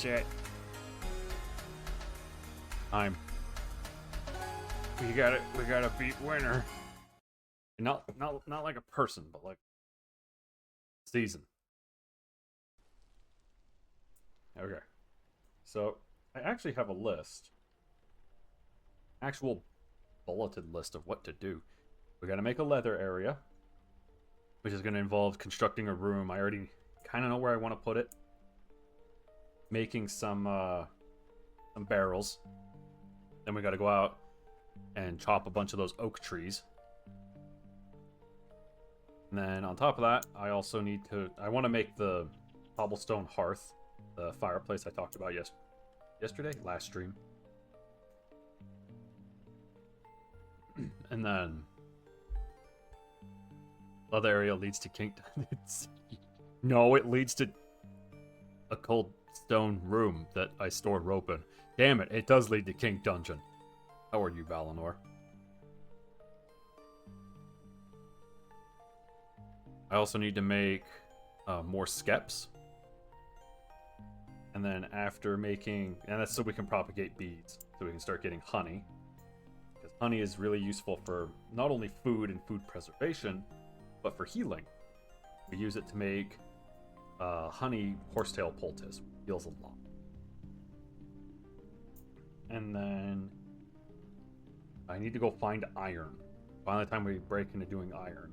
chat. Time. We gotta beat winter. Not like a person, but like season. Okay. So I actually have a list. Actual bulleted list of what to do. We gotta make a leather area, which is gonna involve constructing a room. I already kinda know where I wanna put it. Making some barrels. Then we gotta go out and chop a bunch of those oak trees. And then on top of that, I also need to... I want to make the cobblestone hearth, the fireplace I talked about yesterday, last stream. And then... Other area leads to King... No, it leads to a cold stone room that I stored rope in. Damn it, it does lead to King Dungeon. How are you, Valinor? I also need to make more skeps. And then after making... And that's so we can propagate bees. So we can start getting honey. Because honey is really useful for not only food and food preservation, but for healing. We use it to make honey horsetail poultice. Heals a lot. And then... I need to go find iron. By the time we break into doing iron.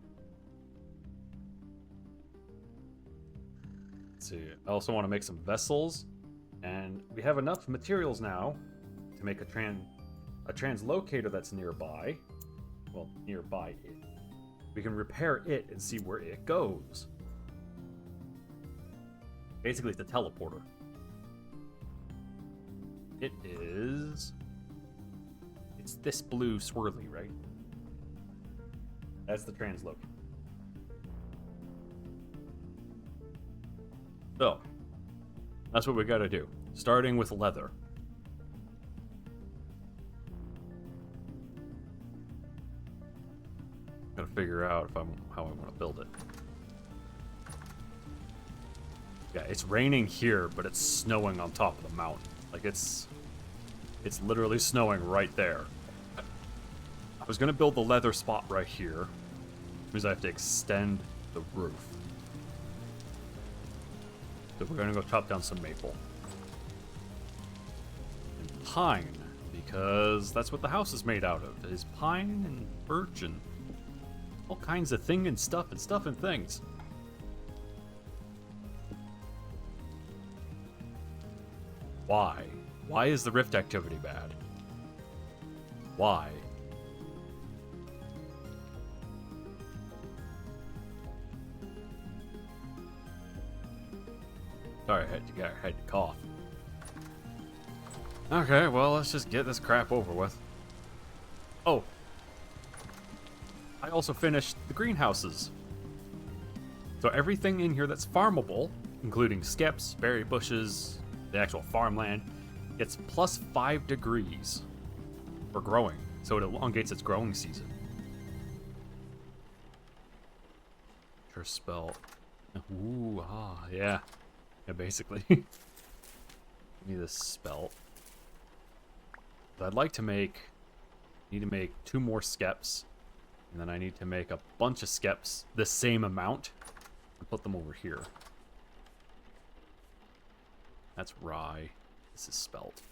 Let's see. I also want to make some vessels. And we have enough materials now to make a translocator that's nearby. Well, nearby it. We can repair it and see where it goes. Basically, it's a teleporter. It is... It's this blue swirly, right? That's the translocator. So, that's what we gotta do. Starting with leather. Gotta figure out how I want to build it. Yeah, it's raining here, but it's snowing on top of the mountain. Like, it's literally snowing right there. I was gonna build the leather spot right here. Which means I have to extend the roof. So we're gonna go chop down some maple. And pine, because that's what the house is made out of, is pine and birch and all kinds of thing and stuff and things. Why? Why is the rift activity bad? Why? Sorry, I had to cough. Okay, well, let's just get this crap over with. Oh. I also finished the greenhouses. So everything in here that's farmable, including skeps, berry bushes, the actual farmland, gets plus 5 degrees for growing. So it elongates its growing season. Sure spell. Ooh, ah, yeah. Yeah, basically. Give me this spell. I'd like to need to make 2 more skeps. And then I need to make a bunch of skeps, the same amount, and put them over here. That's rye. This is spelt.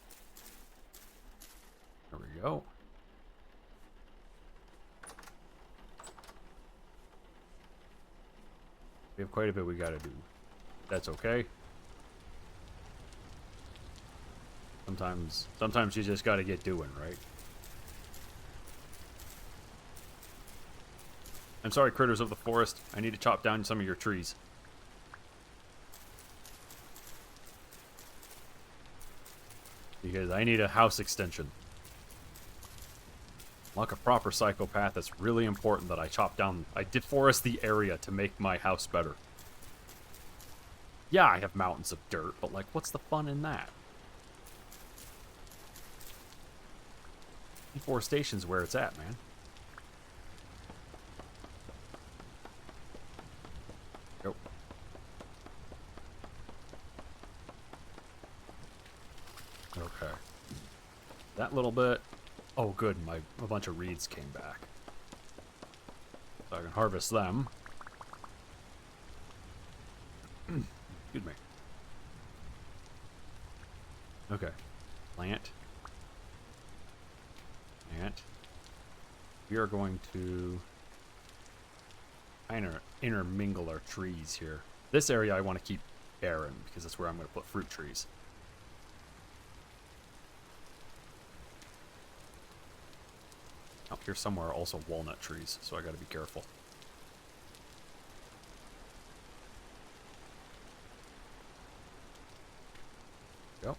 There we go. We have quite a bit we gotta do. That's okay. Sometimes you just gotta get doing, right? I'm sorry, critters of the forest. I need to chop down some of your trees. Because I need a house extension. Like a proper psychopath, it's really important that I deforest the area to make my house better. Yeah, I have mountains of dirt, but like, what's the fun in that? Deforestation's where it's at, man. Go. that little bit. Oh, good. A bunch of reeds came back. So I can harvest them. Excuse me. Okay. Plant. Plant. We are going to intermingle our trees here. This area I want to keep barren because that's where I'm going to put fruit trees. Up here somewhere are also walnut trees, so I got to be careful. Go.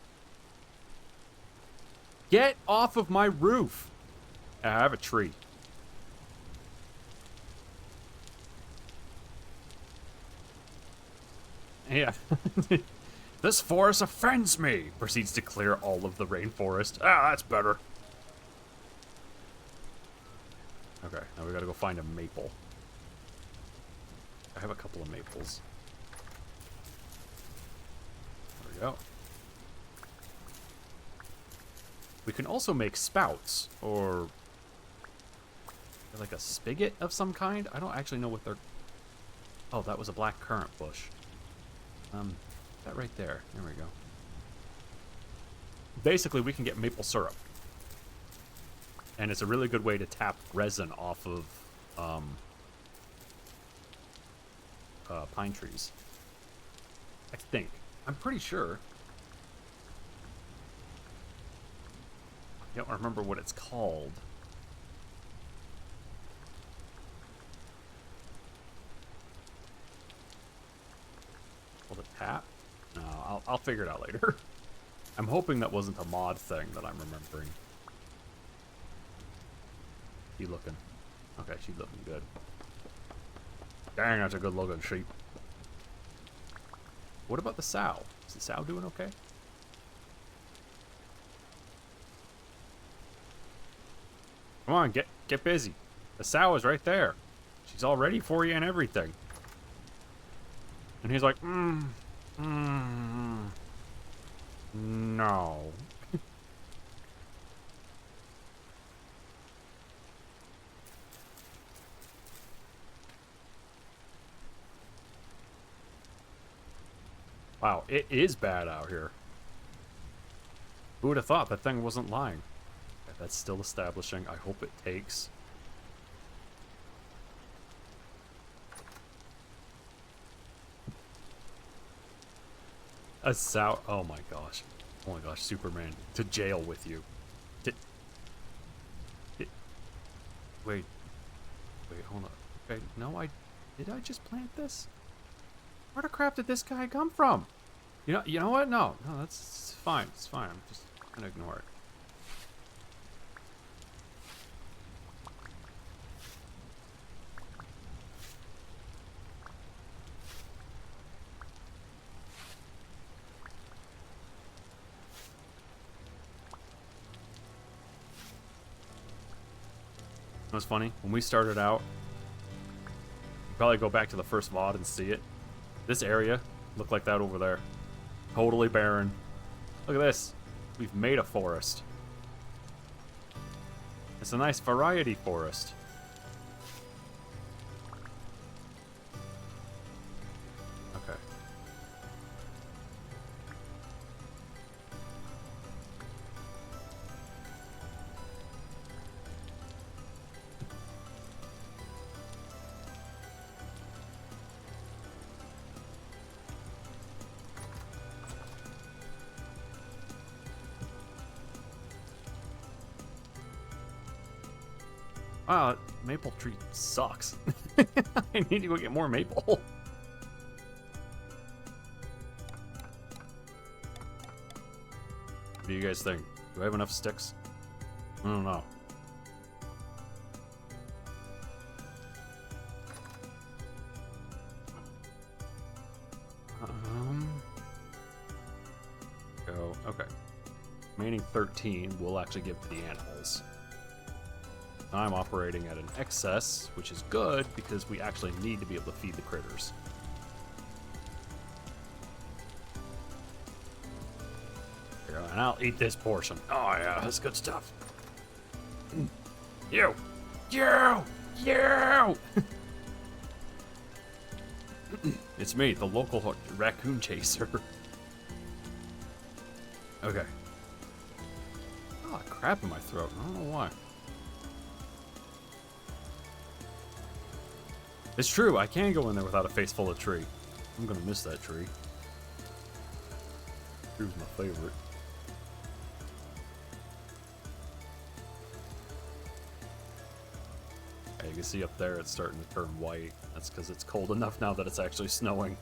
Get off of my roof! I have a tree. Yeah. This forest offends me! Proceeds to clear all of the rainforest. Ah, that's better. Okay, now we gotta go find a maple. I have a couple of maples. There we go. We can also make spouts, or like a spigot of some kind. I don't actually know what they're... Oh, that was a black currant bush. That right there. There we go. Basically, we can get maple syrup. And it's a really good way to tap resin off of pine trees. I think. I'm pretty sure. I don't remember what it's called. Called a tap? No, I'll figure it out later. I'm hoping that wasn't a mod thing that I'm remembering. She looking. Okay, she's looking good. Dang, that's a good looking sheep. What about the sow? Is the sow doing okay? Come on, get busy. The sow is right there. She's all ready for you and everything. And he's like, no. Wow, it is bad out here. Who would have thought that thing wasn't lying? Okay, that's still establishing. I hope it takes. A sow. Oh my gosh. Oh my gosh, Superman. To jail with you. Wait. Wait, hold on. Okay, no, did I just plant this? Where the crap did this guy come from? You know what? No, that's fine. It's fine. I'm just gonna ignore it. It was funny when we started out. Probably go back to the first VOD and see it. This area looked like that over there. Totally barren. Look at this. We've made a forest. It's a nice variety forest. Okay. Wow, maple tree sucks. I need to go get more maple. What do you guys think? Do I have enough sticks? I don't know. Go. Okay. Remaining 13 we'll actually give to the animals. I'm operating at an excess, which is good because we actually need to be able to feed the critters. go. And I'll eat this portion. Oh, yeah, that's good stuff. You! You! You! It's me, the local raccoon chaser. Okay. Oh, crap in my throat. I don't know why. It's true, I can go in there without a face full of tree. I'm gonna miss that tree. Tree's my favorite. Okay, you can see up there it's starting to turn white. That's because it's cold enough now that it's actually snowing.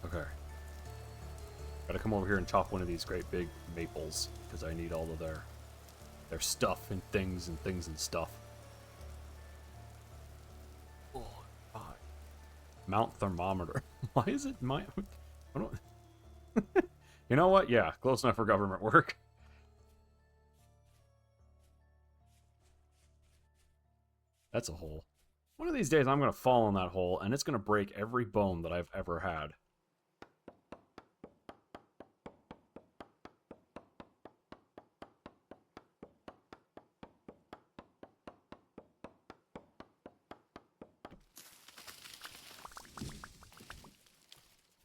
Okay. Gotta come over here and chop one of these great big maples, because I need all of their stuff and things and stuff. Oh, God. Mount thermometer. Why is it my... I don't... You know what? Yeah, close enough for government work. That's a hole. One of these days I'm going to fall in that hole, and it's going to break every bone that I've ever had.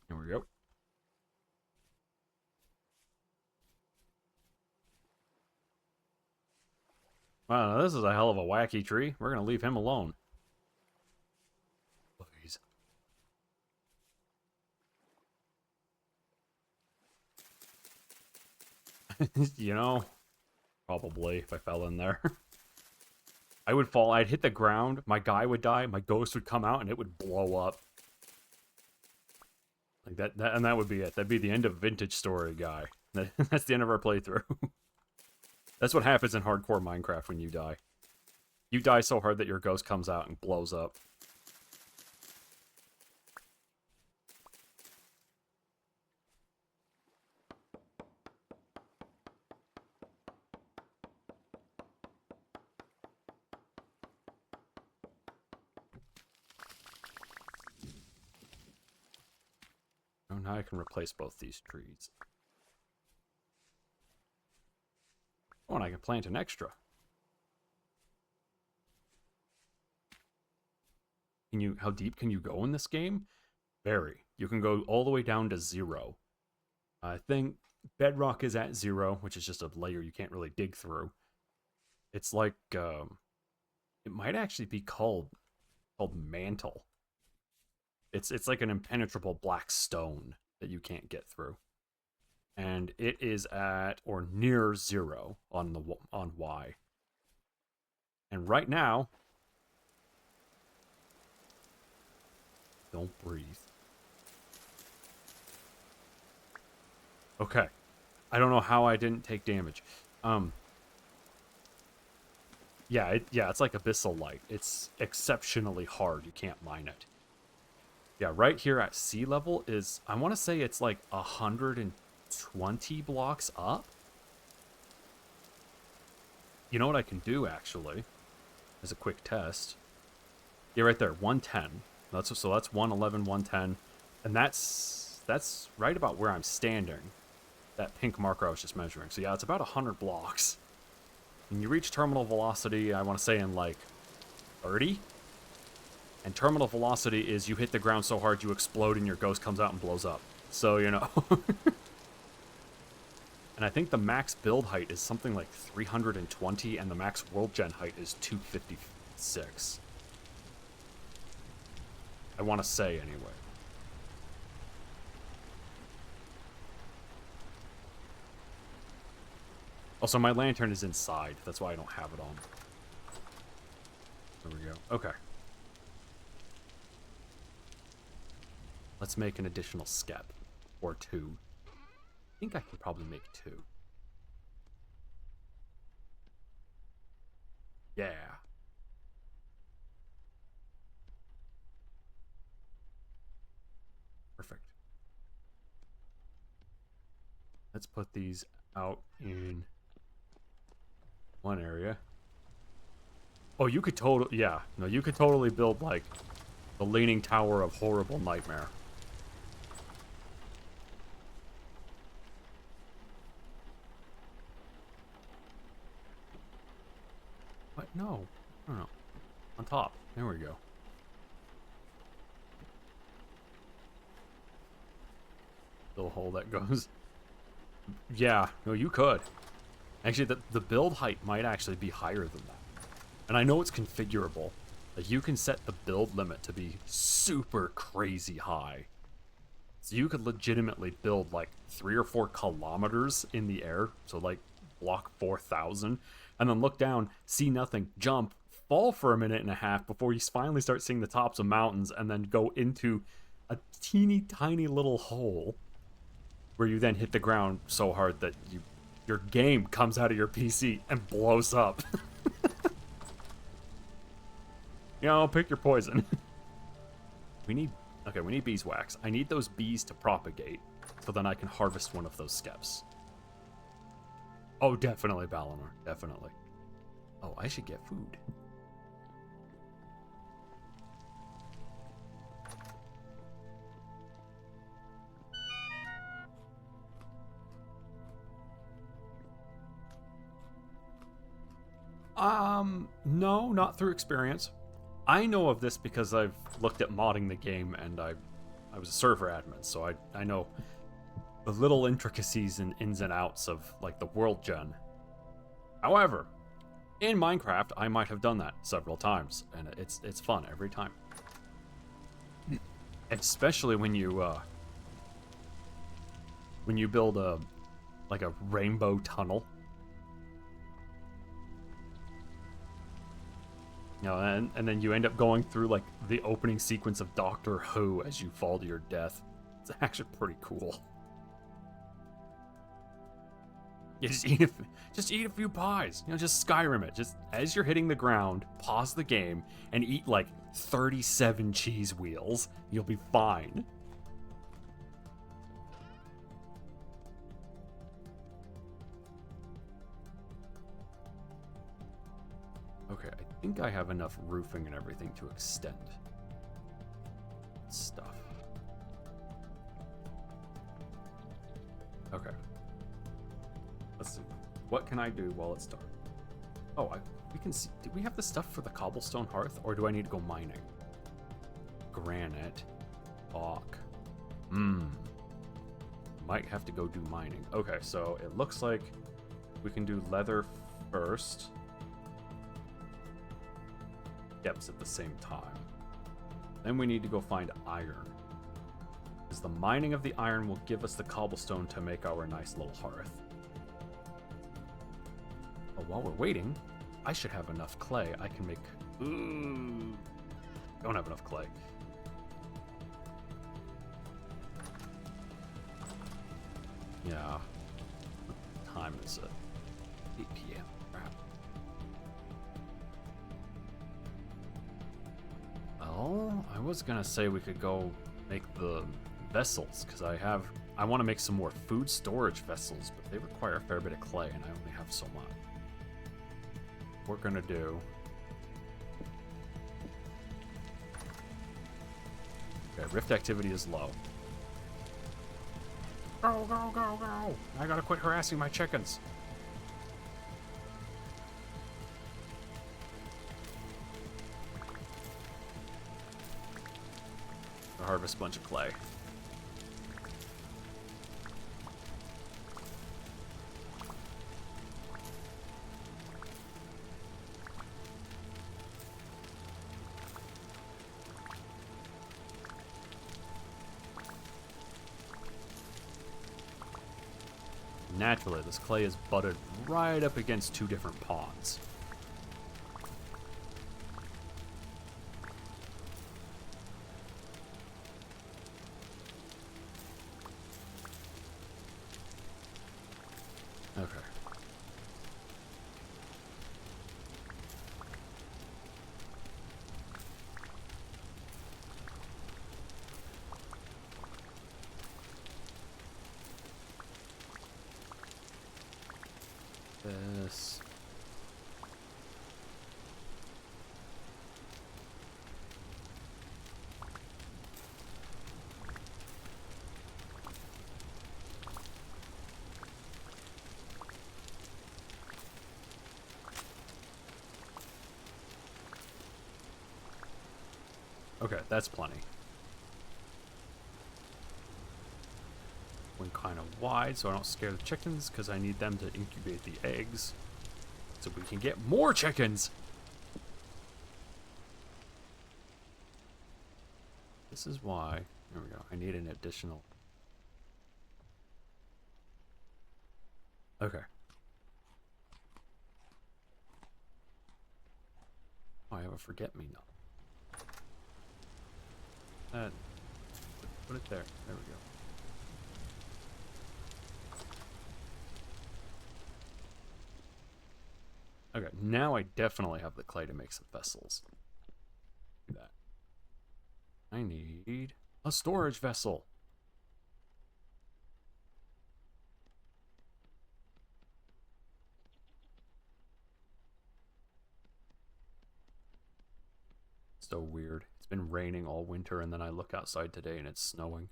Here we go. Wow, this is a hell of a wacky tree. We're going to leave him alone. Please. You know, probably if I fell in there. I would fall, I'd hit the ground, my guy would die, my ghost would come out, and it would blow up. Like that and that would be it. That'd be the end of Vintage Story, guy. That's the end of our playthrough. That's what happens in hardcore Minecraft when you die. You die so hard that your ghost comes out and blows up. Oh, now I can replace both these trees. Oh, and I can plant an extra. How deep can you go in this game? Very. You can go all the way down to 0. I think bedrock is at 0, which is just a layer you can't really dig through. It's like, it might actually be called mantle. It's like an impenetrable black stone that you can't get through. And it is at or near 0 on Y. And right now, don't breathe. Okay. I don't know how I didn't take damage. Yeah, it's like abyssal light. It's exceptionally hard. You can't mine it. Yeah, right here at sea level is, I want to say it's like 120 blocks up. You know what I can do, actually, as a quick test? Yeah, right there, 110. So that's 111, 110. And that's right about where I'm standing. That pink marker I was just measuring. So yeah, it's about 100 blocks. And you reach terminal velocity, I want to say in like 30? And terminal velocity is you hit the ground so hard you explode and your ghost comes out and blows up. So, you know. And I think the max build height is something like 320, and the max world gen height is 256. I want to say, anyway. Also, my lantern is inside. That's why I don't have it on. There we go. Okay. Let's make an additional skep. Or 2. I think I can probably make 2. Yeah. Perfect. Let's put these out in one area. Oh, you could totally... Yeah. No, you could totally build, like, the Leaning Tower of Horrible Nightmare. No. I don't know. On top. There we go. Little hole that goes. Yeah, no, you could. Actually, the build height might actually be higher than that. And I know it's configurable. Like, you can set the build limit to be super crazy high. So you could legitimately build like 3 or 4 kilometers in the air. So like block 4,000. And then look down, see nothing, jump, fall for a minute and a half before you finally start seeing the tops of mountains, and then go into a teeny tiny little hole where you then hit the ground so hard that your game comes out of your PC and blows up. You know, pick your poison. we need beeswax. I need those bees to propagate, so then I can harvest one of those skeps. Oh, definitely, Balinor. Definitely. Oh, I should get food. No, not through experience. I know of this because I've looked at modding the game, and I was a server admin, so I know the little intricacies and ins and outs of like the world gen. However, in Minecraft, I might have done that several times, and it's fun every time. Especially when you build a rainbow tunnel. You know, and then you end up going through like the opening sequence of Doctor Who as you fall to your death. It's actually pretty cool. You just eat a few pies. You know, just Skyrim it. Just as you're hitting the ground, pause the game and eat like 37 cheese wheels. You'll be fine. Okay, I think I have enough roofing and everything to extend stuff. Okay. Let's see. What can I do while it's dark? Oh, we can see. Do we have the stuff for the cobblestone hearth, or do I need to go mining? Granite. Oak. Might have to go do mining. Okay, so it looks like we can do leather first. Steps at the same time. Then we need to go find iron, because the mining of the iron will give us the cobblestone to make our nice little hearth. But while we're waiting, I should have enough clay. I can make... Ooh, don't have enough clay. Yeah. What time is it? 8 p.m. Crap. Well, I was gonna say we could go make the vessels, because I want to make some more food storage vessels, but they require a fair bit of clay, and I only have so much. We're gonna do... Okay, rift activity is low. Go, go, go, go! I gotta quit harassing my chickens. Harvest a bunch of clay. Naturally, this clay is butted right up against 2 different ponds. Okay. This. Okay, that's plenty. Went kind of wide so I don't scare the chickens, because I need them to incubate the eggs so we can get more chickens. This is why, there we go, I need an additional. Okay. Oh, I have a forget-me-not. Put it there. There we go. Okay, now I definitely have the clay to make some vessels. Do that. I need a storage vessel. So weird. It's been raining all winter, and then I look outside today and it's snowing.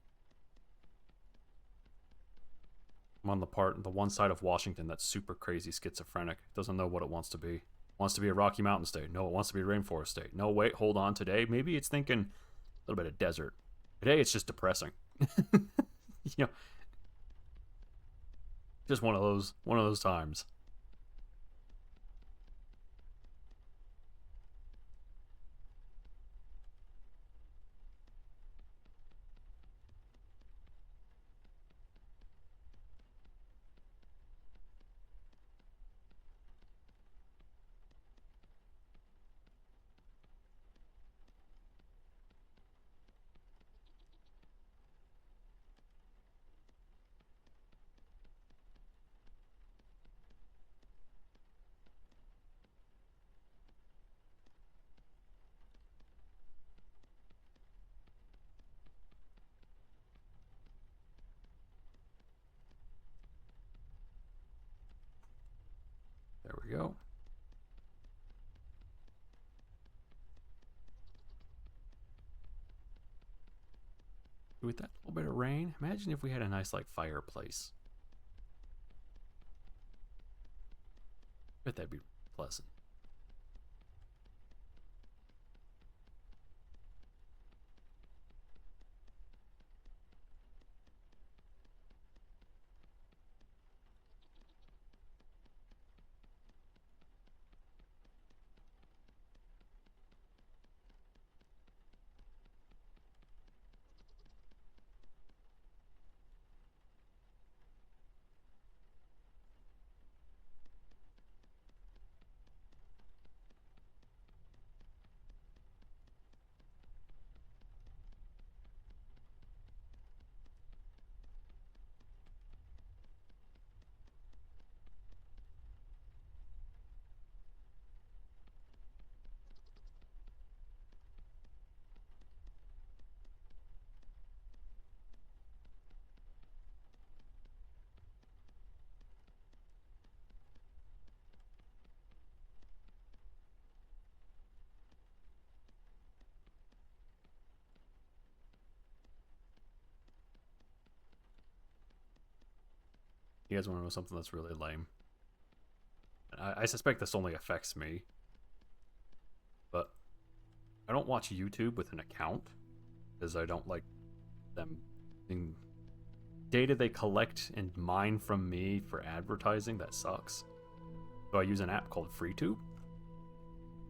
I'm on the one side of Washington that's super crazy schizophrenic. Doesn't know what it wants to be. It wants to be a Rocky Mountain state. No, it wants to be a rainforest state. No, wait, hold on. Today, maybe it's thinking a little bit of desert. Today, it's just depressing. You know, just one of those times. There we go. With that little bit of rain, imagine if we had a nice like fireplace. Bet that'd be pleasant. You guys want to know something that's really lame? I suspect this only affects me, but I don't watch YouTube with an account because I don't like them. Data they collect and mine from me for advertising, that sucks. So I use an app called FreeTube.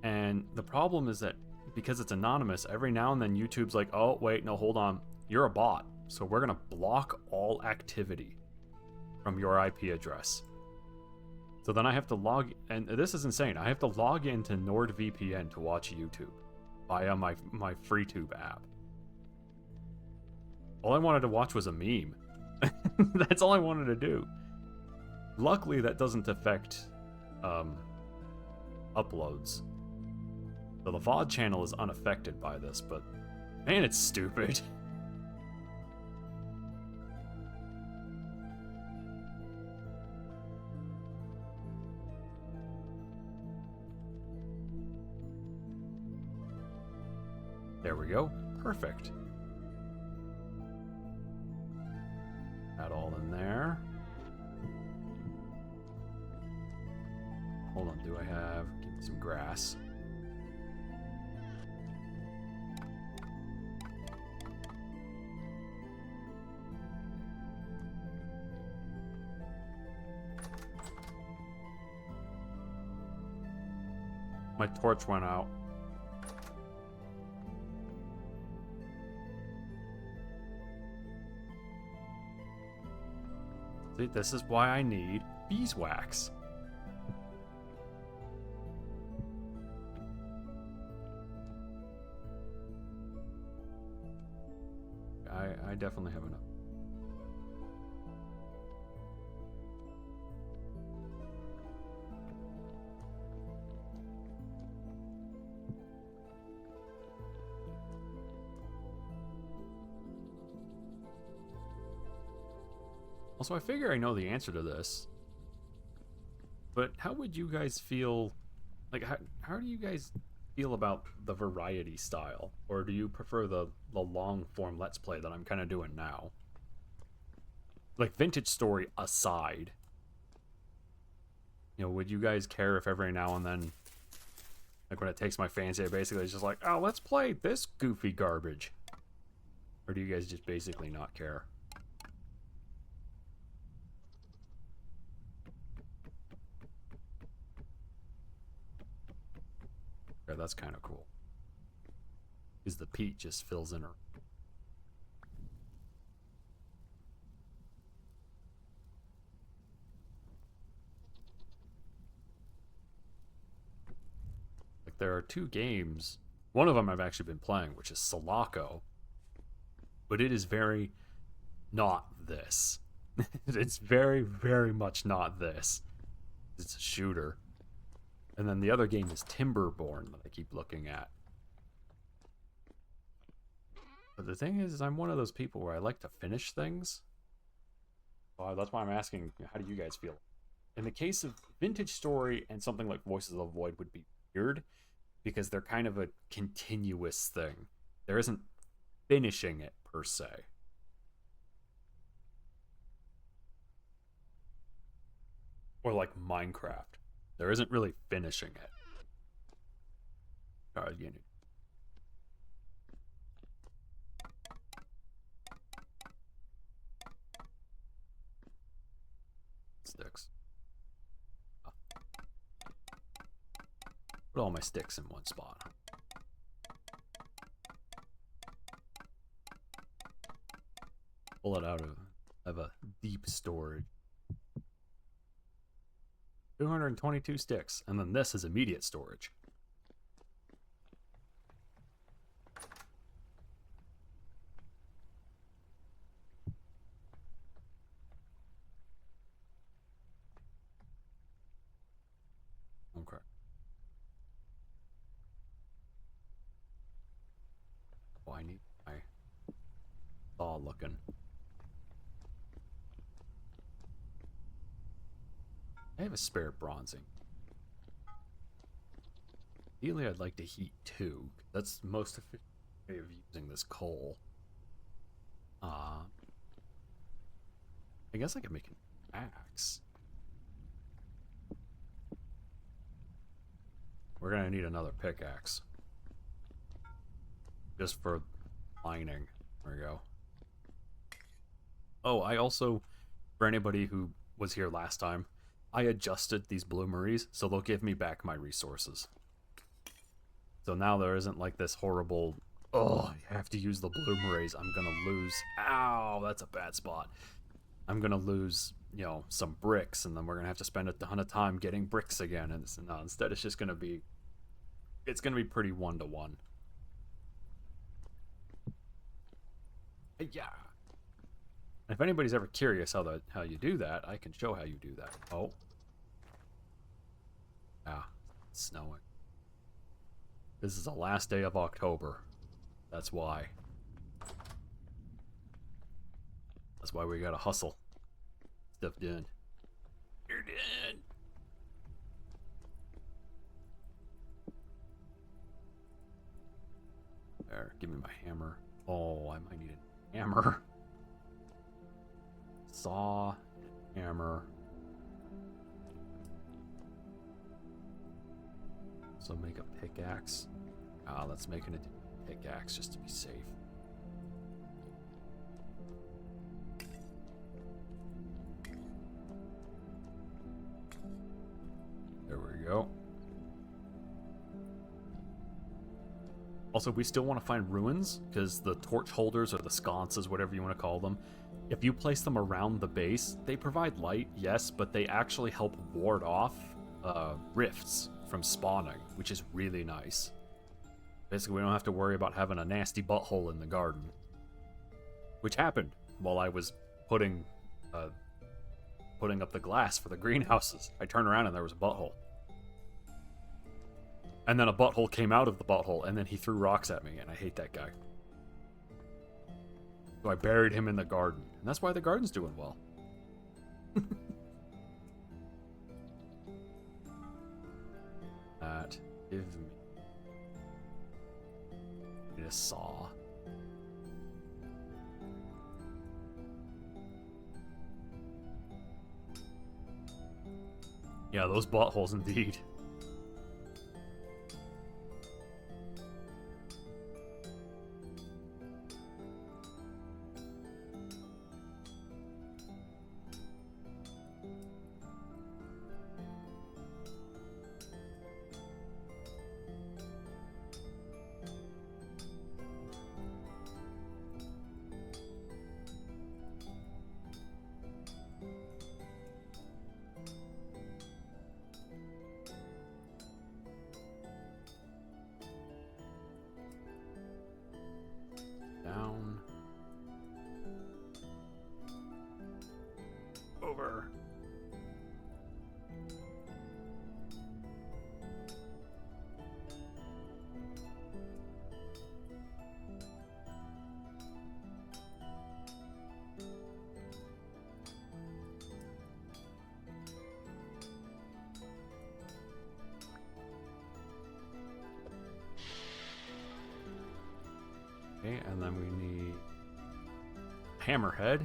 And the problem is that because it's anonymous, every now and then YouTube's like, oh, wait, no, hold on. You're a bot. So we're going to block all activity from your IP address. So then I have to log, and this is insane. I have to log into NordVPN to watch YouTube via my FreeTube app. All I wanted to watch was a meme. That's all I wanted to do. Luckily, that doesn't affect uploads. So the VOD channel is unaffected by this, but man, it's stupid. There we go. Perfect. Add all in there. Hold on, do I have... Give me some grass. My torch went out. See, this is why I need beeswax. I definitely have enough. Also, I figure I know the answer to this. But how would you guys feel... Like, how do you guys feel about the variety style? Or do you prefer the long-form Let's Play that I'm kind of doing now? Like, vintage story aside. You know, would you guys care if every now and then... Like, when it takes my fancy, I basically it's just like, oh, let's play this goofy garbage. Or do you guys just basically not care? Yeah, that's kind of cool. Because the peat just fills in her. Like, there are two games. One of them I've actually been playing, which is Sulaco. But it is very not this. It's very, very much not this. It's a shooter. And then the other game is Timberborn that I keep looking at. But the thing is I'm one of those people where I like to finish things. Well, that's why I'm asking, how do you guys feel? In the case of Vintage Story and something like Voices of the Void would be weird, because they're kind of a continuous thing. There isn't finishing it, per se. Or like Minecraft. There isn't really finishing it. Alright, again. Sticks. Put all my sticks in one spot. Pull it out of a deep storage. 222 sticks, and then this is immediate storage. Okay. Oh, I need my saw looking. I have a spare bronzing. Ideally, I'd like to heat 2. That's the most efficient way of using this coal. I guess I could make an axe. We're gonna need another pickaxe. Just for mining. There we go. Oh, I also, for anybody who was here last time, I adjusted these bloomeries, so they'll give me back my resources. So now there isn't like this horrible, oh, you have to use the bloomeries, I'm gonna lose. Ow, that's a bad spot. I'm gonna lose, you know, some bricks, and then we're gonna have to spend a ton of time getting bricks again. And no, instead, it's just gonna be, it's gonna be pretty one-to-one. Yeah. If anybody's ever curious how you do that, I can show how you do that. Oh. Ah, it's snowing. This is the last day of October. That's why. That's why we gotta hustle. Stuff done. You're done. There, give me my hammer. Oh, I might need a hammer. Saw, hammer. So make a pickaxe. Ah, let's make it a pickaxe just to be safe. There we go. Also, we still want to find ruins, because the torch holders, or the sconces, whatever you want to call them, if you place them around the base, they provide light, yes, but they actually help ward off rifts from spawning, which is really nice. Basically, we don't have to worry about having a nasty butthole in the garden. Which happened while I was putting up the glass for the greenhouses. I turned around and there was a butthole. And then a butthole came out of the butthole, and then he threw rocks at me, and I hate that guy. So I buried him in the garden. And that's why the garden's doing well. That, give me... Need a saw. Yeah, those buttholes indeed. Down. Over. Okay, and then we need hammerhead.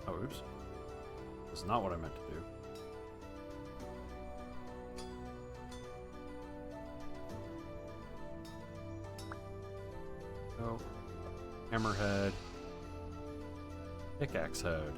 Oh, oops. That's not what I meant to do. Oh. Hammerhead. Pickaxe head.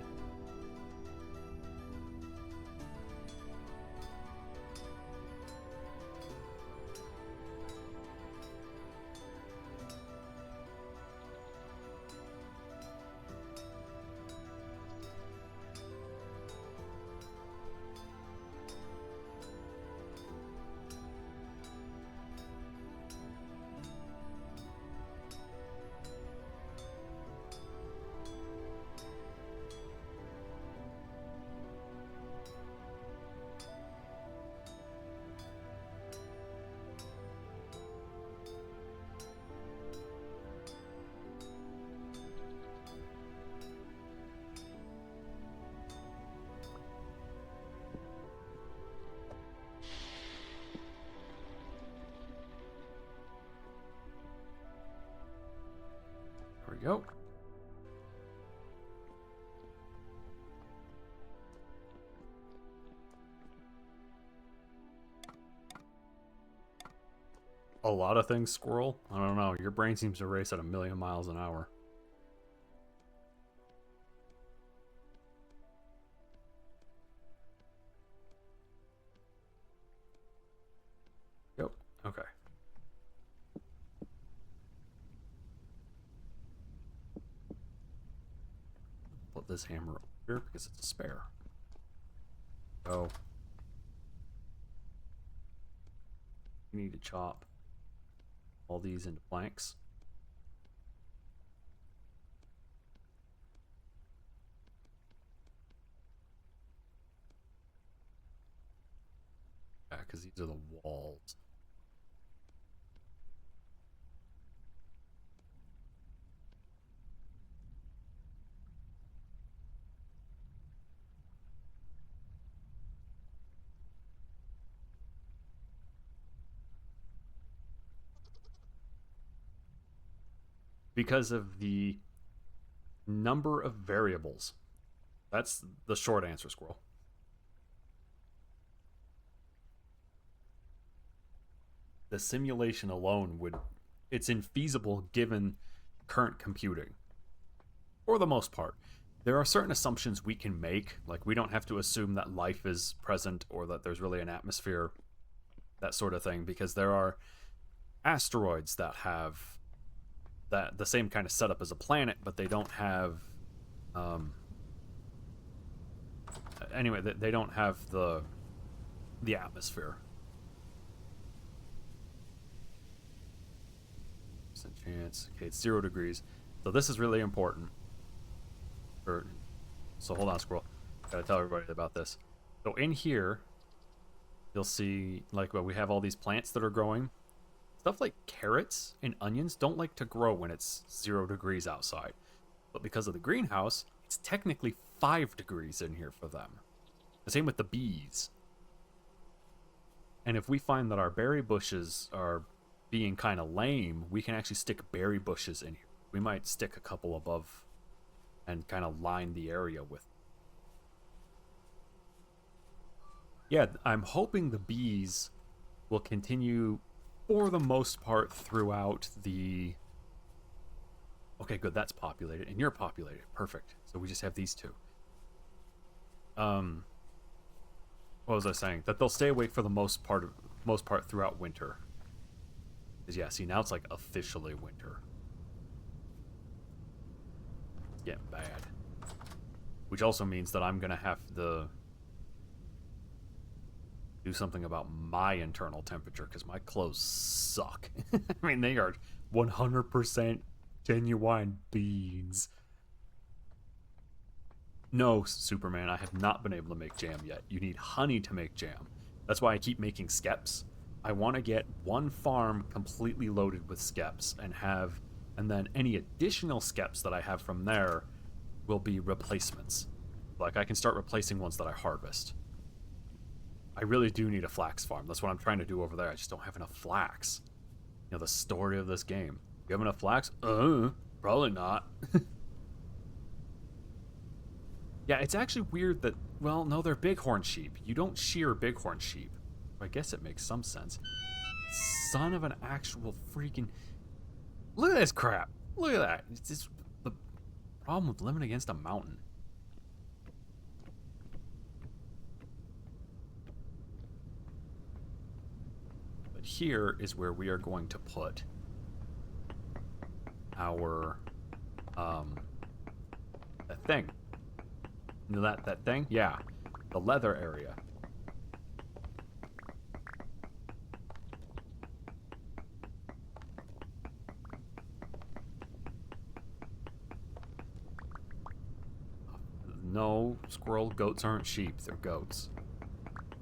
There we go. A lot of things, squirrel? I don't know. Your brain seems to race at 1,000,000 miles an hour. Yep. Okay. Put this hammer up here because it's a spare. Oh. You need to chop all these into planks. Yeah, because these are the walls. because of the number of variables. That's the short answer, Squirrel. The simulation alone would... It's infeasible given current computing. For the most part. There are certain assumptions we can make. Like, we don't have to assume that life is present or that there's really an atmosphere. That sort of thing. Because there are asteroids that have the same kind of setup as a planet, but they don't have... anyway, they don't have the atmosphere. Chance. Okay, it's 0 degrees. So this is really important. So hold on, Squirrel. Gotta tell everybody about this. So in here, you'll see, like, well, we have all these plants that are growing. Stuff like carrots and onions don't like to grow when it's 0 degrees outside. But because of the greenhouse, it's technically 5 degrees in here for them. The same with the bees. And if we find that our berry bushes are being kind of lame, we can actually stick berry bushes in here. We might stick a couple above and kind of line the area with. Yeah, I'm hoping the bees will continue for the most part throughout the... Okay, good, that's populated, and you're populated. Perfect. So we just have these two. What was I saying? That they'll stay awake for the most part throughout winter. Because, yeah, see, now it's, like, officially winter. It's getting bad. Which also means that I'm going to have to do something about my internal temperature, because my clothes suck. I mean, they are 100% genuine beans. No, Superman, I have not been able to make jam yet. You need honey to make jam. That's why I keep making skeps. I want to get one farm completely loaded with skeps and then any additional skeps that I have from there will be replacements. Like, I can start replacing ones that I harvest. I really do need a flax farm. That's what I'm trying to do over there. I just don't have enough flax. You know, the story of this game. You have enough flax? Probably not. Yeah, it's actually weird that, well, no, they're bighorn sheep. You don't shear bighorn sheep. I guess it makes some sense. Son of an actual freaking... Look at this crap. Look at that. It's just the problem with living against a mountain. But here is where we are going to put our, that thing. You know that thing? Yeah. The leather area. No, squirrel, goats aren't sheep. They're goats.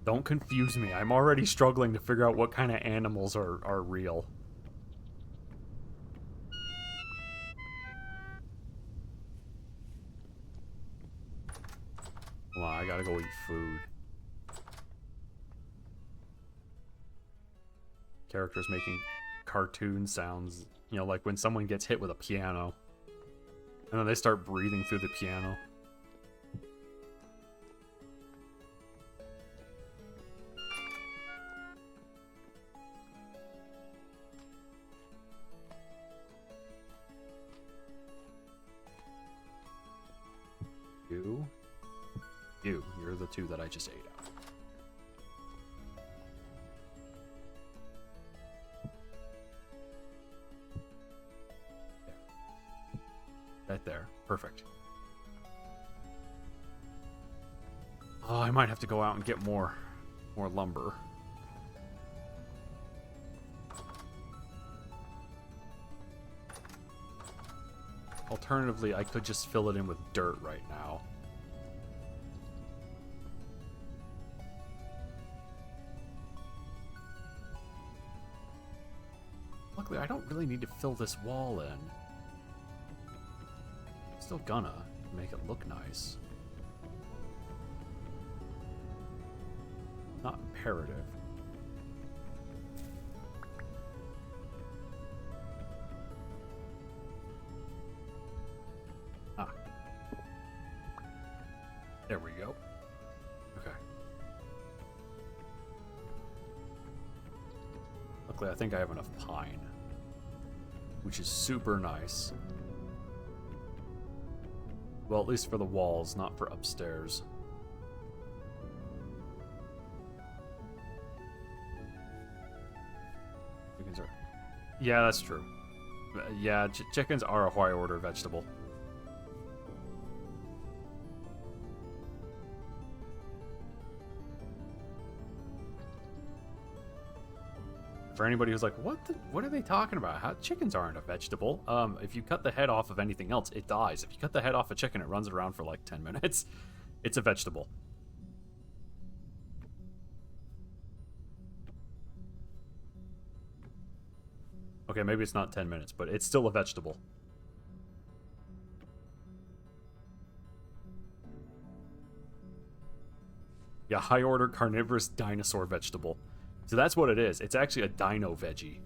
Don't confuse me. I'm already struggling to figure out what kind of animals are real. Hold on, I gotta go eat food. Characters making cartoon sounds. You know, like when someone gets hit with a piano. And then they start breathing through the piano. You're the two that I just ate out. Right there. Perfect. Oh, I might have to go out and get more lumber. Alternatively, I could just fill it in with dirt right now. Luckily, I don't really need to fill this wall in. Still gonna make it look nice. Not imperative. There we go. Okay. Luckily, I think I have enough pine, which is super nice. Well, at least for the walls, not for upstairs. Chickens are... Yeah, that's true. Yeah, chickens are a high order vegetable. For anybody who's like, what are they talking about? How chickens aren't a vegetable? If you cut the head off of anything else, it dies. If you cut the head off a chicken, it runs around for like 10 minutes. It's a vegetable. Okay, maybe it's not 10 minutes, but it's still a vegetable. Yeah, high order carnivorous dinosaur vegetable. So that's what it is. It's actually a dino veggie.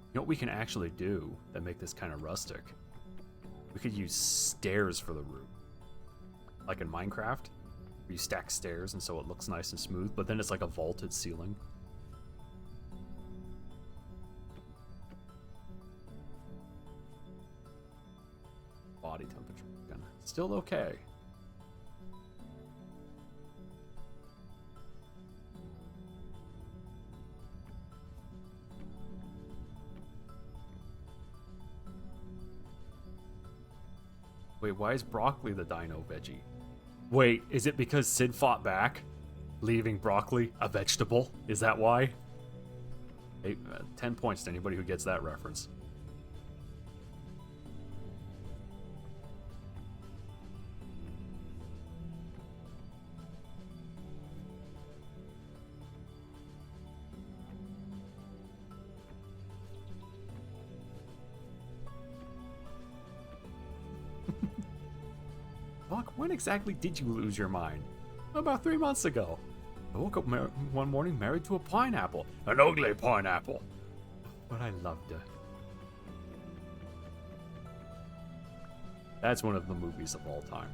You know what we can actually do that make this kind of rustic? We could use stairs for the roof. Like in Minecraft, where you stack stairs and so it looks nice and smooth, but then it's like a vaulted ceiling. Body temperature again. Still okay. Wait, why is broccoli the dino veggie? Wait, is it because Sid fought back, leaving broccoli a vegetable? Is that why? Hey, 10 points to anybody who gets that reference. Fuck, when exactly did you lose your mind? About 3 months ago. I woke up one morning married to a pineapple. An ugly pineapple. But I loved her. That's one of the movies of all time.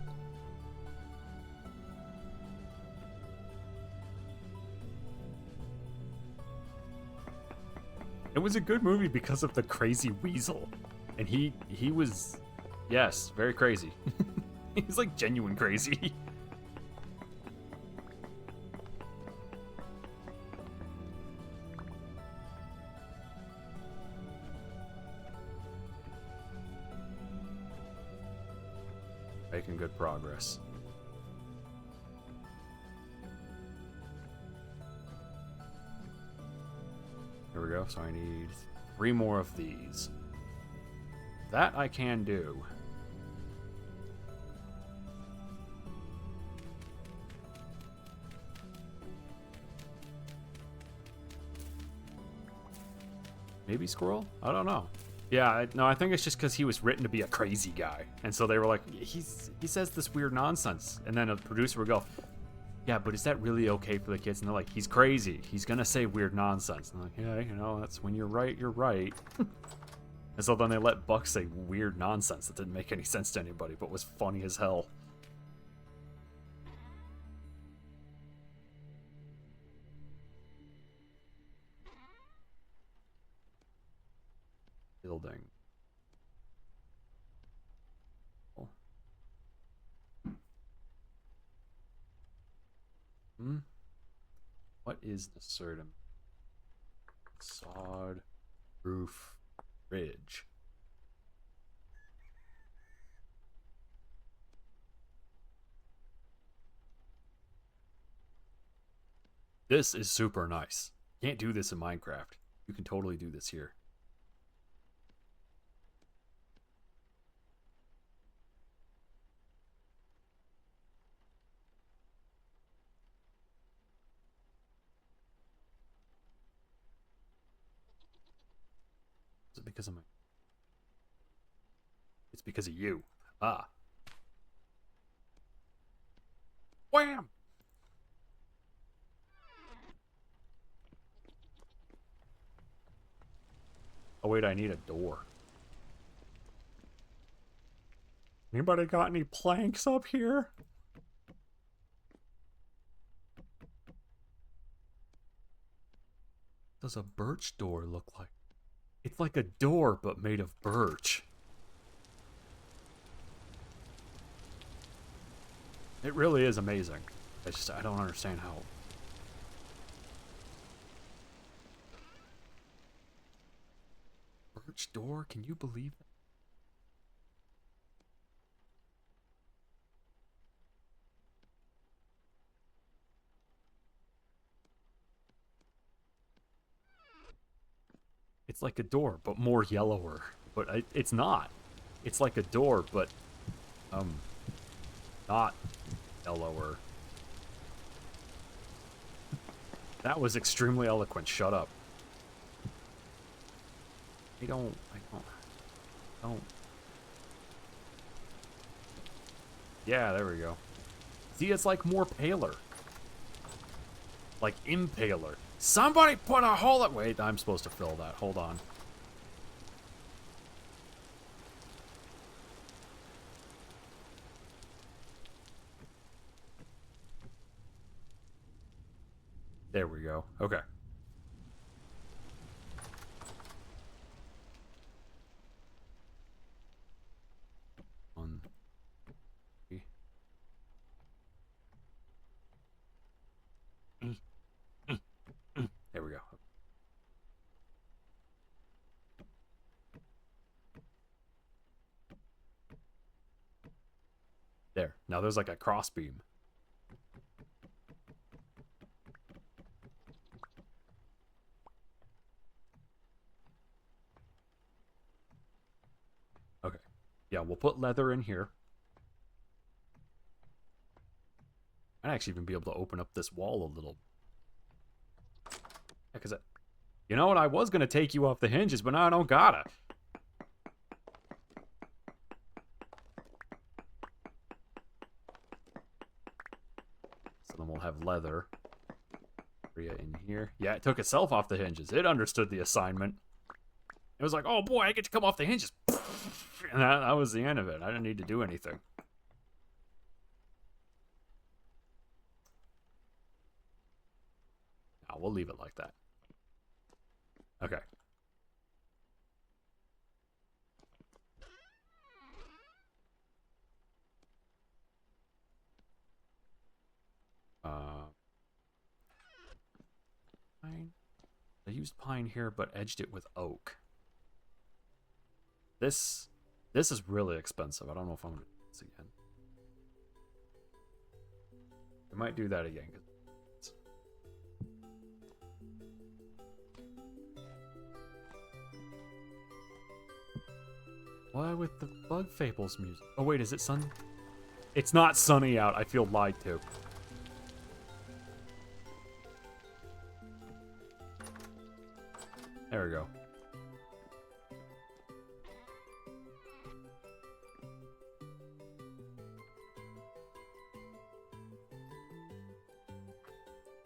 It was a good movie because of the crazy weasel. And he was, yes, very crazy. He's like genuine crazy. Making good progress. Here we go. So I need 3 more of these. That I can do. Maybe squirrel? I don't know. Yeah, no, I think it's just because he was written to be a crazy guy. And so they were like, he says this weird nonsense. And then a producer would go, yeah, but is that really okay for the kids? And they're like, he's crazy. He's going to say weird nonsense. And I'm like, yeah, you know, that's when you're right, you're right. And so then they let Buck say weird nonsense that didn't make any sense to anybody, but was funny as hell. Building. Oh. What is the certain sod roof ridge? This is super nice. Can't do this in Minecraft. You can totally do this here. Is it because of my... It's because of you. Ah. Wham! Oh, wait, I need a door. Anybody got any planks up here? What does a birch door look like? It's like a door, but made of birch. It really is amazing. I don't understand how. Birch door? Can you believe that? It's like a door, but more yellower. But it's not. It's like a door, but not yellower. That was extremely eloquent. Shut up. I don't. Yeah, there we go. See, it's like more paler. Like impaler. Somebody put a hole at. Wait, I'm supposed to fill that. Hold on. There we go. Okay. One. Three. There we go. There. Now there's like a crossbeam. Okay. Yeah, we'll put leather in here. I'd actually even be able to open up this wall a little. Yeah, because you know what? I was going to take you off the hinges, but now I don't gotta. So then we'll have leather area in here. Yeah, it took itself off the hinges. It understood the assignment. It was like, oh boy, I get to come off the hinges. And that was the end of it. I didn't need to do anything. No, we'll leave it like that. Okay. Pine. I used pine here, but edged it with oak. This is really expensive. I don't know if I'm going to do this again. I might do that again. Why with the Bug Fables music? Oh wait, is it sun? It's not sunny out. I feel lied to. There we go.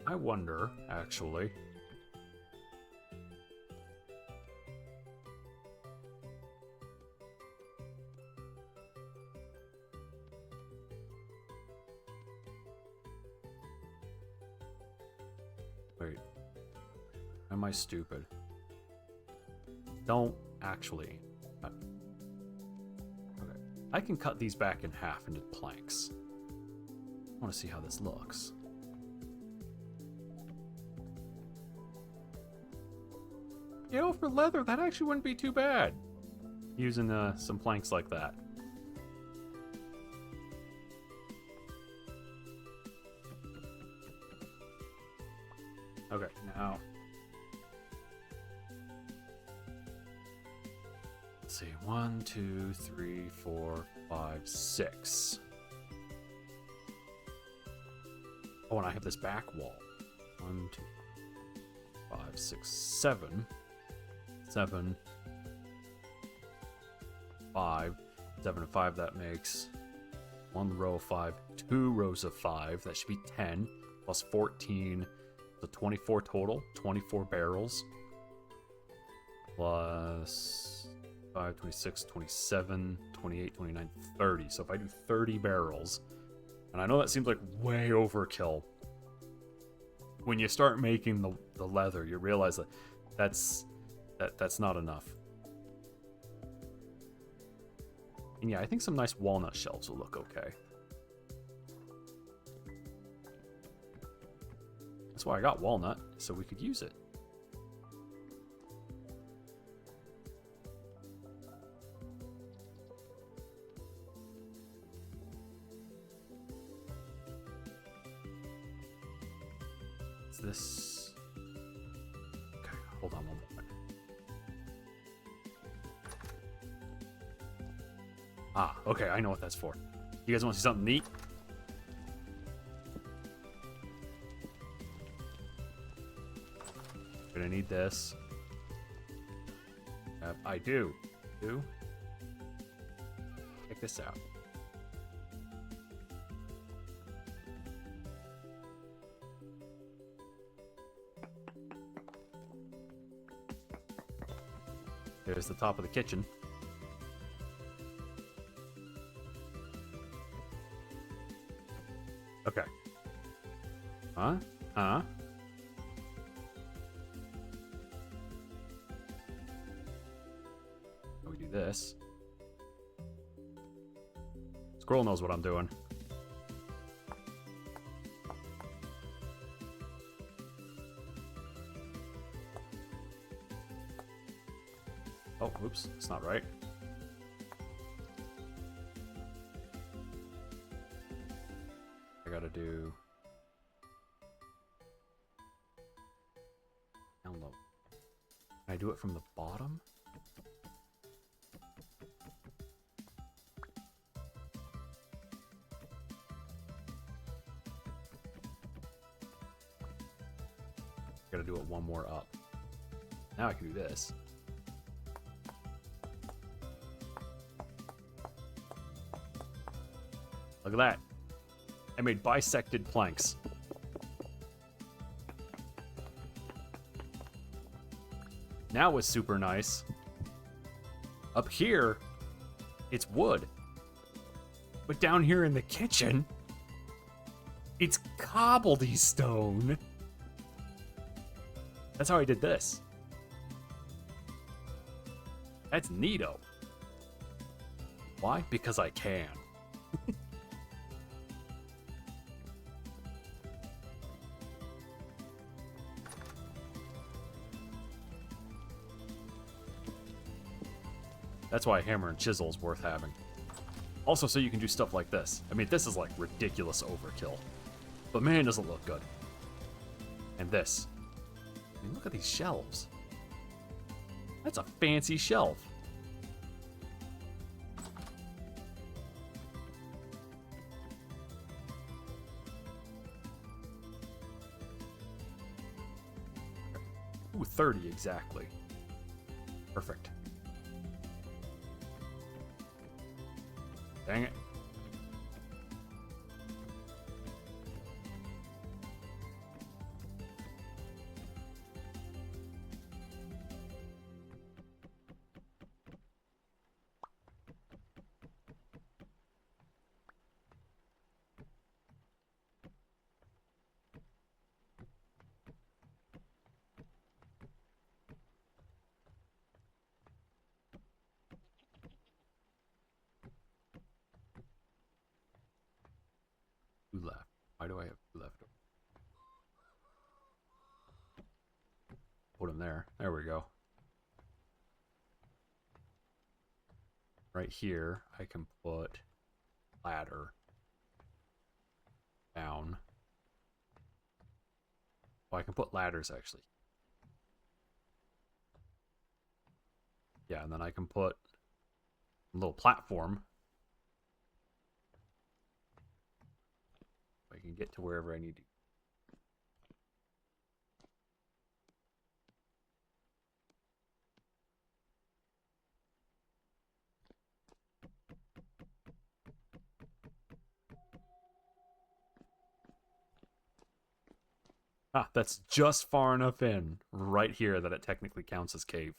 I wonder, actually. Wait. Am I stupid? Don't actually. Okay. I can cut these back in half into planks. I want to see how this looks. You know, for leather, that actually wouldn't be too bad. Using some planks like that. Okay, now. Let's see. 1, 2, 3, 4, 5, 6. Oh, and I have this back wall. 1, 2, 5, 6, 7. 7, 5, 7 and 5, that makes 1 row of 5, 2 rows of 5, that should be 10, plus 14, so 24 total, 24 barrels. plus 5, 26, 27, 28, 29, 30. So if I do 30 barrels, and I know that seems like way overkill. When you start making the leather, you realize that that's not enough. And yeah, I think some nice walnut shelves will look okay. That's why I got walnut, so we could use it. Is this... Okay, hold on one moment. Ah, okay, I know what that's for. You guys want to see something neat? Gonna need this. I do. Check this out. There's the top of the kitchen. Okay. Huh? We do this. Squirrel knows what I'm doing. Oh, oops, it's not right. I gotta do... Download. Can I do it from the bottom? Gotta do it one more up. Now I can do this. Look at that. I made bisected planks. Now it's super nice. Up here, it's wood. But down here in the kitchen, it's cobblestone. That's how I did this. That's neato. Why? Because I can. That's why a hammer and chisel is worth having. Also, so you can do stuff like this. I mean, this is like ridiculous overkill. But man, does it look good. And this. I mean, look at these shelves. That's a fancy shelf. Ooh, 30 exactly. Perfect. Dang it. Two left. Why do I have two left? Put them there. There we go. Right here, I can put ladder down. Oh, I can put ladders actually. Yeah, and then I can put a little platform. I can get to wherever I need to. Ah, that's just far enough in right here that it technically counts as cave.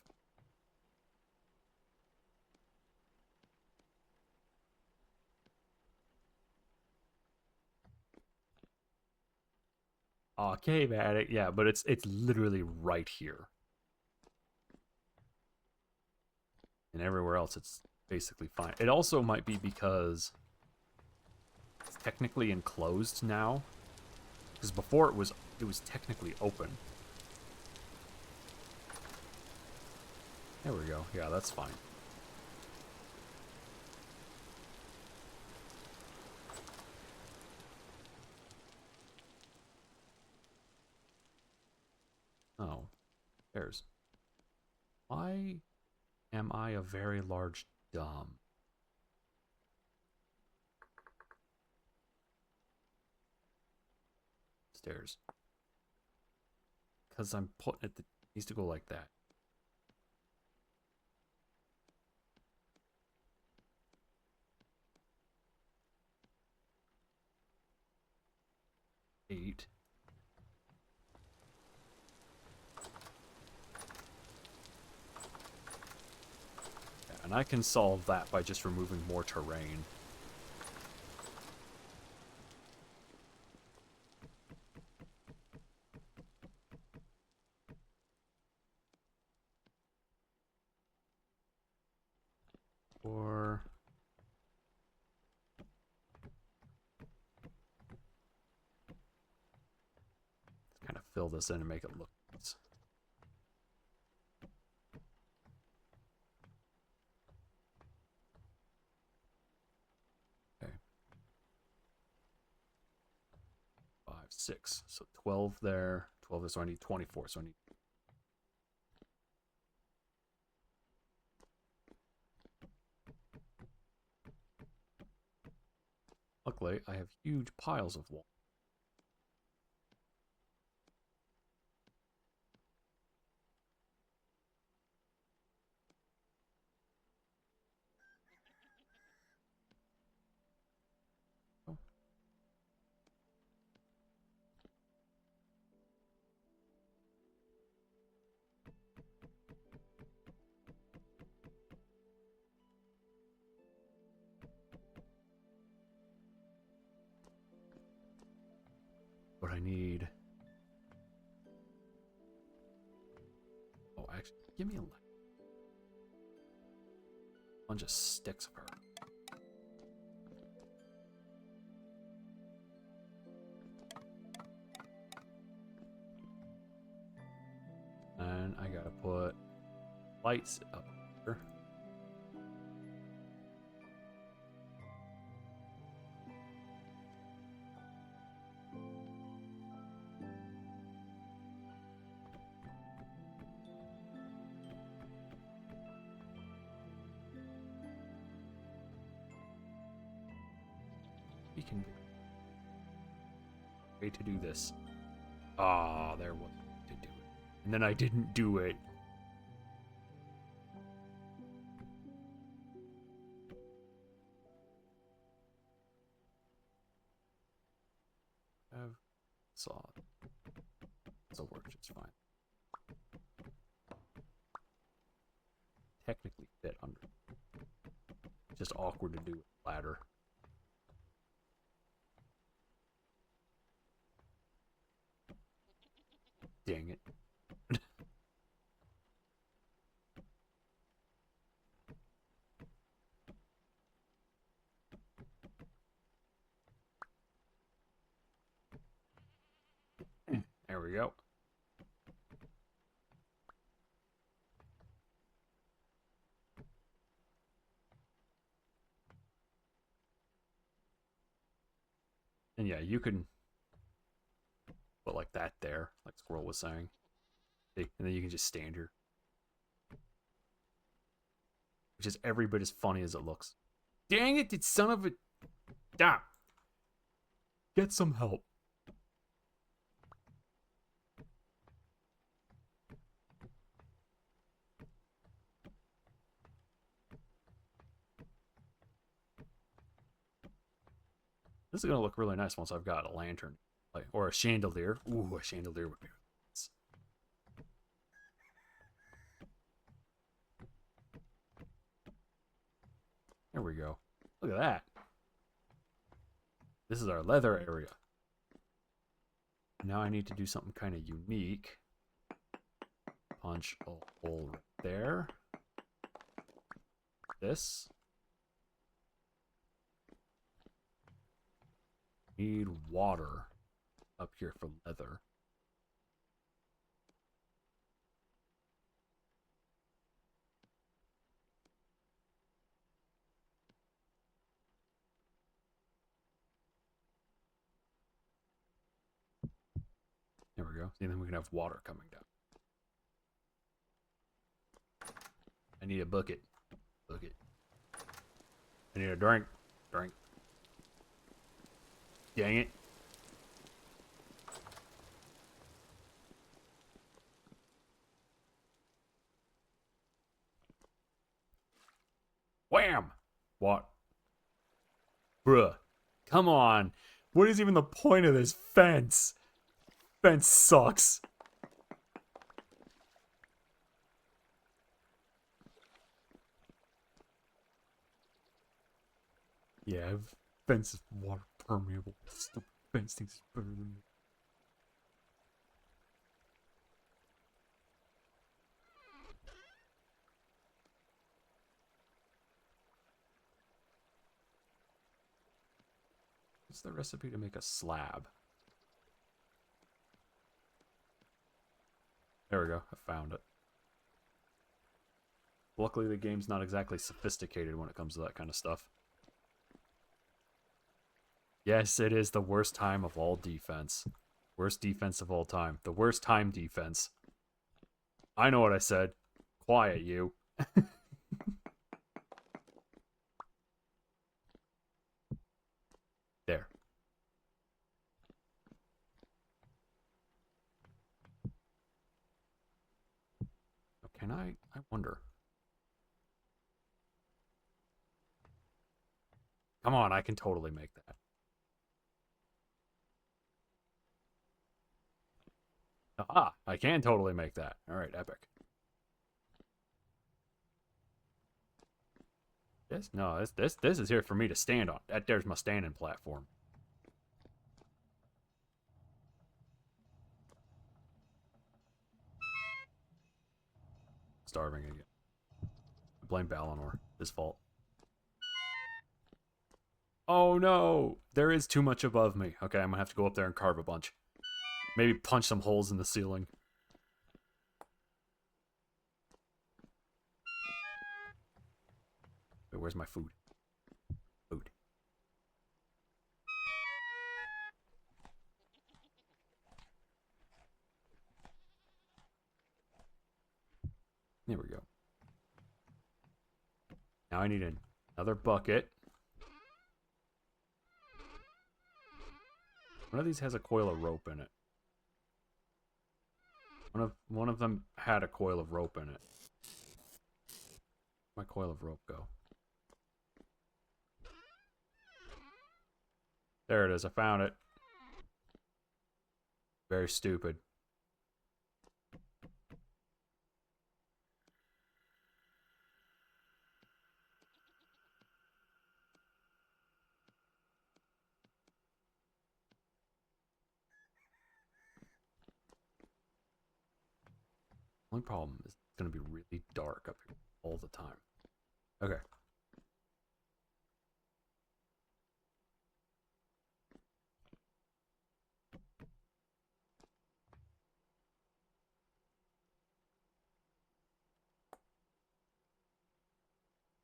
Oh, cave attic. Yeah, but it's literally right here. And everywhere else, it's basically fine. It also might be because it's technically enclosed now. Because before it was technically open. There we go. Yeah, that's fine. Oh, there's. Why am I a very large dumb? Stairs. Because I'm putting it. It needs to go like that. Eight. Yeah, and I can solve that by just removing more terrain. Or kind of fill this in and make it look nice. Okay. 5, 6. So 12 there. 12 is so I need 24. So I need. Luckily, I have huge piles of wool. Oh. But I need. Oh, actually, give me a bunch of sticks of her. And I gotta put lights up here. We can way to do this. Ah, there was a way to do it. And then I didn't do it. Have saw so work just fine. Technically fit under. Just awkward to do with ladder. Dang it. There we go. And yeah, you can put like that there, like Squirrel was saying. See? And then you can just stand here. Which is every bit as funny as it looks. Dang it, you son of a... Stop. Get some help. This is going to look really nice once I've got a lantern. Like, or a chandelier. Ooh, a chandelier would be nice. There we go. Look at that. This is our leather area. Now I need to do something kind of unique. Punch a hole right there. This. Need water up here for leather. There we go. See, then we can have water coming down. I need a bucket. Bucket. I need a drink. Drink. Dang it. Wham! What? Bruh. Come on. What is even the point of this fence? Fence sucks. Yeah, fence is water permeable. Stupid fence thinks it's better than me. What's the recipe to make a slab? There we go. I found it. Luckily, the game's not exactly sophisticated when it comes to that kind of stuff. Yes, it is the worst time of all defense. Worst defense of all time. The worst time defense. I know what I said. Quiet, you. There. Can I wonder. Come on, I can totally make that. Ah, I can totally make that. All right, epic. This is here for me to stand on. There's my standing platform. Starving again. Blame Balinor. His fault. Oh no! There is too much above me. Okay, I'm gonna have to go up there and carve a bunch. Maybe punch some holes in the ceiling. Wait, where's my food? Food. There we go. Now I need another bucket. One of these has a coil of rope in it. One of them had a coil of rope in it. Where'd my coil of rope go? There it is. I found it. Very stupid. Only problem is it's going to be really dark up here all the time. Okay.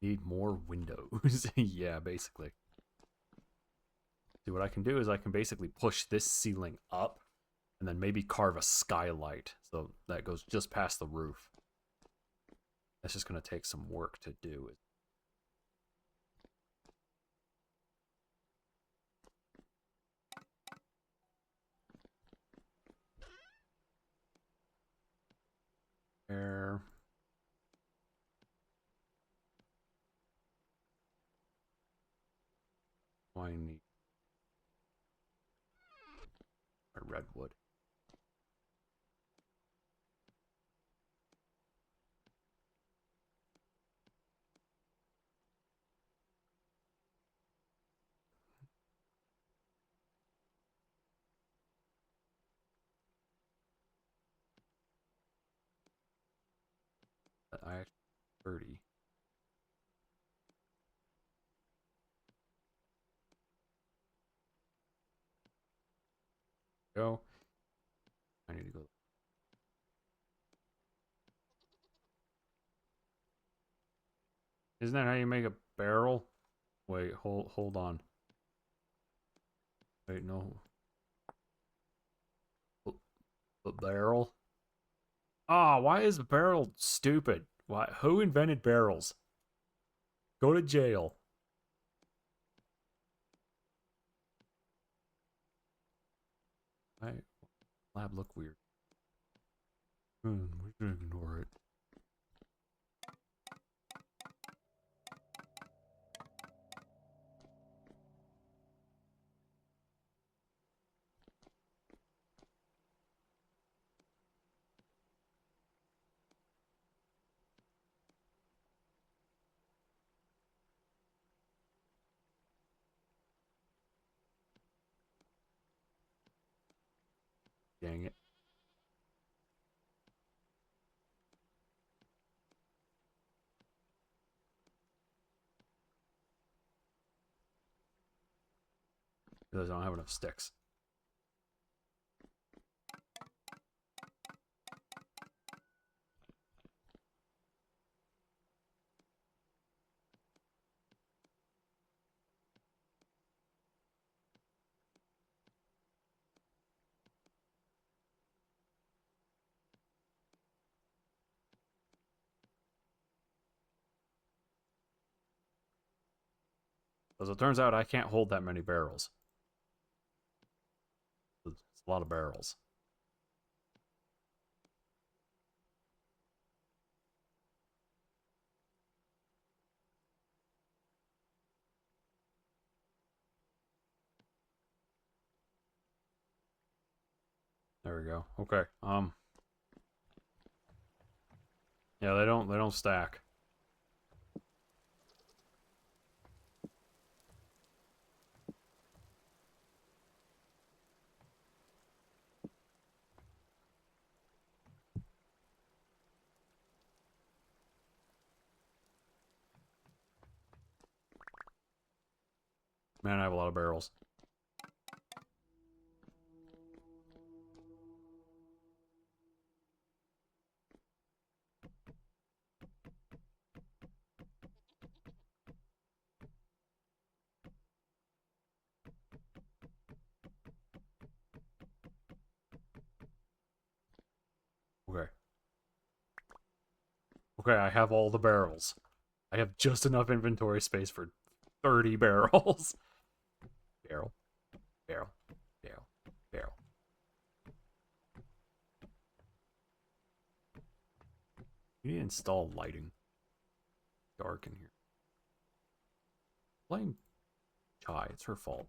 Need more windows. Yeah, basically. See, what I can do is I can basically push this ceiling up and then maybe carve a skylight so that goes just past the roof. That's just going to take some work to do. There. I need a redwood. Go. I need to go. Isn't that how you make a barrel? Wait, hold on. Wait, no. The barrel? Ah, why is the barrel stupid? Why? Who invented barrels? Go to jail. Why lab look weird? We should ignore it. Dang it. Because I don't have enough sticks. As it turns out, I can't hold that many barrels. It's a lot of barrels. There we go. Okay. Yeah, they don't stack. Man, I have a lot of barrels. Okay. Okay, I have all the barrels. I have just enough inventory space for 30 barrels. Barrel, barrel, barrel, barrel. You need to install lighting. Dark in here. Blame Chai, it's her fault.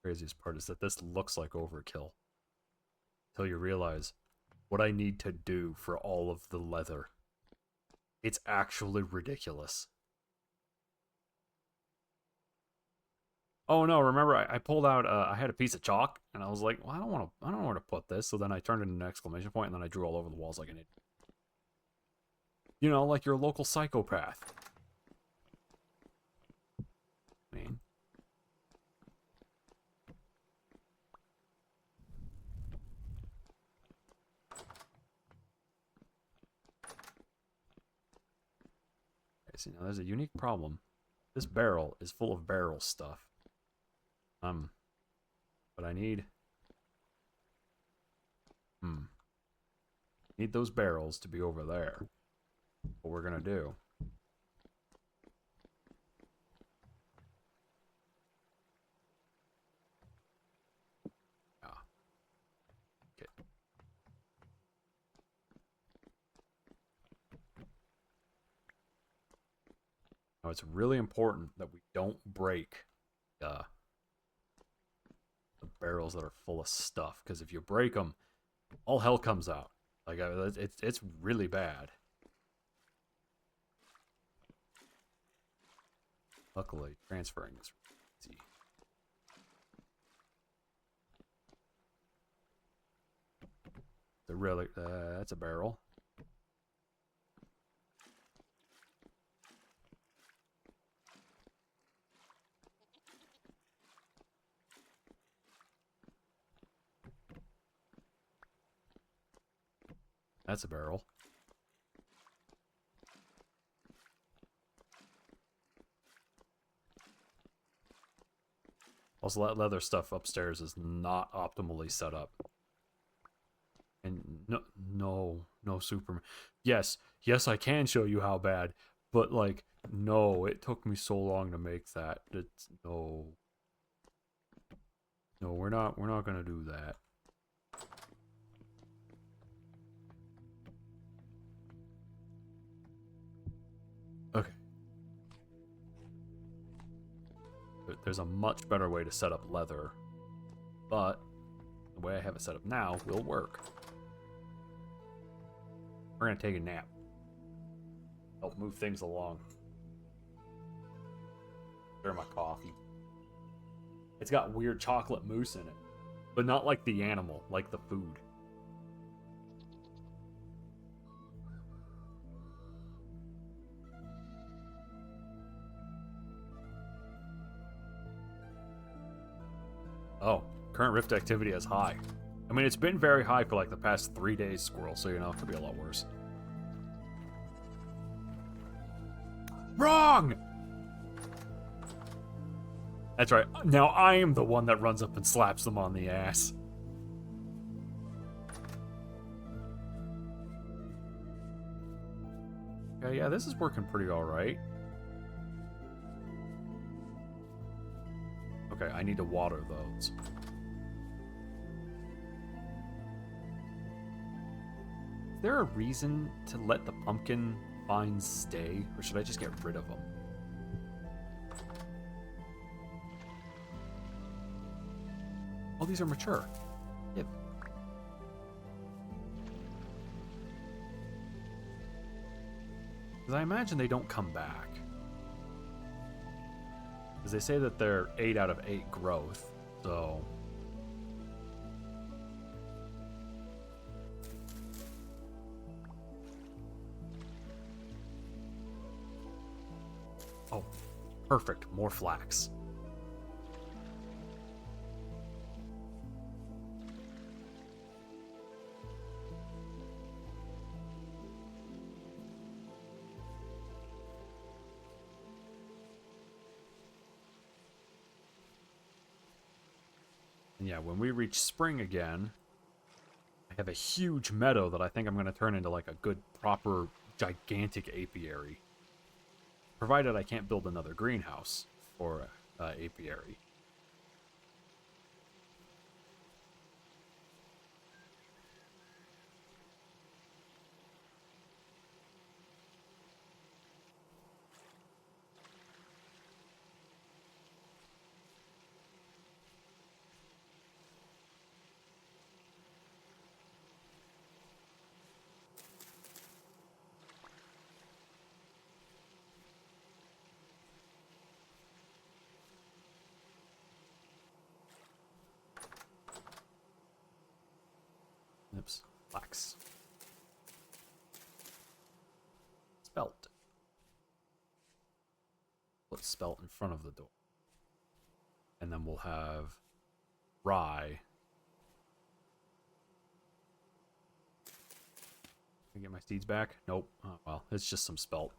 Craziest part is that this looks like overkill. Until you realize what I need to do for all of the leather. It's actually ridiculous. Oh no, remember I pulled out I had a piece of chalk and I was like, well, I don't know where to put this. So then I turned it into an exclamation point and then I drew all over the walls like an idiot. You know, like your local psychopath. I mean, okay, see now there's a unique problem. This barrel is full of barrel stuff. But I need need those barrels to be over there. What we're gonna do. Ah, okay. Now it's really important that we don't break the barrels that are full of stuff, because if you break them, all hell comes out. Like, it's really bad. Luckily, transferring is easy. That's a barrel. That's a barrel. Also, that leather stuff upstairs is not optimally set up. And no Superman. Yes, I can show you how bad, but like, no, it took me so long to make that. No, we're not gonna do that. Okay. There's a much better way to set up leather, but the way I have it set up now will work. We're gonna take a nap. Help move things along. Share my coffee. It's got weird chocolate mousse in it, but not like the animal, like the food. Oh, current rift activity is high. I mean, it's been very high for like the past 3 days, Squirrel, so you know, it could be a lot worse. Wrong! That's right. Now I am the one that runs up and slaps them on the ass. Okay, yeah, this is working pretty alright. Okay, I need to water those. Is there a reason to let the pumpkin vines stay, or should I just get rid of them? Oh, these are mature. Yep. Because I imagine they don't come back. Because they say that they're 8 out of 8 growth, so... Oh, perfect. More flax. And yeah, when we reach spring again, I have a huge meadow that I think I'm going to turn into like a good, proper, gigantic apiary. Provided I can't build another greenhouse for apiary. Oops. Flax. Spelt. Put spelt in front of the door. And then we'll have rye. Can I get my seeds back? Nope. Oh, well, it's just some spelt.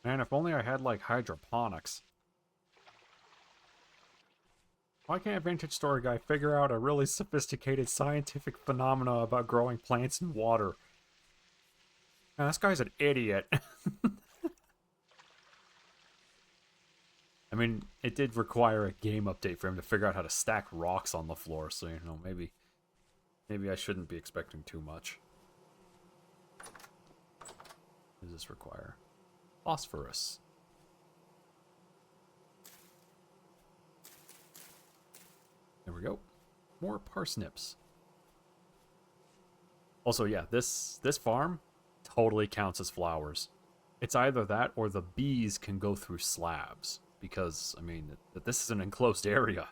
Man, if only I had, like, hydroponics. Why can't Vintage Story Guy figure out a really sophisticated scientific phenomena about growing plants in water? Man, this guy's an idiot. I mean, it did require a game update for him to figure out how to stack rocks on the floor, so, you know, maybe I shouldn't be expecting too much. What does this require? Phosphorus. There we go. More parsnips. Also, yeah, this farm totally counts as flowers. It's either that or the bees can go through slabs. Because, I mean, this is an enclosed area.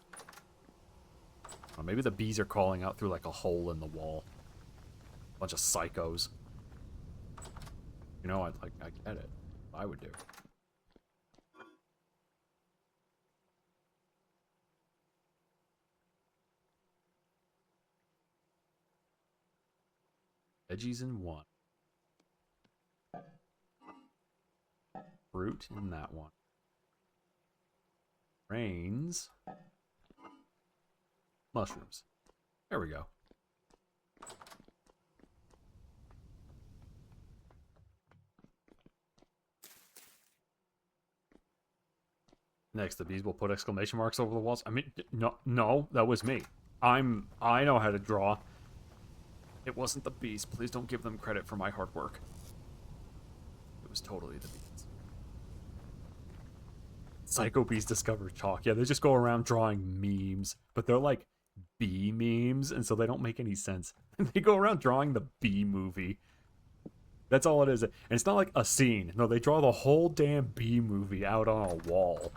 Or maybe the bees are crawling out through like a hole in the wall. Bunch of psychos. You know, I get it. I would do. Veggies in one. Fruit in that one. Grains. Mushrooms. There we go. Next, the bees will put exclamation marks over the walls. I mean, no, that was me. I know how to draw. It wasn't the bees. Please don't give them credit for my hard work. It was totally the bees. Psycho bees discover chalk. Yeah, they just go around drawing memes, but they're like bee memes, and so they don't make any sense. They go around drawing the bee movie. That's all it is. And it's not like a scene. No, they draw the whole damn bee movie out on a wall.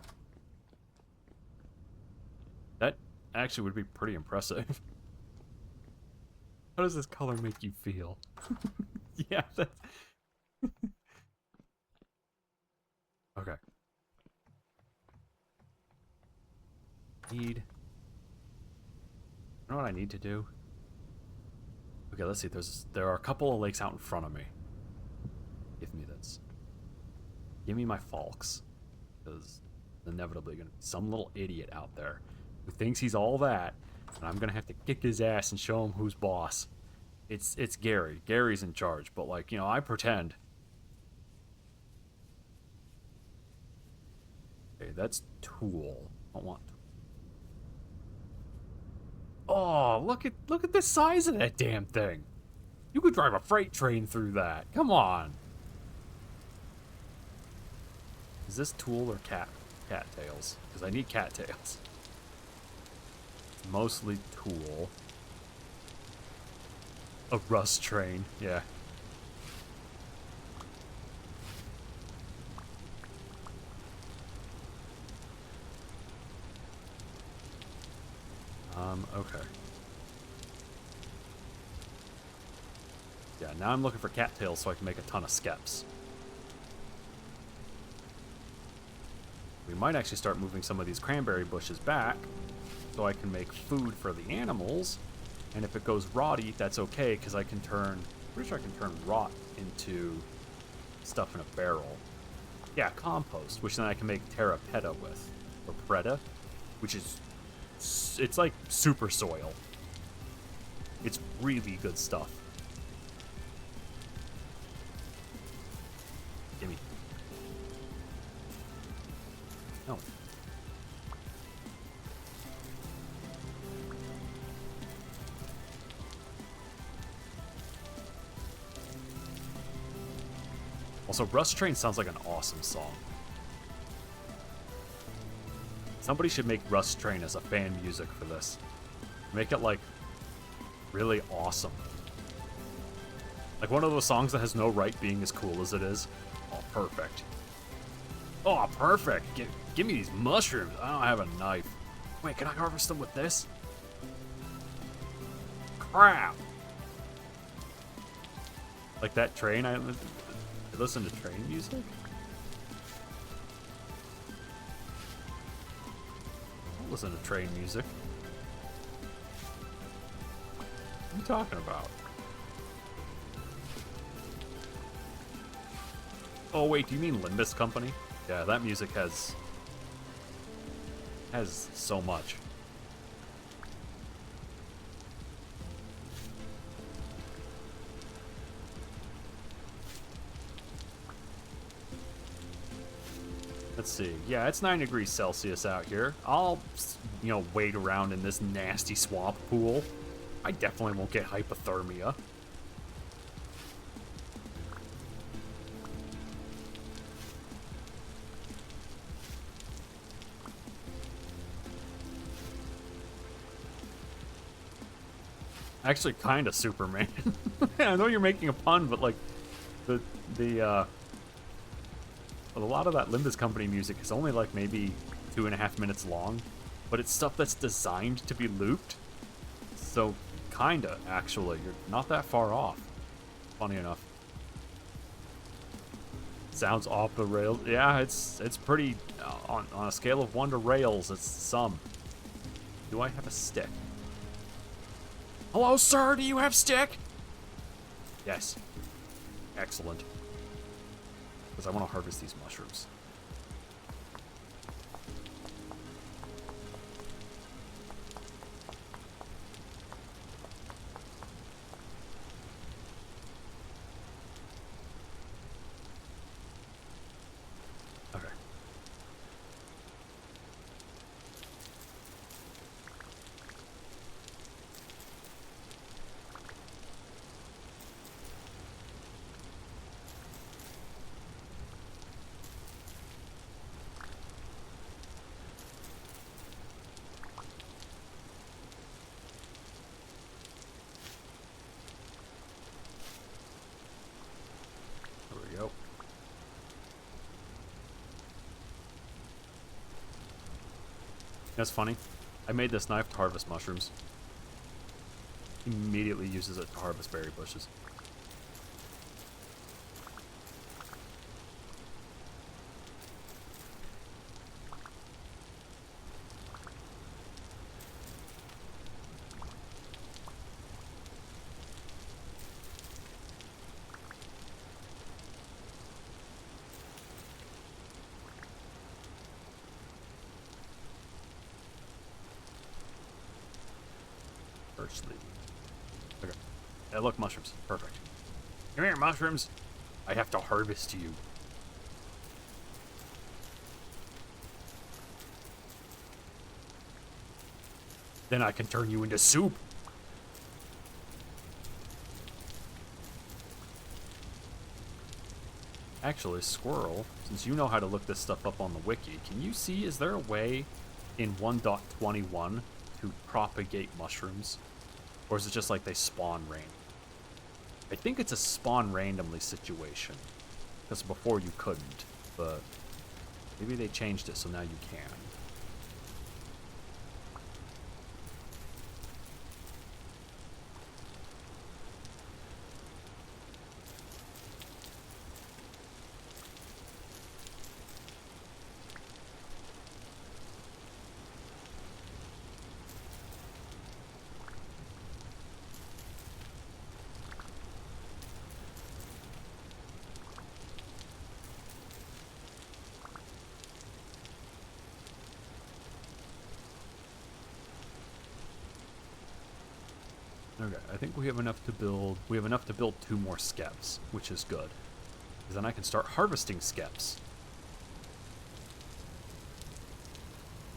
That actually would be pretty impressive. How does this color make you feel? Yeah, that's... Okay. You know what I need to do? Okay, let's see. There are a couple of lakes out in front of me. Give me this. Give me my falks. Because inevitably going to be some little idiot out there who thinks he's all that, and I'm going to have to kick his ass and show him who's boss. It's Gary. Gary's in charge, but, like, you know, I pretend. Okay, that's Tool. I don't want Tool. Oh, look at the size of that damn thing. You could drive a freight train through that. Come on. Is this Tool or cattails? Because I need cattails. Mostly Tool. A rust train, yeah. Okay. Yeah, now I'm looking for cattails so I can make a ton of skeps. We might actually start moving some of these cranberry bushes back so I can make food for the animals. And if it goes rotty, that's okay, because I can pretty sure I can turn rot into stuff in a barrel. Yeah, compost, which then I can make terra peta with. Or preta, which is, it's like super soil. It's really good stuff. Gimme. No. Also, Rust Train sounds like an awesome song. Somebody should make Rust Train as a fan music for this. Make it, like, really awesome. Like one of those songs that has no right being as cool as it is. Oh, perfect. Oh, perfect. Give me these mushrooms. I don't have a knife. Wait, can I harvest them with this? Crap. Like that train, I listen to train music? I listen to train music. What are you talking about? Oh wait, do you mean Limbus Company? Yeah, that music has so much. Let's see. Yeah, it's 9 degrees Celsius out here. I'll, you know, wade around in this nasty swamp pool. I definitely won't get hypothermia. Actually, kind of Superman. I know you're making a pun, but like, a lot of that Limbus Company music is only like maybe 2.5 minutes long, but it's stuff that's designed to be looped. So, kinda, actually, you're not that far off. Funny enough. Sounds off the rails. Yeah, it's pretty on a scale of 1 to rails. It's some. Do I have a stick? Hello, sir. Do you have stick? Yes. Excellent. Because I want to harvest these mushrooms. Okay. There we go. That's funny. I made this knife to harvest mushrooms. Immediately uses it to harvest berry bushes. First leaf. Okay. Yeah, look, mushrooms. Perfect. Come here, mushrooms. I have to harvest you. Then I can turn you into soup. Actually, Squirrel, since you know how to look this stuff up on the wiki, can you see, is there a way in 1.21 to propagate mushrooms? Or is it just like they spawn randomly? I think it's a spawn randomly situation. Because before you couldn't, but maybe they changed it so now you can. Okay, I think we have enough to build. We have enough to build 2 more skeps, which is good. Because then I can start harvesting skeps.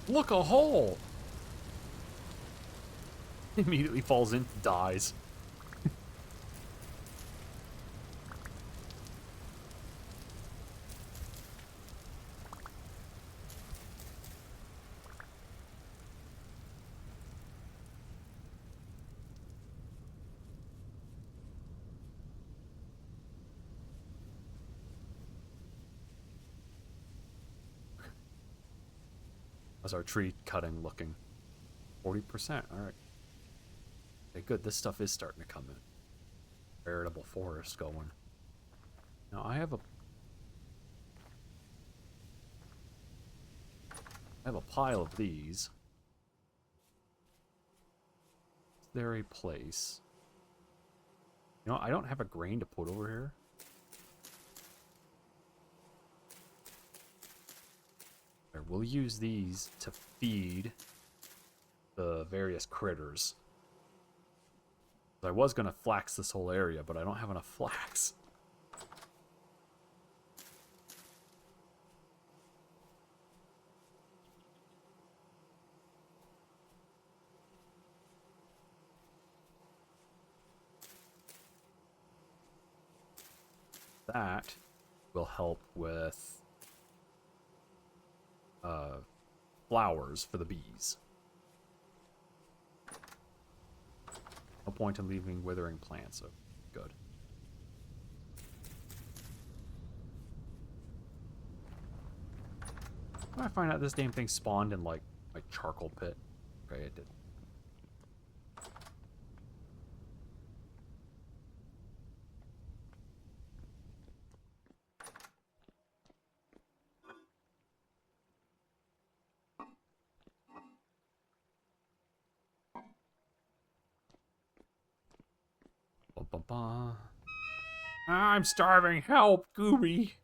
Look, a hole! Immediately falls in, dies. How's our tree cutting looking? 40%, alright. Okay, good, this stuff is starting to come in. Veritable forest going. Now I have a pile of these. Is there a place? You know, I don't have a grain to put over here. We'll use these to feed the various critters. I was going to flax this whole area, but I don't have enough flax. that will help with flowers for the bees. No point in leaving withering plants. So good. I find out this damn thing spawned in like my charcoal pit. Okay, it did. Ba, ba, ba. I'm starving. Help, Gooby.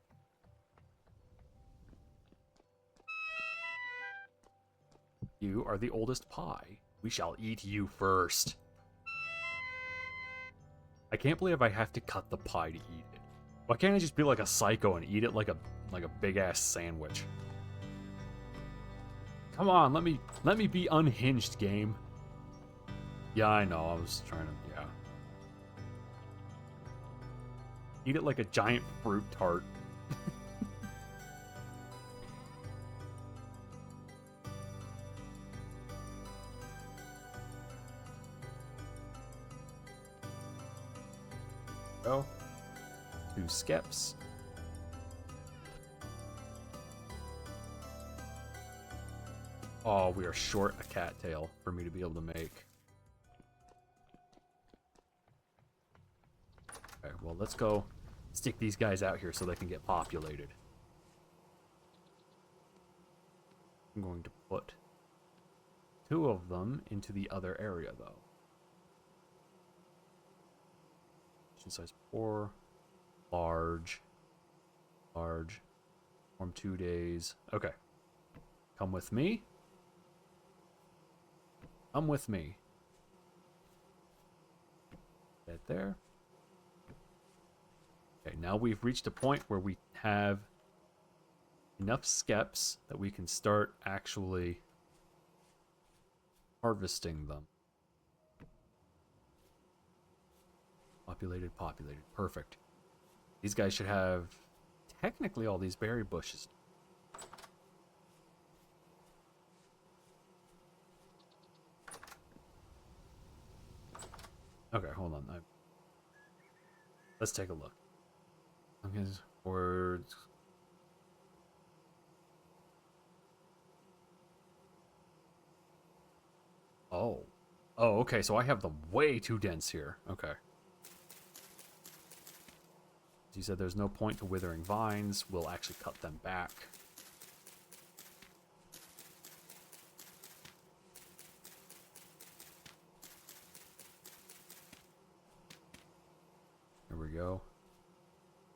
You are the oldest pie. We shall eat you first. I can't believe I have to cut the pie to eat it. Why can't I just be like a psycho and eat it like a big ass sandwich? Come on, let me be unhinged, game. Yeah, I know. I was trying to, yeah. Eat it like a giant fruit tart. Go. 2 skips. Oh, we are short a cattail for me to be able to make. Okay, well, let's go stick these guys out here so they can get populated. I'm going to put 2 of them into the other area, though. Size 4. Large. Large. Form 2 days. Okay. Come with me. Come with me. Get there. Okay, now we've reached a point where we have enough skeps that we can start actually harvesting them. Populated. Perfect. These guys should have technically all these berry bushes. Okay, hold on. Let's take a look. Okay, words. Oh. Oh, okay, so I have them way too dense here. Okay. You said there's no point to withering vines. We'll actually cut them back. There we go.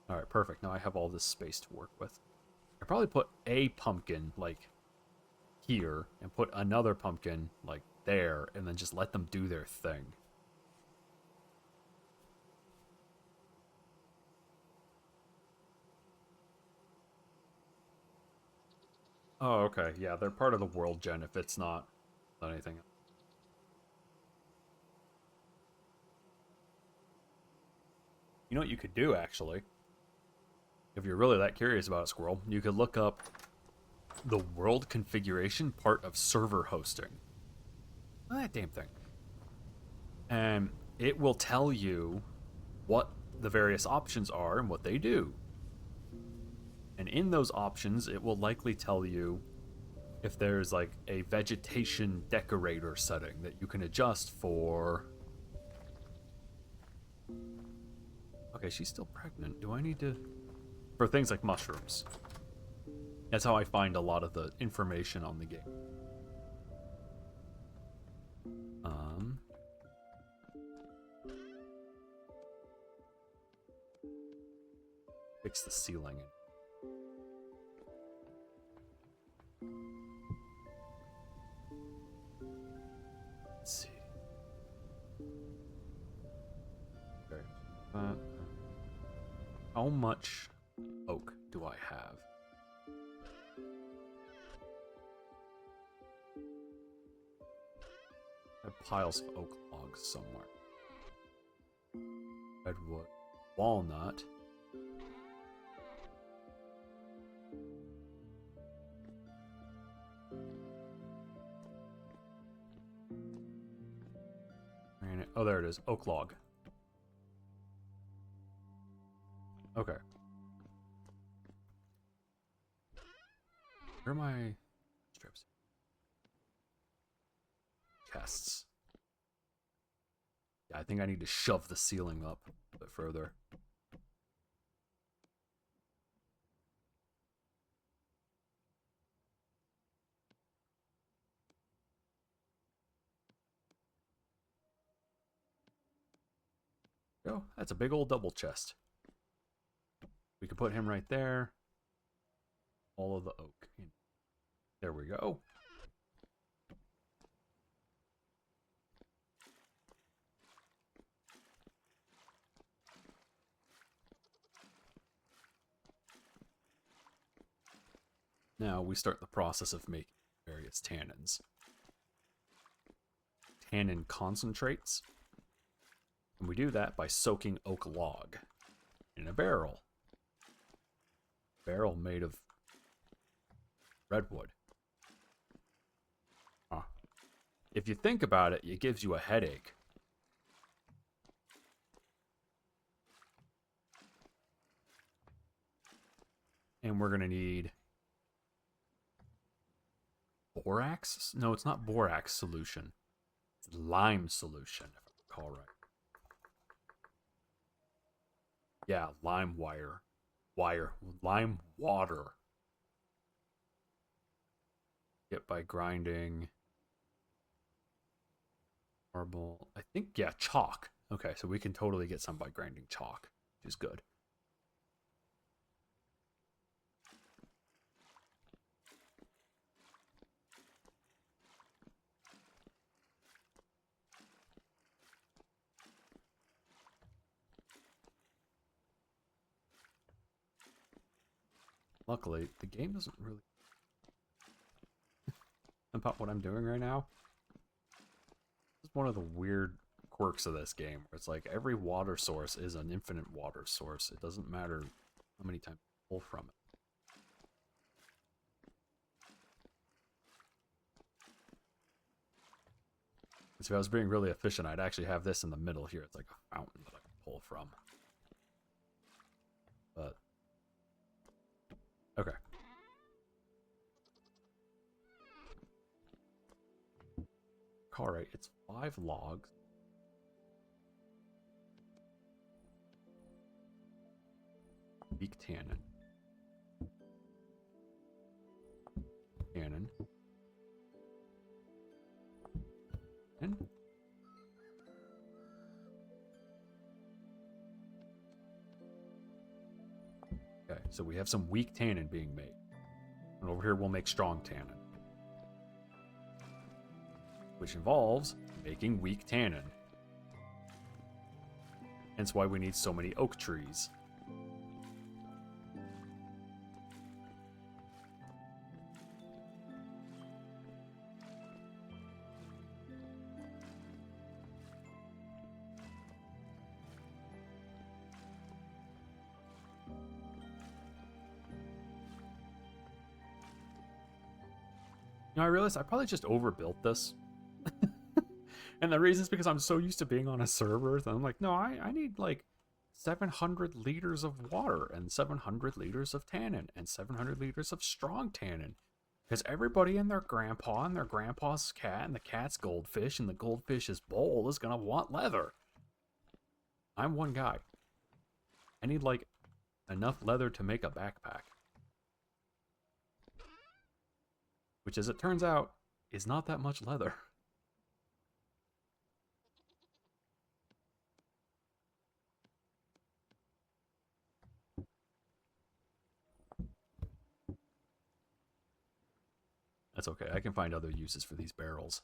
Alright, perfect. Now I have all this space to work with. I probably put a pumpkin, like, here, and put another pumpkin, like, there, and then just let them do their thing. Oh, okay. Yeah, they're part of the world gen if it's not anything. You know what you could do, actually? If you're really that curious about it, Squirrel, you could look up the world configuration part of server hosting. That damn thing. And it will tell you what the various options are and what they do. And in those options, it will likely tell you if there's like a vegetation decorator setting that you can adjust for. Okay, she's still pregnant. Do I need to... For things like mushrooms. That's how I find a lot of the information on the game. Fix the ceiling. Let's see. Okay. How much oak do I have? I have piles of oak logs somewhere. Redwood. Walnut. Oh, there it is. Oak log. Okay. Where are my strips? Chests. Yeah, I think I need to shove the ceiling up a bit further. Oh, that's a big old double chest. We could put him right there. All of the oak. There we go. Now we start the process of making various tannins. Tannin concentrates. And we do that by soaking oak log in a barrel. Barrel made of redwood. Huh. If you think about it, it gives you a headache. And we're going to need borax? No, it's not borax solution. It's lime solution, if I recall right. Yeah, lime wire. Lime water. Get by grinding marble. I think, yeah, chalk. Okay, so we can totally get some by grinding chalk, which is good. Luckily, the game doesn't really about what I'm doing right now. This is one of the weird quirks of this game, where it's like every water source is an infinite water source. It doesn't matter how many times you pull from it. So if I was being really efficient, I'd actually have this in the middle here. It's like a fountain that I can pull from. But, okay. Alright, it's 5 logs. Weak tannin. Tannin. And okay, so we have some weak tannin being made. And over here we'll make strong tannin. Which involves making weak tannin. Hence why we need so many oak trees. You know, I realized I probably just overbuilt this. And the reason is because I'm so used to being on a server that I'm like, no, I need like 700 liters of water and 700 liters of tannin and 700 liters of strong tannin. Because everybody and their grandpa and their grandpa's cat and the cat's goldfish and the goldfish's bowl is going to want leather. I'm one guy. I need like enough leather to make a backpack. Which, as it turns out, is not that much leather. That's okay. I can find other uses for these barrels.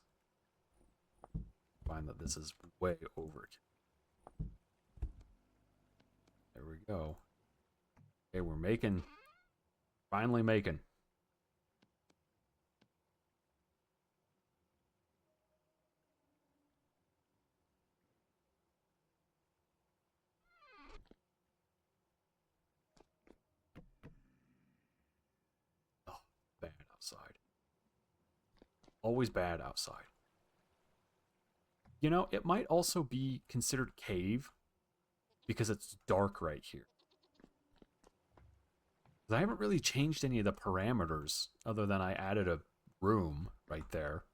Find that this is way over. There we go. Okay, we're making. Finally making. Oh, bad outside. Always bad outside. You know, it might also be considered cave because it's dark right here. I haven't really changed any of the parameters other than I added a room right there.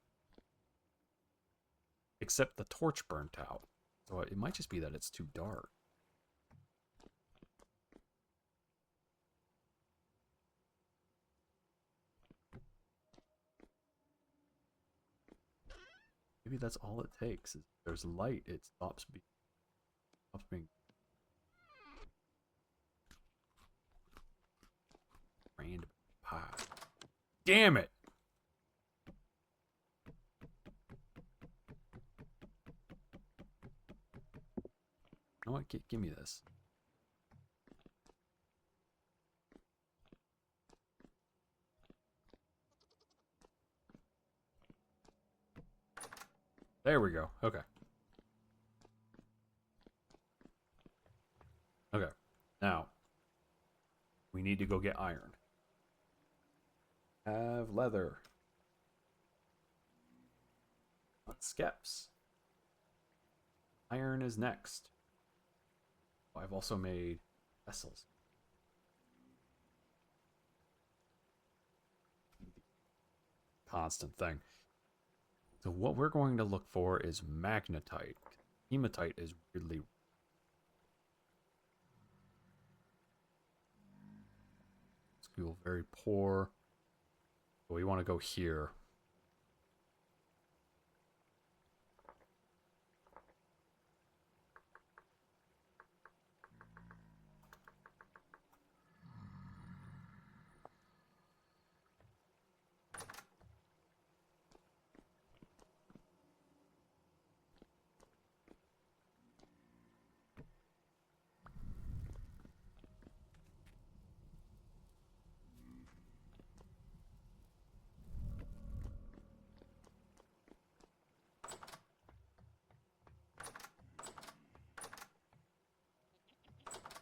Except the torch burnt out. So it might just be that it's too dark. Maybe that's all it takes. If there's light, it stops being random pie. Damn it! You know what? Give me this. There we go. Okay. Okay. Now, we need to go get iron. Have leather. Skeps. Iron is next. Oh, I've also made vessels. Constant thing. So what we're going to look for is magnetite. Hematite is really... School very poor. But we want to go here.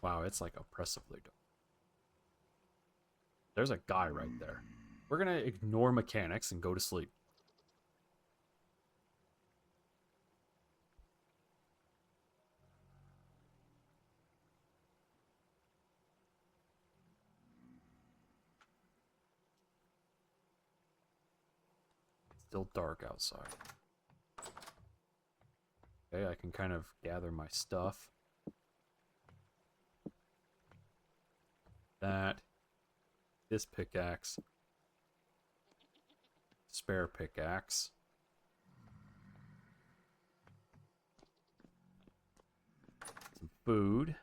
Wow, it's like oppressively dark. There's a guy right there. We're gonna ignore mechanics and go to sleep. It's still dark outside. Okay, I can kind of gather my stuff. This pickaxe, spare pickaxe, some food,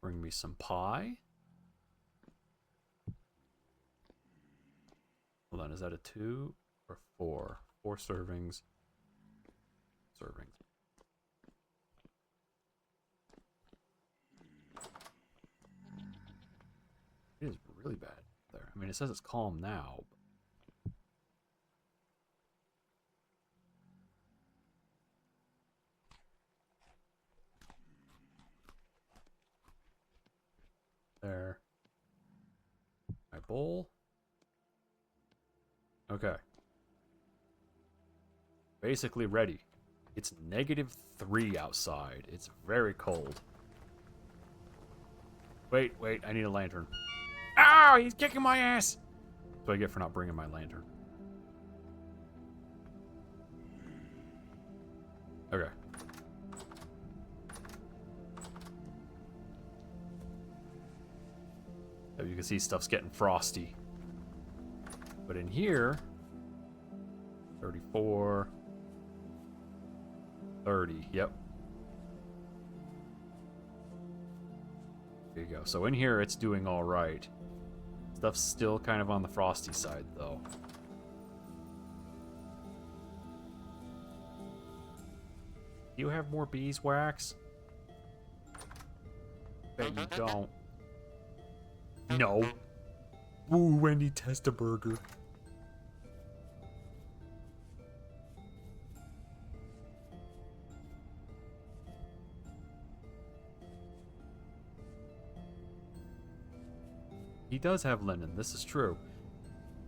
bring me some pie. Hold on, is that a 2 or 4? 4 servings. Servings. It is really bad there. I mean, it says it's calm now. There. My bowl. Okay. Basically ready. It's -3 outside. It's very cold. Wait, I need a lantern. Ow! He's kicking my ass! That's what I get for not bringing my lantern. Okay. So you can see stuff's getting frosty. But in here, 34, 30, yep. There you go. So in here, it's doing all right. Stuff's still kind of on the frosty side, though. Do you have more beeswax? Bet you don't. No. Ooh, Wendy Testaburger. He does have linen, this is true.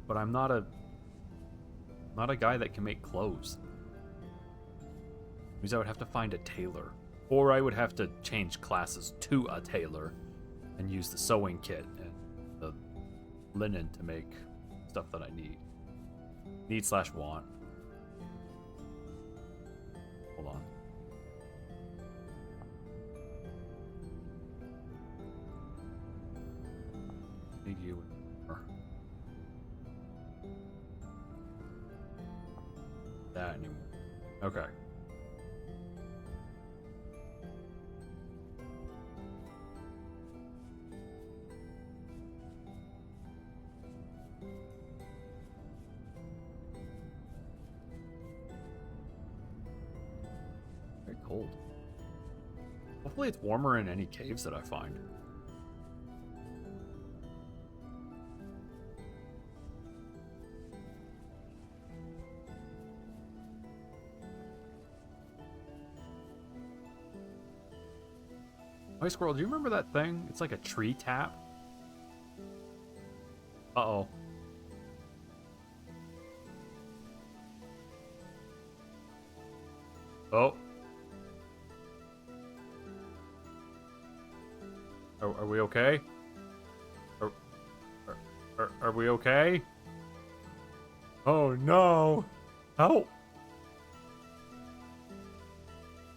but I'm not a guy that can make clothes. Means I would have to find a tailor, or I would have to change classes to a tailor and use the sewing kit and the linen to make stuff that I need. Need/want. Hold on. Need you. That anymore. Okay. Very cold. Hopefully it's warmer in any caves that I find. Hey Squirrel, do you remember that thing? It's like a tree tap. Uh-oh. Oh. Are we okay? Are we okay? Oh no! Help!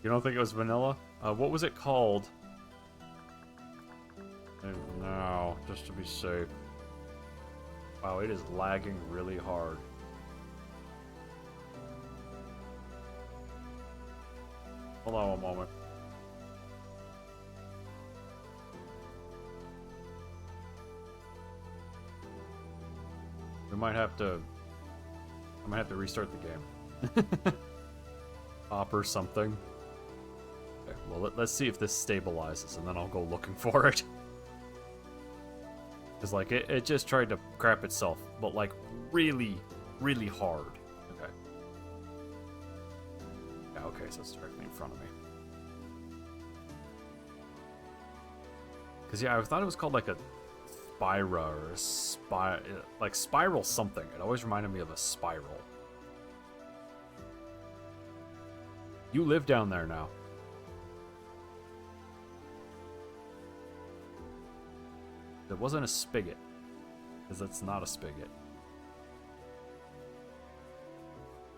You don't think it was vanilla? What was it called? No, just to be safe. Wow, it is lagging really hard. Hold on one moment. We might have to... I might have to restart the game. Pop or something. Okay, well, let's see if this stabilizes, and then I'll go looking for it. Because, like, it just tried to crap itself, but, like, really, really hard. Okay. Yeah, okay, so it's directly in front of me. Because, yeah, I thought it was called, like, a Spira or a like, Spiral something. It always reminded me of a spiral. You live down there now. It wasn't a spigot, because it's not a spigot.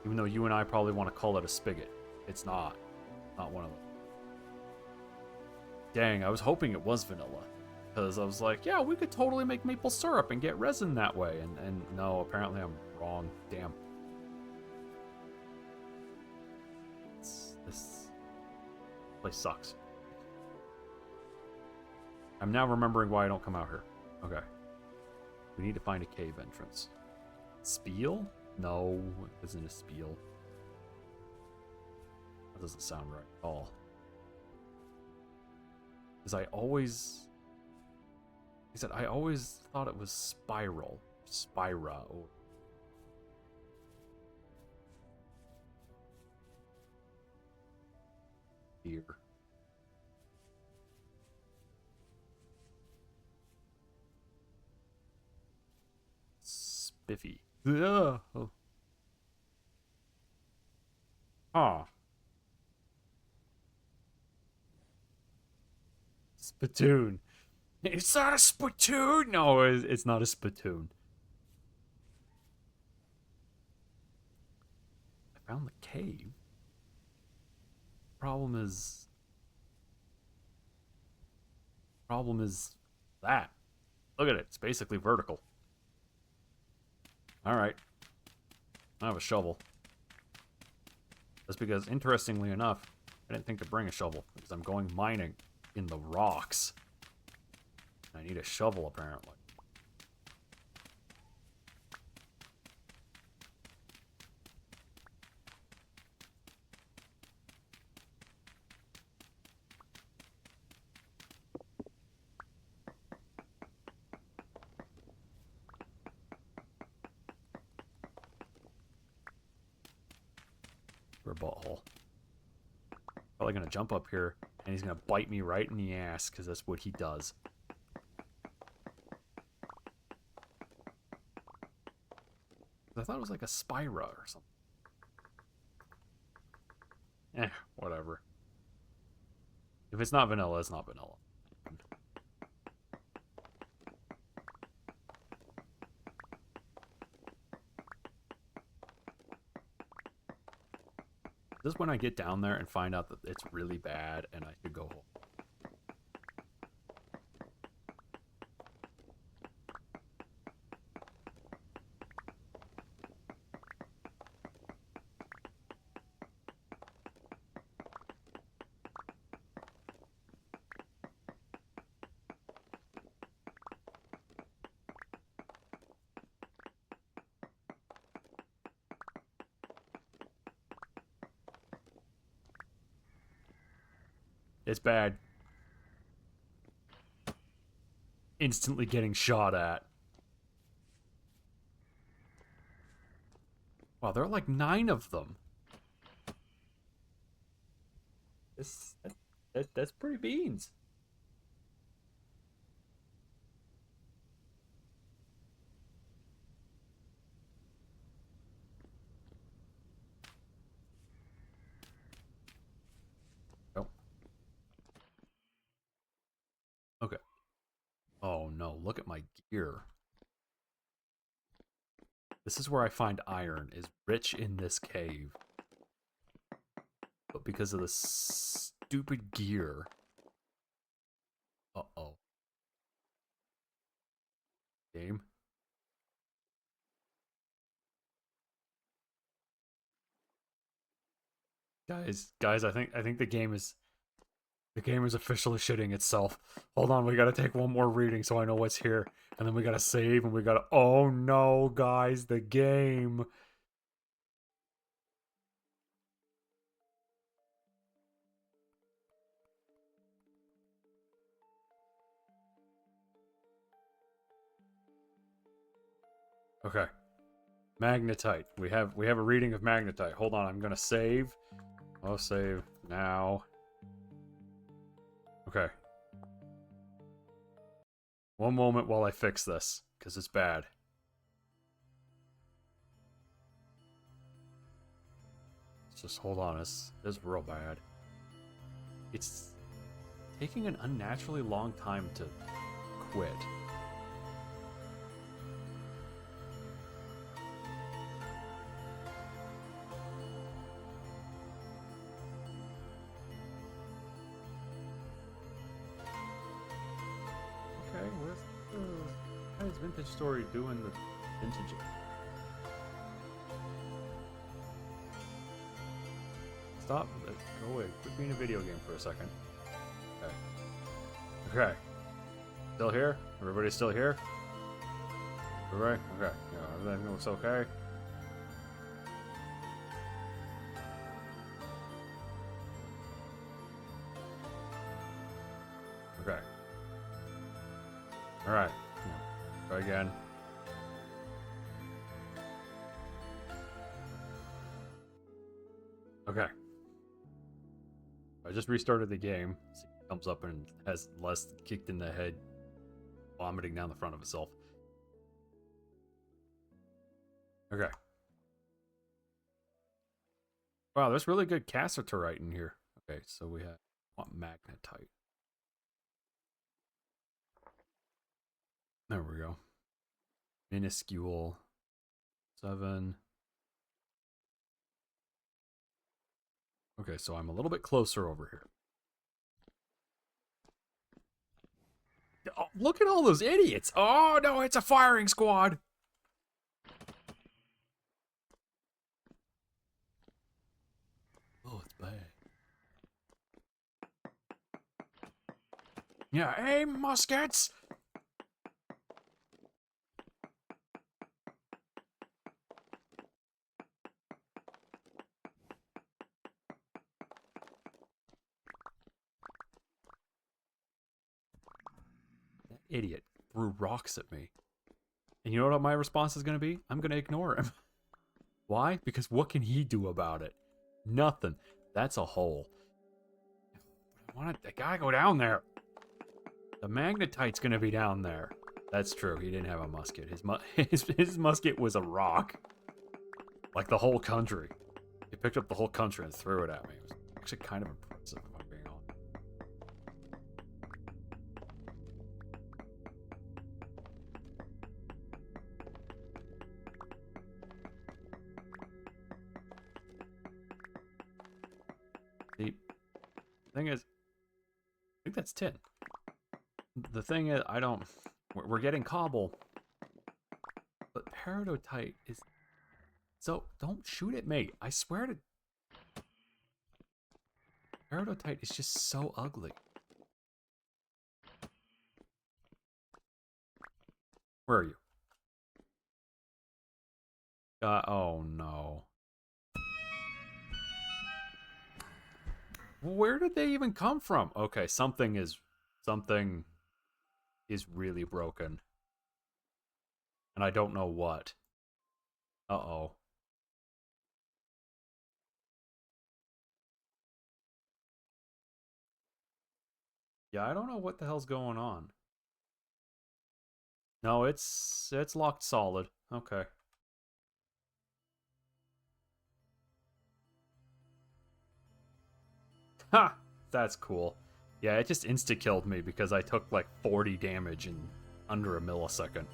Even though you and I probably want to call it a spigot. It's not. Not one of them. Dang, I was hoping it was vanilla. Because I was like, yeah, we could totally make maple syrup and get resin that way. And no, apparently I'm wrong. Damn. This place sucks. I'm now remembering why I don't come out here. Okay. We need to find a cave entrance. Spiel? No, it isn't a spiel. That doesn't sound right at all. Because I always... He said, I always thought it was spiral. Spira. Or... Here. Spiffy. Ugh. Oh. Huh. Spittoon. It's not a spittoon! No, it's not a spittoon. I found the cave. Problem is that. Look at it. It's basically vertical. Alright. I have a shovel. That's because, interestingly enough, I didn't think to bring a shovel, because I'm going mining in the rocks. I need a shovel, apparently. Or a butthole. Probably gonna jump up here, and he's gonna bite me right in the ass, because that's what he does. I thought it was like a Spyra or something. Whatever. If it's not vanilla, it's not vanilla. This is when I get down there and find out that it's really bad and I should go home. It's bad. Instantly getting shot at. Wow, there are like 9 of them. That's pretty beans. Oh. Okay. Oh no, look at my gear. This is where I find iron is rich in this cave. But because of the stupid gear. Uh-oh. Game. Guys, I think the game is officially shitting itself. Hold on, we gotta take one more reading so I know what's here. And then we gotta save and we gotta... Oh no, guys, the game. Okay. Magnetite. We have a reading of magnetite. Hold on, I'm gonna save. I'll save now. Okay. One moment while I fix this, because it's bad. Just hold on, it's real bad. It's taking an unnaturally long time to quit. Okay, where's how is Vintage Story doing the vintage? Stop. Go away. Quit being a video game for a second. Okay. Okay. Still here? Everybody still here? Everybody? Okay. Yeah, everything looks okay. Okay. Alright. Try again. Okay. I just restarted the game. It comes up and has Les kicked in the head, vomiting down the front of itself. Okay. Wow, there's really good cassiterite in here. Okay, so we have magnetite. There we go. Minuscule. 7. Okay, so I'm a little bit closer over here. Oh, look at all those idiots! Oh no, it's a firing squad! Oh, it's bad. Yeah, aim, muskets! That idiot threw rocks at me. And you know what my response is going to be? I'm going to ignore him. Why? Because what can he do about it? Nothing. That's a hole. I gotta go down there. The magnetite's gonna be down there. That's true. He didn't have a musket. His musket was a rock. Like the whole country. He picked up the whole country and threw it at me. It was actually kind of impressive, if I'm being honest. The thing is, I think that's tin. The thing is, I don't... We're getting cobble. But peridotite is... So, don't shoot at me. I swear to... Peridotite is just so ugly. Where are you? Oh no. Where did they even come from? Okay, something is really broken. And I don't know what. Uh-oh. Yeah, I don't know what the hell's going on. No, it's locked solid. Okay. Ha! That's cool. Yeah, it just insta-killed me because I took like 40 damage in under a millisecond.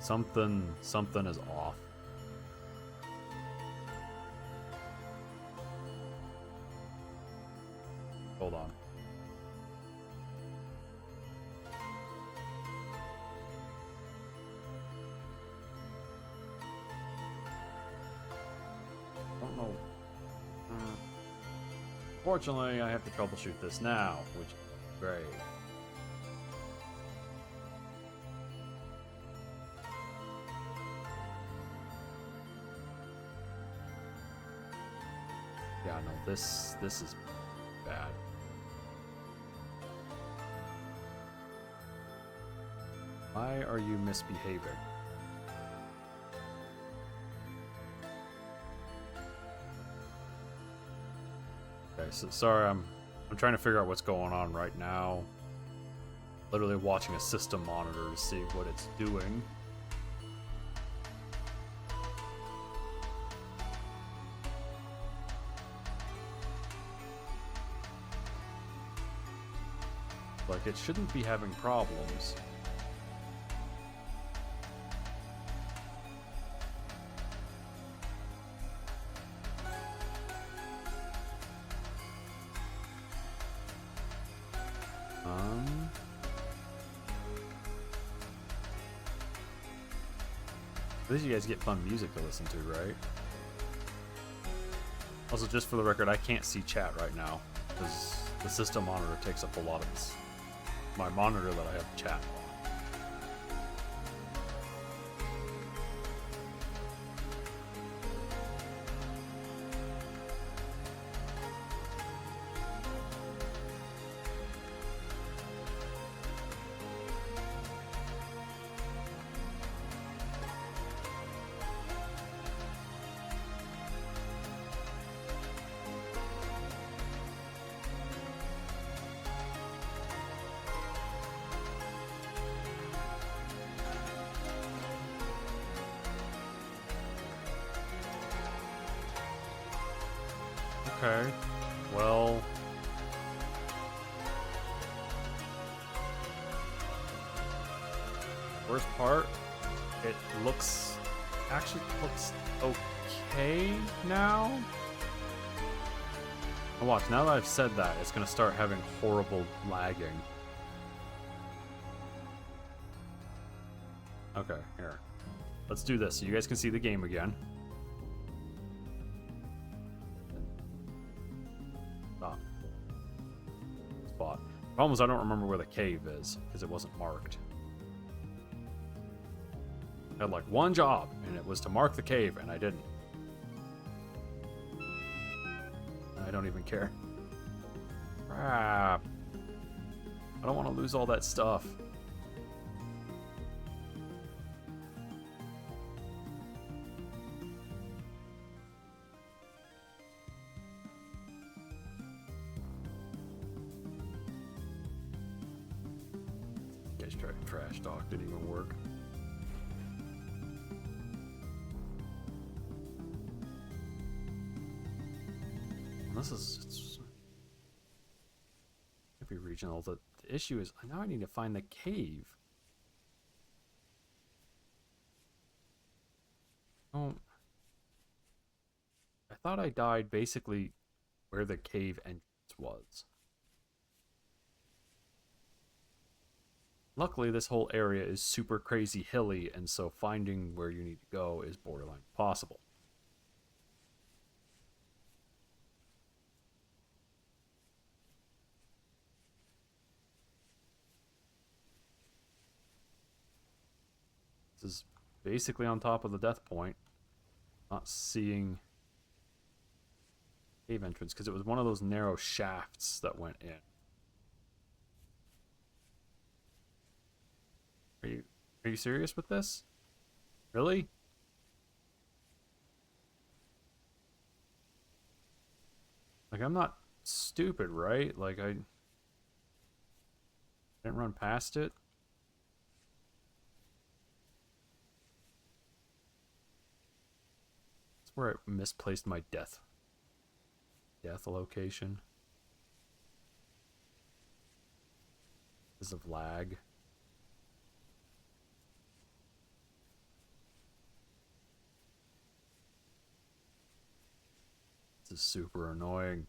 Something is off. Hold on. Don't know. Fortunately, I have to troubleshoot this now, which is great. Yeah, no, this is bad. Why are you misbehaving? Okay, so sorry, I'm trying to figure out what's going on right now. Literally watching a system monitor to see what it's doing. Like, it shouldn't be having problems. At least you guys get fun music to listen to, right? Also, just for the record, I can't see chat right now because the system monitor takes up a lot of this. My monitor that I have chat on. Okay, well... Worst part, it looks... actually looks okay now? Oh, watch, now that I've said that, it's gonna start having horrible lagging. Okay, here. Let's do this so you guys can see the game again. Stop. Spot. Problem is I don't remember where the cave is, because it wasn't marked. I had like one job, and it was to mark the cave, and I didn't. I don't even care. Crap. I don't want to lose all that stuff. Guys tried trash talk, didn't even work. This is... It's, could be regional. The issue is, now I need to find the cave. Oh... I thought I died basically where the cave entrance was. Luckily, this whole area is super crazy hilly, and so finding where you need to go is borderline impossible. This is basically on top of the death point. Not seeing cave entrance because it was one of those narrow shafts that went in. Are you serious with this? Really? Like, I'm not stupid, right? Like, I didn't run past it. That's where I misplaced my death location. Because of lag. This is super annoying.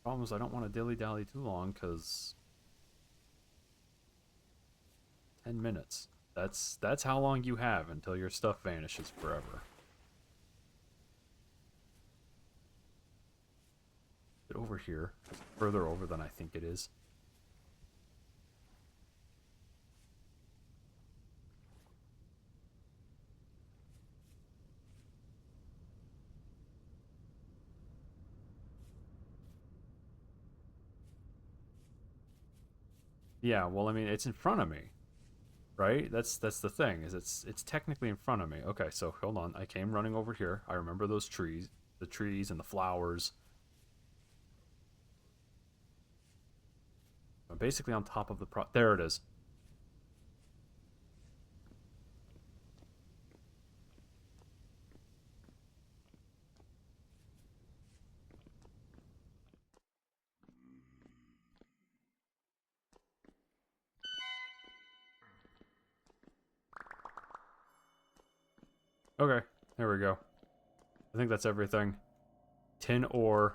Problem is I don't want to dilly-dally too long because 10 minutes. That's how long you have until your stuff vanishes forever. Get over here. Further over than I think it is. Yeah, well, I mean, it's in front of me, right? That's the thing, is it's technically in front of me. Okay, so hold on. I came running over here. I remember those trees, the trees and the flowers. I'm basically on top of the there it is. Okay, there we go. I think that's everything. Tin ore,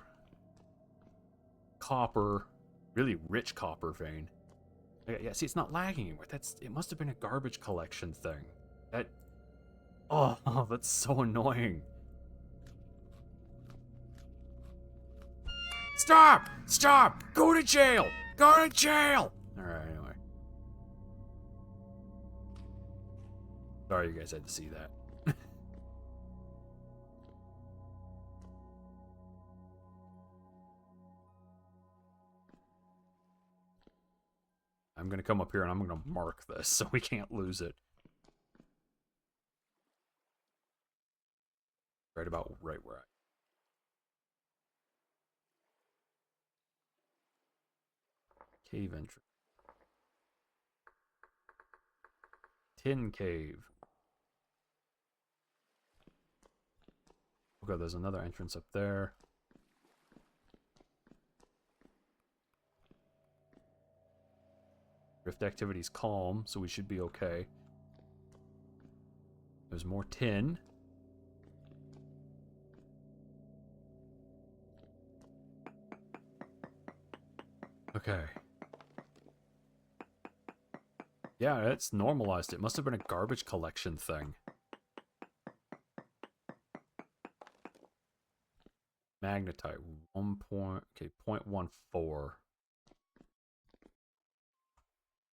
copper, really rich copper vein. Yeah, see, it's not lagging anymore. It must have been a garbage collection thing. That, oh, that's so annoying. Stop! Stop! Go to jail! Go to jail! Alright, anyway. Sorry you guys had to see that. I'm gonna come up here and I'm gonna mark this so we can't lose it. Right about right where I... Cave entry. Tin cave. Okay, there's another entrance up there. Rift activity's calm, so we should be okay. There's more tin. Okay. Yeah, it's normalized. It must have been a garbage collection thing. Magnetite, 0.14.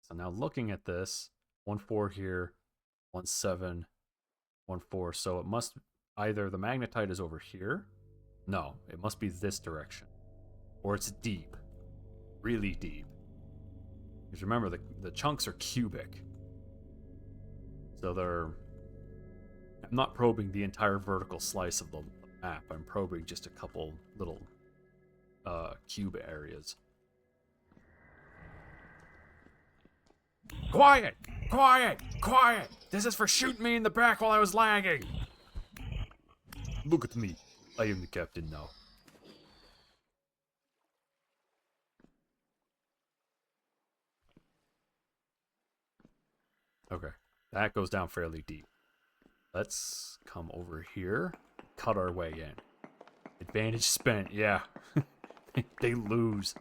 So now looking at this, 1.4 here, 1.7, 1.4. So it must either the magnetite is over here. No, it must be this direction. Or it's deep. Really deep. Because remember, the chunks are cubic. So they're... I'm not probing the entire vertical slice of the map. I'm probing just a couple little cube areas. Quiet! Quiet! Quiet! This is for shooting me in the back while I was lagging! Look at me. I am the captain now. Okay, that goes down fairly deep. Let's come over here, cut our way in. Advantage spent, yeah. They lose.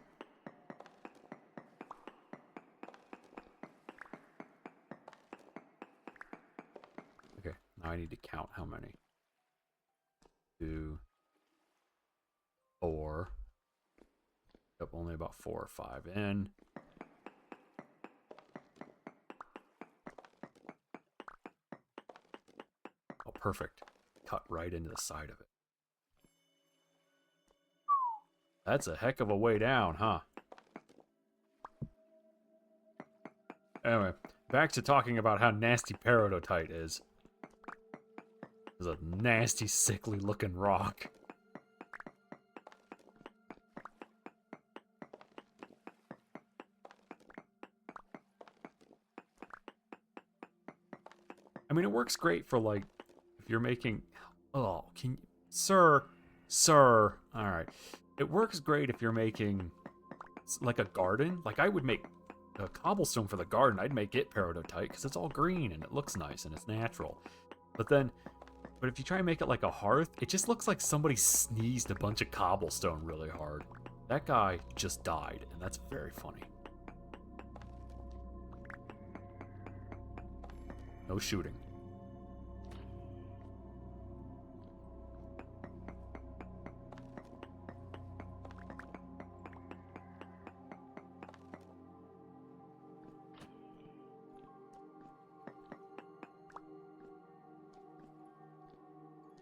Okay, now I need to count how many. 2, 4. Yep, only about 4 or 5 in. Oh, perfect. Cut right into the side of it. That's a heck of a way down, huh? Anyway, back to talking about how nasty peridotite is. It's a nasty, sickly looking rock. I mean, it works great for, like, if you're making... Oh, can you... Sir. Alright. It works great if you're making, like, a garden. Like, I would make a cobblestone for the garden. I'd make it peridotite, because it's all green, and it looks nice, and it's natural. But if you try and make it like a hearth, it just looks like somebody sneezed a bunch of cobblestone really hard. That guy just died, and that's very funny. No shooting.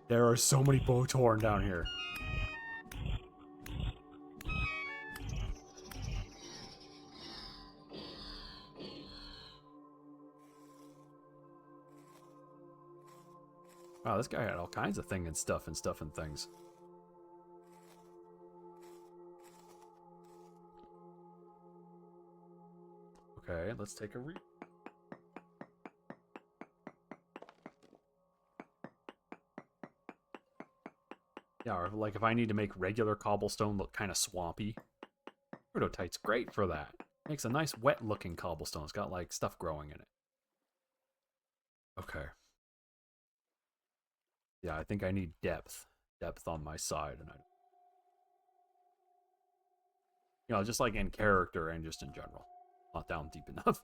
There are so many Botorn down here. Wow, this guy had all kinds of things and stuff and things. Okay, let's take a read. Yeah, or like if I need to make regular cobblestone look kind of swampy, peridotite's great for that. Makes a nice wet looking cobblestone. It's got like stuff growing in it. Okay. Yeah, I think I need depth. Depth on my side, and just like in character and just in general. Not down deep enough.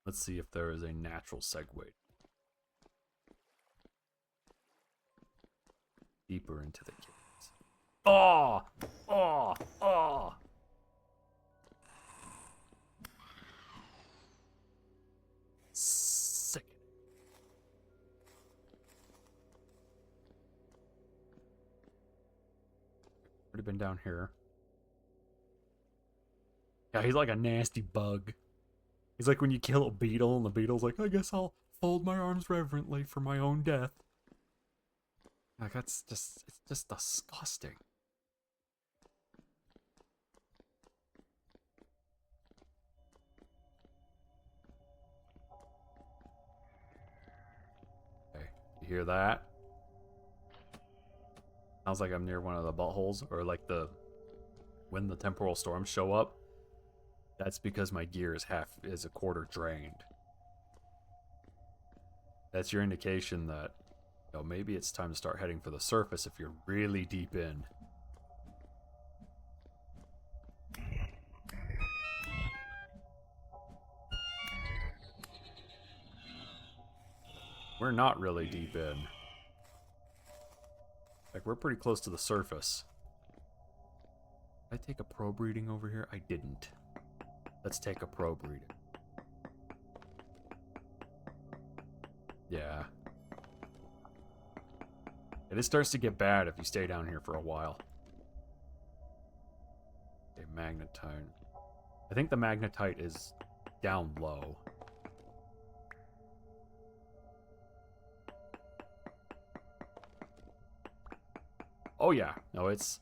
Let's see if there is a natural segue. Deeper into the caves. Oh! Oh! Oh! Sick. Already been down here. Yeah, he's like a nasty bug. He's like when you kill a beetle and the beetle's like, I guess I'll fold my arms reverently for my own death. Like, it's just disgusting. Okay, you hear that? Sounds like I'm near one of the buttholes, or like when the temporal storms show up. That's because my gear is a quarter drained. That's your indication that, maybe it's time to start heading for the surface if you're really deep in. We're not really deep in. Like, we're pretty close to the surface. Did I take a probe reading over here? I didn't. Let's take a probe reading. Yeah. It starts to get bad if you stay down here for a while. Okay, magnetite. I think the magnetite is down low. Oh yeah, no, it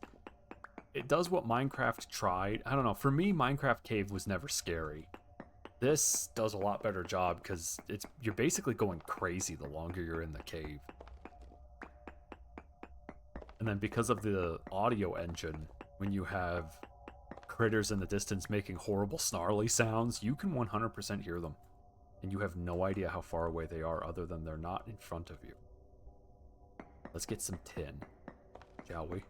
does what Minecraft tried. I don't know. For me, Minecraft Cave was never scary. This does a lot better job because you're basically going crazy the longer you're in the cave. And then because of the audio engine, when you have critters in the distance making horrible snarly sounds, you can 100% hear them. And you have no idea how far away they are other than they're not in front of you. Let's get some tin, shall we?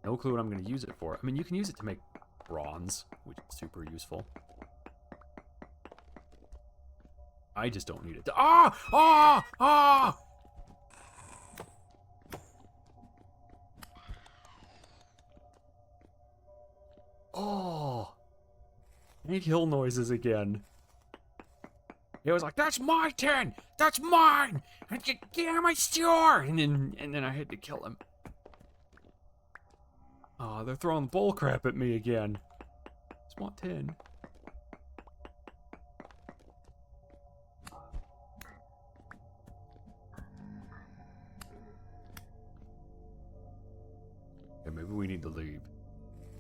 No clue what I'm going to use it for. I mean, you can use it to make bronze, which is super useful. I just don't need it to... Ah! Ah! Ah! Oh! Make hill noises again. It was like, that's my tin! That's mine! Get out of my store! And then I had to kill him. Oh, they're throwing bullcrap at me again. Just want tin. Okay, maybe we need to leave.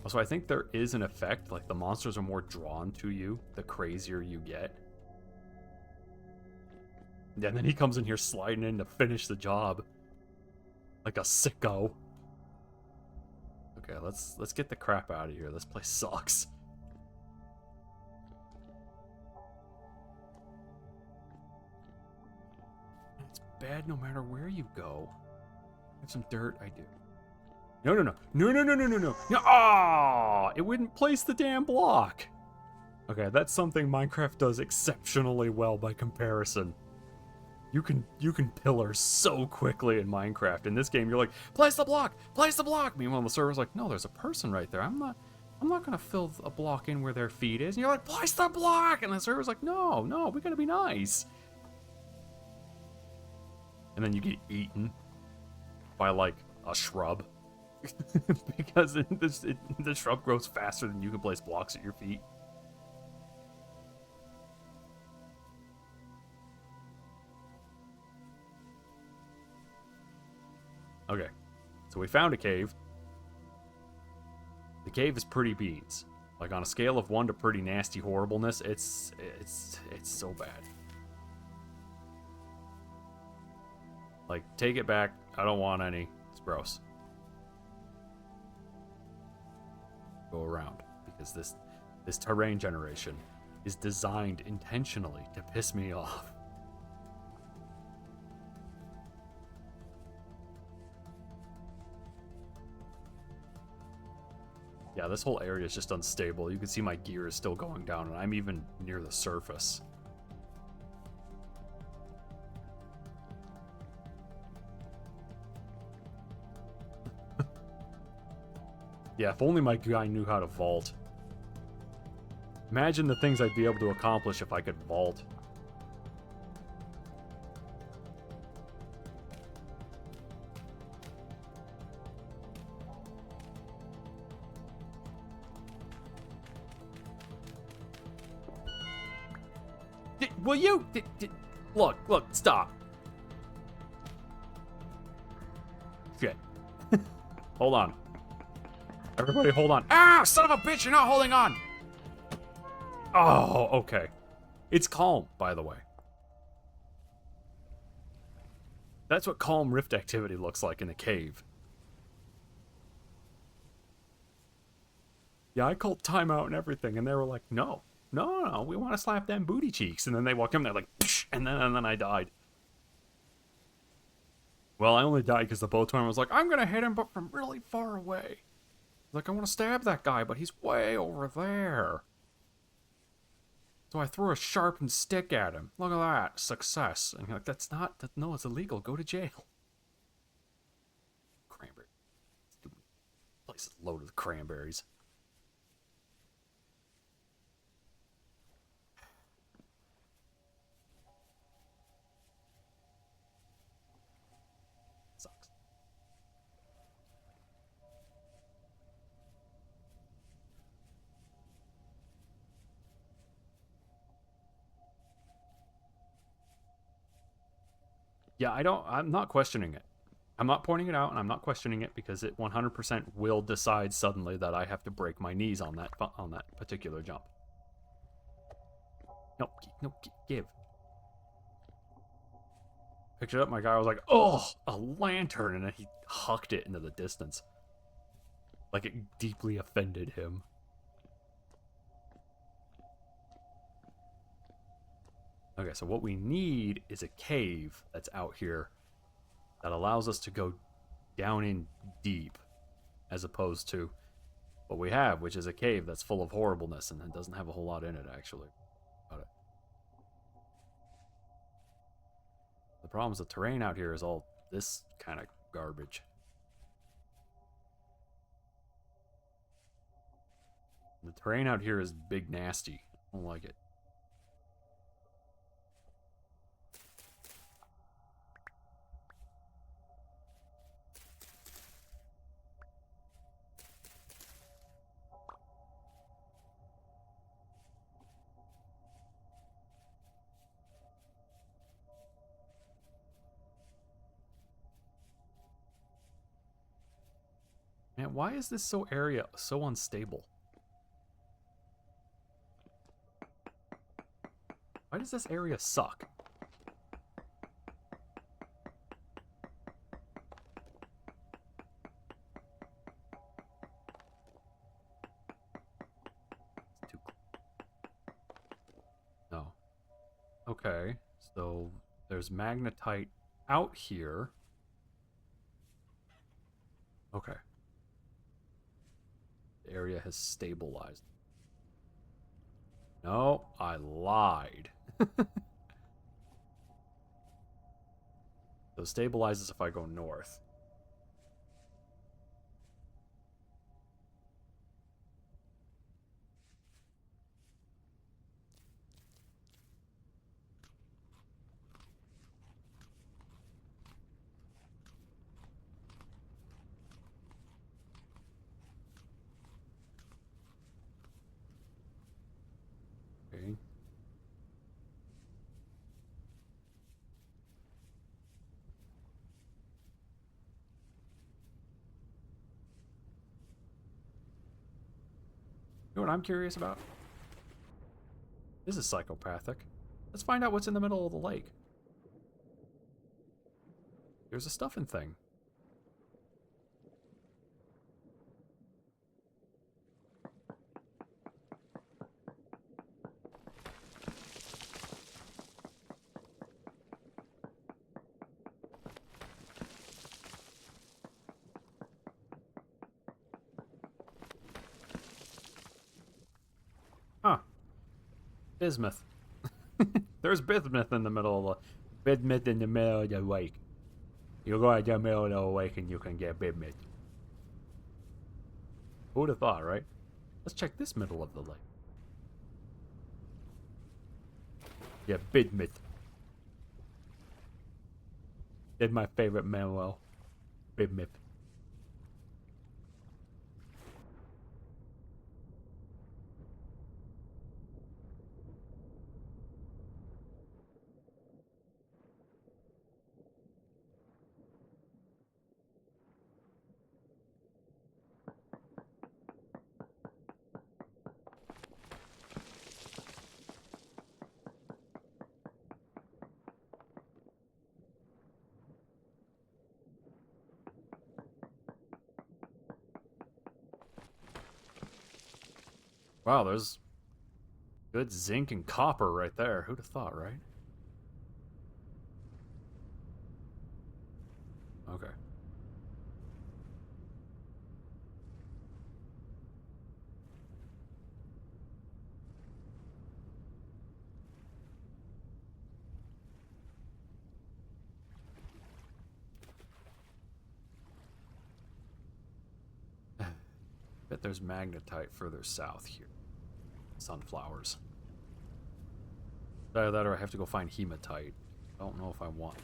Also, I think there is an effect, like the monsters are more drawn to you the crazier you get. Yeah, and then he comes in here sliding in to finish the job. Like a sicko. Okay, let's get the crap out of here. This place sucks. It's bad no matter where you go. I have some dirt, I do. No, no, no. No, no, no, no, no, no. No, ah! It wouldn't place the damn block. Okay, that's something Minecraft does exceptionally well by comparison. You can pillar so quickly in Minecraft. In this game, you're like, place the block, place the block. Meanwhile, the server's like, no, there's a person right there. I'm not gonna fill a block in where their feet is. And you're like, place the block, and the server's like, no, we gotta be nice. And then you get eaten by like a shrub because the shrub grows faster than you can place blocks at your feet. Okay, so we found a cave. The cave is pretty beans. Like on a scale of 1 to pretty nasty horribleness, it's so bad. Like, take it back. I don't want any. It's gross. Go around because this terrain generation is designed intentionally to piss me off. Yeah, this whole area is just unstable. You can see my gear is still going down, and I'm even near the surface. Yeah, if only my guy knew how to vault. Imagine the things I'd be able to accomplish if I could vault. Will you... Look, stop. Shit. Hold on. Everybody hold on. Ah, son of a bitch, you're not holding on! Oh, okay. It's calm, by the way. That's what calm rift activity looks like in a cave. Yeah, I called timeout and everything, and they were like, no, we want to slap them booty cheeks. And then they walk in there like, psh, and then I died. Well, I only died because the bow timer was like, I'm gonna hit him, but from really far away. Like, I want to stab that guy, but he's way over there. So I threw a sharpened stick at him. Look at that. Success. And you're like, no, it's illegal. Go to jail. Cranberry. Stupid place is loaded with cranberries. Sucks. Yeah, I'm not questioning it. I'm not pointing it out, and I'm not questioning it because it 100% will decide suddenly that I have to break my knees on that particular jump. No, no, give. Picked it up, my guy was like, "Oh, a lantern," and then he hucked it into the distance. Like it deeply offended him. Okay, so what we need is a cave that's out here that allows us to go down in deep, as opposed to what we have, which is a cave that's full of horribleness and it doesn't have a whole lot in it, actually. About it. The problem is the terrain out here is all this kind of garbage. The terrain out here is big nasty. I don't like it. Man, why is this area so unstable? Why does this area suck? No. Okay, so there's magnetite out here. Okay. The area has stabilized. No, I lied. So it stabilizes if I go north. Okay. You know what I'm curious about? This is psychopathic. Let's find out what's in the middle of the lake. There's a stuffing thing. Huh. Bismuth. There's bismuth in the middle of the... Bismuth in the middle of the lake. You go out the middle of the lake and you can get bismuth. Who would have thought, right? Let's check this middle of the lake. Yeah, bismuth. That's my favorite mineral. Bismuth. Wow, there's good zinc and copper right there. Who'd have thought, right? Okay. Bet there's magnetite further south here. Sunflowers. Either that or I have to go find hematite. I don't know if I want.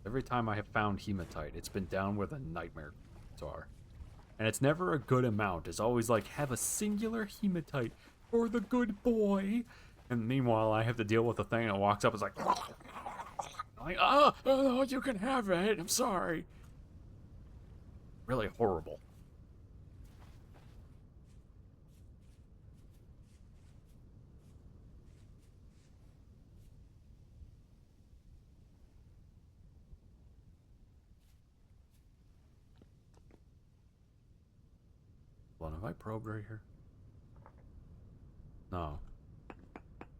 Every time I have found hematite, it's been down where the nightmare are. And it's never a good amount. It's always like, have a singular hematite for the good boy. And meanwhile, I have to deal with a thing that walks up and is like... Like, oh, you can have it. I'm sorry. Really horrible. Hold on, have I probed right here? No.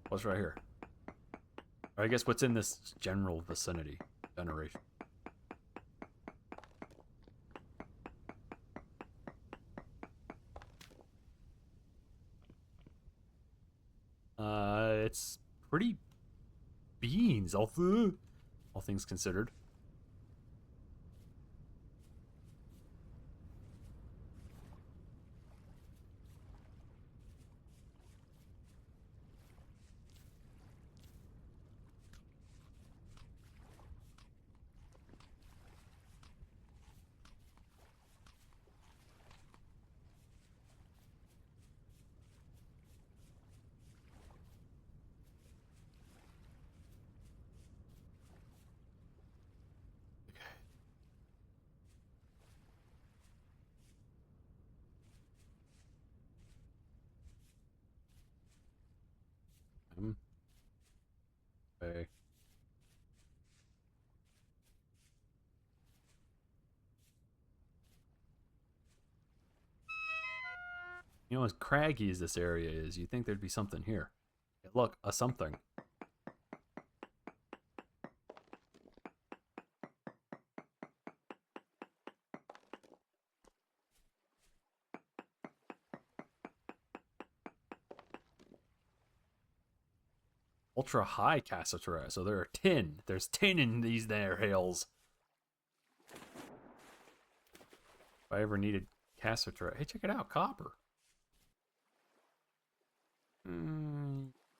What's right here? Or I guess what's in this general vicinity? Generation. It's pretty beans, all things considered. Okay. You know, as craggy as this area is, you'd think there'd be something here. Hey, look, a something. Ultra high cassiterite. So there are tin. There's tin in these there hills. If I ever needed cassiterite. Hey, check it out. Copper.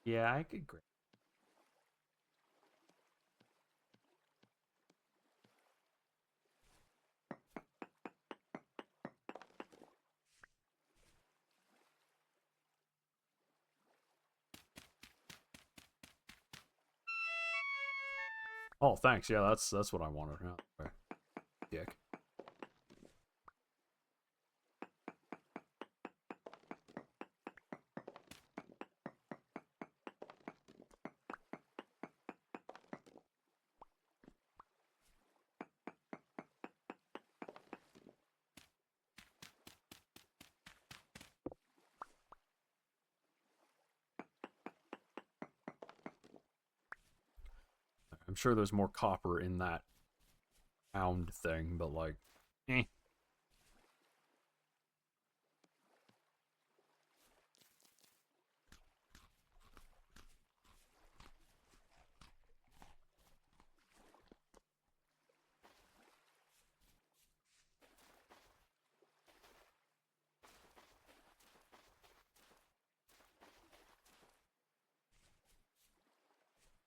Yeah, I could grab. Oh, thanks. Yeah, that's what I wanted. Yeah, okay. Dick. I'm sure there's more copper in that pound thing, but like, eh.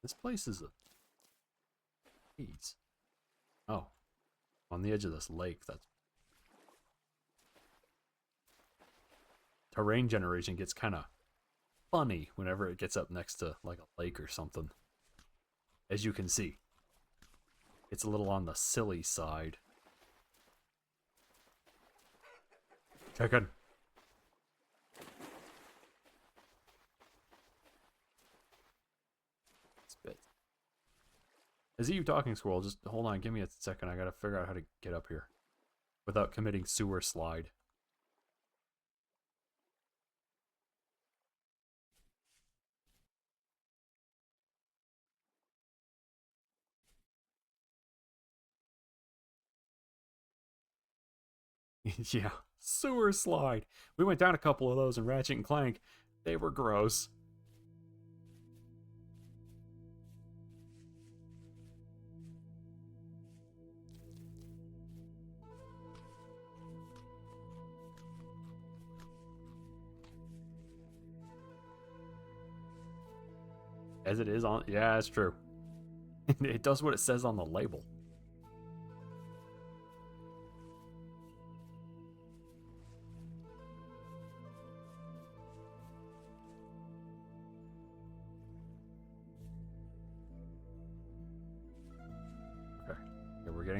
This place is a piece. Oh, on the edge of this lake. That's terrain generation gets kind of funny whenever it gets up next to like a lake or something. As you can see, it's a little on the silly side. Chicken. Spit. Is it you talking, squirrel? Just hold on, give me a second. I gotta figure out how to get up here without committing sewer slide. Yeah, sewer slide. We went down a couple of those in Ratchet and Clank. They were gross. As it is on... Yeah, it's true. It does what it says on the label.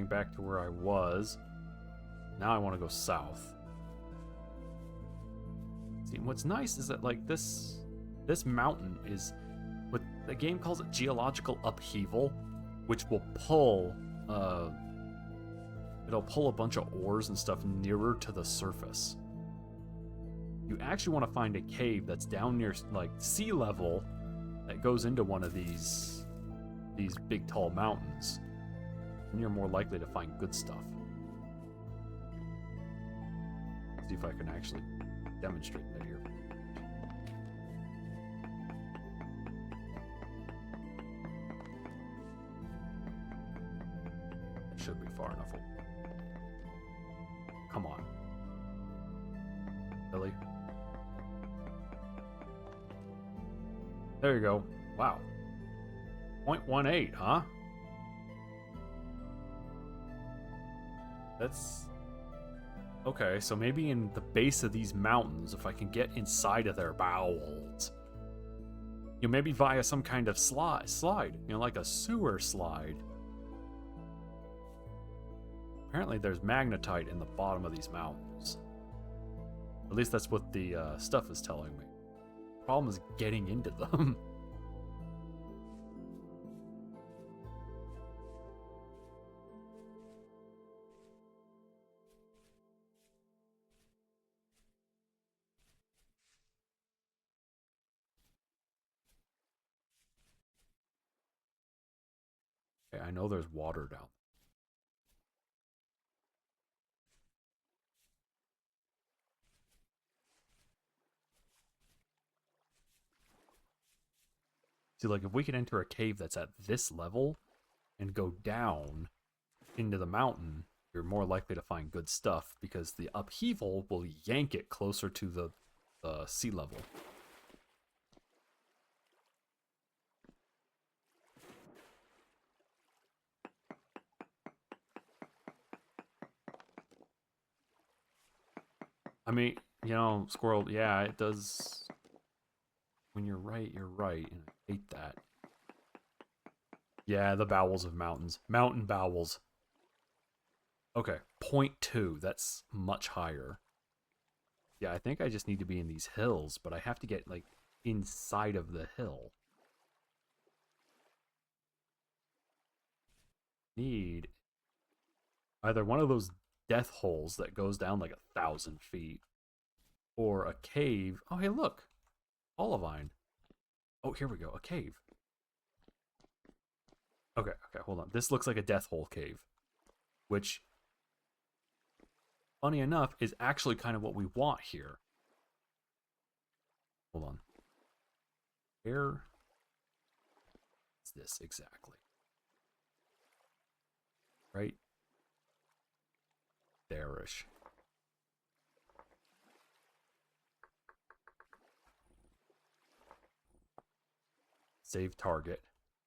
getting back to where I was. Now I want to go south. See, what's nice is that, like, this mountain is what the game calls it geological upheaval, which will pull it'll pull a bunch of ores and stuff nearer to the surface. You actually want to find a cave that's down near, like, sea level that goes into one of these big tall mountains, and you're more likely to find good stuff. Let's see if I can actually demonstrate that here. It should be far enough. Come on. Really? There you go. Wow. 0.18, huh? That's... Okay, so maybe in the base of these mountains, if I can get inside of their bowels, you know, maybe via some kind of slide, you know, like a sewer slide. Apparently there's magnetite in the bottom of these mountains. At least that's what the stuff is telling me. Problem is getting into them. Okay, I know there's water down there. See, like, if we can enter a cave that's at this level and go down into the mountain, you're more likely to find good stuff because the upheaval will yank it closer to the sea level. I mean, you know, Squirrel, yeah, it does. When you're right, and I hate that. Yeah, the bowels of mountains. Mountain bowels. Okay, 0.2. That's much higher. Yeah, I think I just need to be in these hills, but I have to get, like, inside of the hill. Need either one of those death holes that goes down like 1,000 feet, or a cave. Oh, hey, look. Olivine. Oh, here we go. A cave. Okay, hold on. This looks like a death hole cave, which, funny enough, is actually kind of what we want here. Hold on. Where is this exactly? Right there-ish. Save target,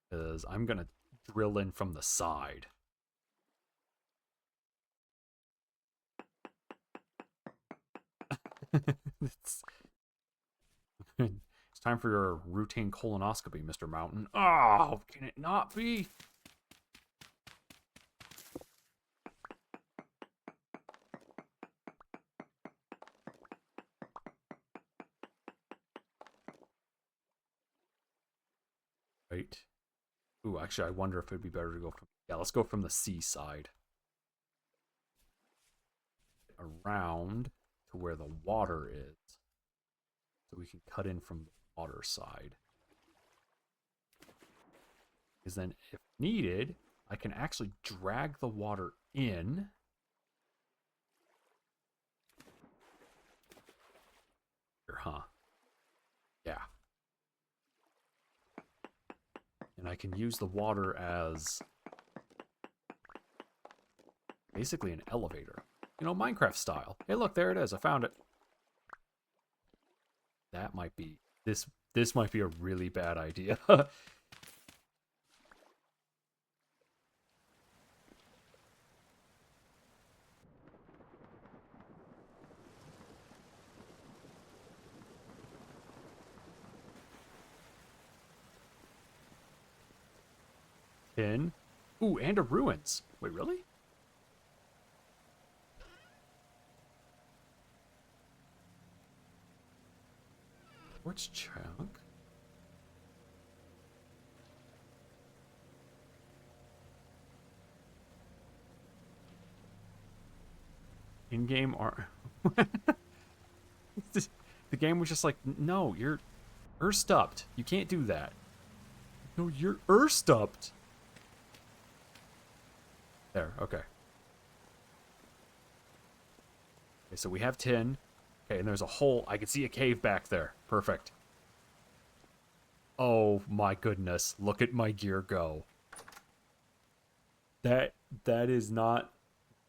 because I'm going to drill in from the side. it's time for your routine colonoscopy, Mr. Mountain. Oh, can it not be? Right. Ooh, actually, I wonder if it'd be better to go from... Yeah, let's go from the seaside. Around to where the water is. So we can cut in from the water side. Because then, if needed, I can actually drag the water in. Here, huh? Yeah. And I can use the water as basically an elevator. You know, Minecraft style. Hey, look, there it is. I found it. That might be... This might be a really bad idea. Tin. Ooh, and a ruins. Wait, really? Quartz chunk. In-game art. The game was just like, no, you're Erstupped. You can't do that. No, you're Erstupped. There, okay. Okay, so we have tin. Okay, and there's a hole. I can see a cave back there. Perfect. Oh my goodness. Look at my gear go. That is not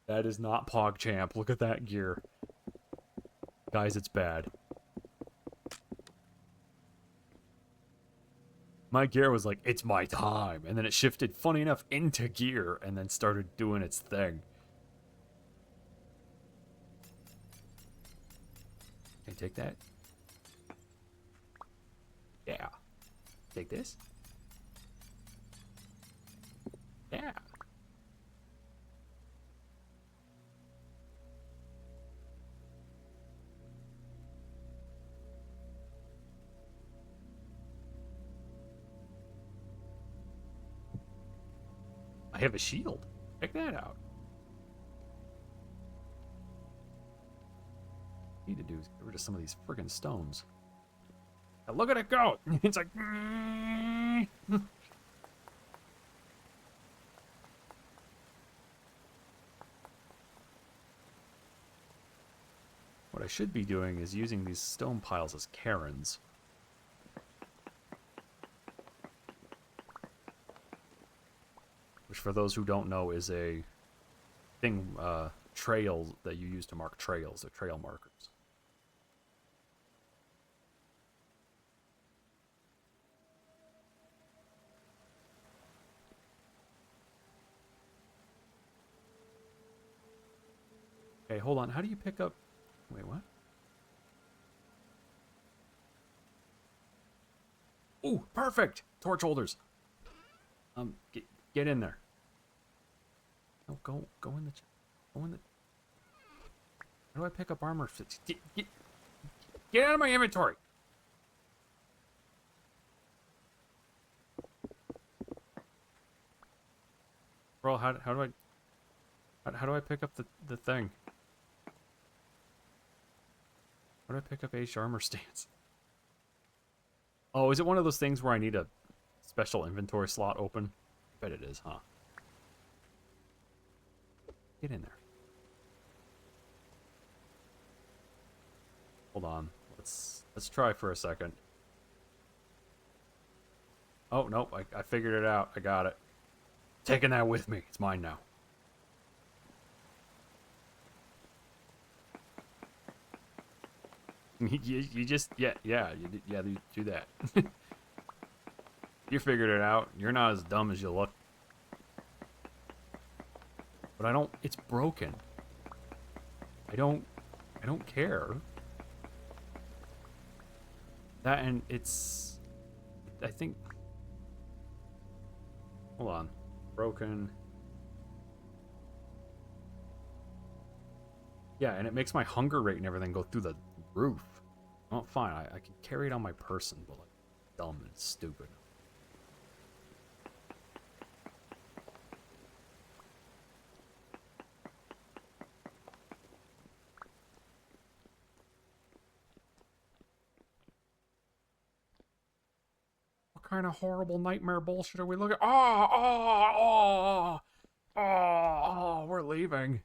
PogChamp. Look at that gear. Guys, it's bad. My gear was like, it's my time. And then it shifted, funny enough, into gear and then started doing its thing. Can I take that? Yeah. Take this? Yeah. I have a shield. Check that out. What I need to do is get rid of some of these friggin' stones. Now look at it go! It's like... What I should be doing is using these stone piles as cairns. Which, for those who don't know, is a thing, trail that you use to mark trails. They're trail markers. Okay, hold on. How do you pick up... Wait, what? Ooh, perfect! Torch holders. Get in there. No, go in the... Go in the... How do I pick up armor? Get out of my inventory! Bro, how do I pick up the thing? How do I pick up H armor stance? Oh, is it one of those things where I need a special inventory slot open? I bet it is, huh? Get in there. Hold on. Let's try for a second. Oh, nope. I figured it out. I got it. Taking that with me. It's mine now. You just... Yeah, you do that. You figured it out. You're not as dumb as you look. But I don't... It's broken. I don't care. That and it's... I think... Hold on. Broken. Yeah, and it makes my hunger rate and everything go through the roof. Well, fine. I can carry it on my person, but like, dumb and stupid. What kind of horrible nightmare bullshit are we looking at? Oh, we're leaving.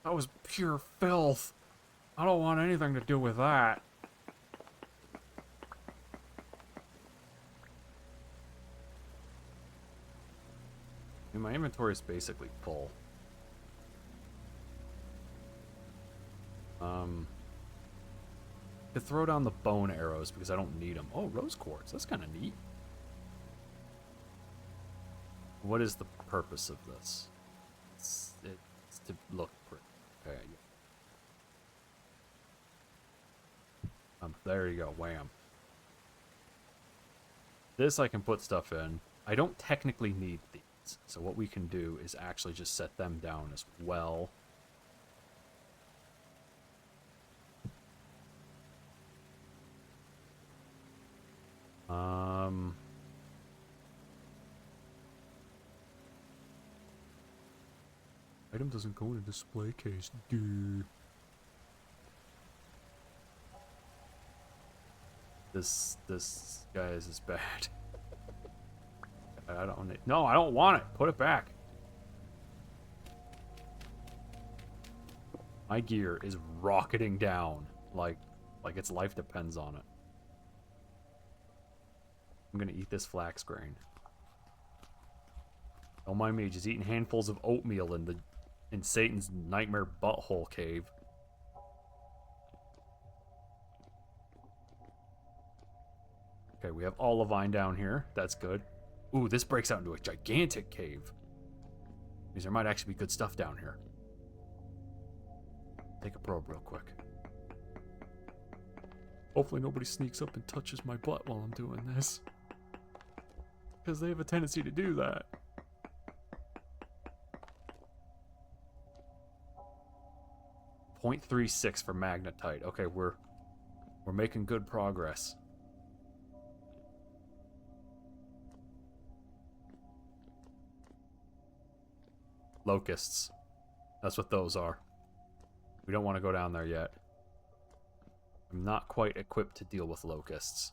That was pure filth. I don't want anything to do with that. And my inventory is basically full. To throw down the bone arrows because I don't need them. Oh, rose quartz. That's kind of neat. What is the purpose of this? It's to look pretty. Okay. There you go. Wham. This I can put stuff in. I don't technically need these. So what we can do is actually just set them down as well. item doesn't go in a display case. Dude. This guy is bad. I don't need, no, I don't want it. Put it back. My gear is rocketing down like its life depends on it. I'm gonna eat this flax grain. Don't mind me, just eating handfuls of oatmeal in Satan's nightmare butthole cave. Okay, we have olivine down here. That's good. Ooh, this breaks out into a gigantic cave. Means there might actually be good stuff down here. Take a probe real quick. Hopefully nobody sneaks up and touches my butt while I'm doing this. Because they have a tendency to do that. .36 for magnetite. Okay, we're making good progress. Locusts. That's what those are. We don't want to go down there yet. I'm not quite equipped to deal with locusts.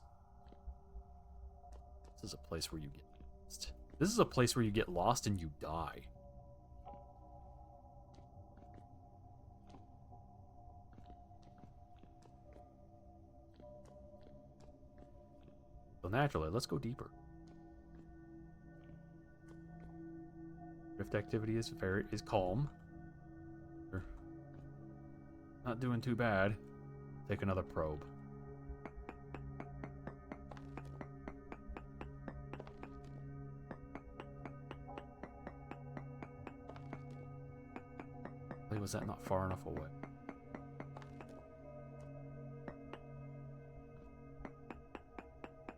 This is a place where you get lost. This is a place where you get lost and you die. So naturally, let's go deeper. Rift activity is calm. We're not doing too bad. Take another probe. Wait, was that not far enough away?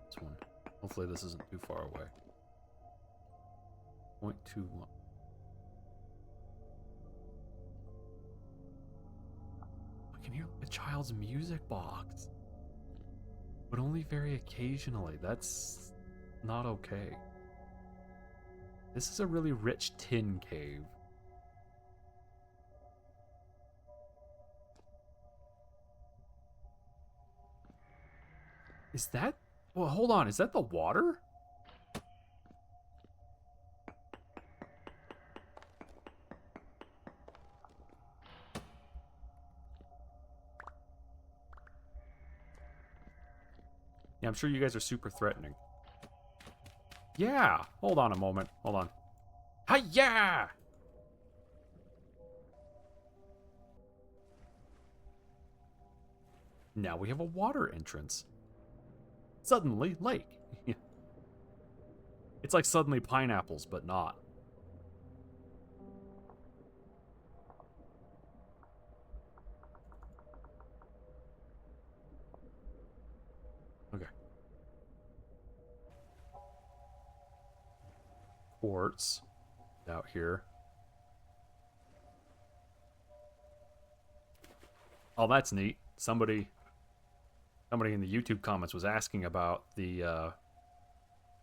This one. Hopefully this isn't too far away. 0.21. I can hear a child's music box. But only very occasionally. That's not okay. This is a really rich tin cave. Is that... Well, hold on. Is that the water? Yeah, I'm sure you guys are super threatening. Yeah! Hold on a moment. Hold on. Hi-ya! Now we have a water entrance. Suddenly, lake. It's like suddenly pineapples, but not. Okay. Quartz out here. Oh, that's neat. Somebody in the YouTube comments was asking about the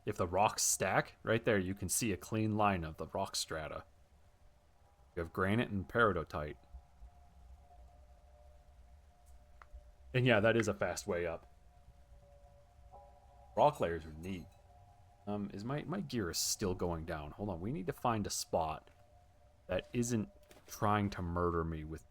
if the rocks stack. Right there, you can see a clean line of the rock strata. You have granite and peridotite. And yeah, that is a fast way up. Rock layers are neat. Is my gear is still going down. Hold on, we need to find a spot that isn't trying to murder me with...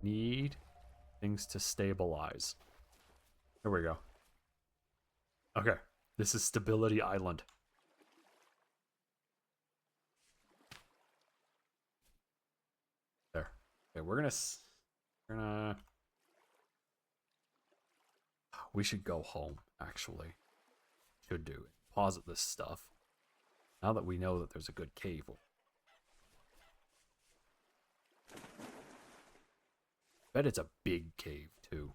Need things to stabilize. There we go. Okay, this is Stability Island. There. Okay, we're gonna... We should go home, actually. Should do it. Pause this stuff. Now that we know that there's a good cave. Bet it's a big cave, too.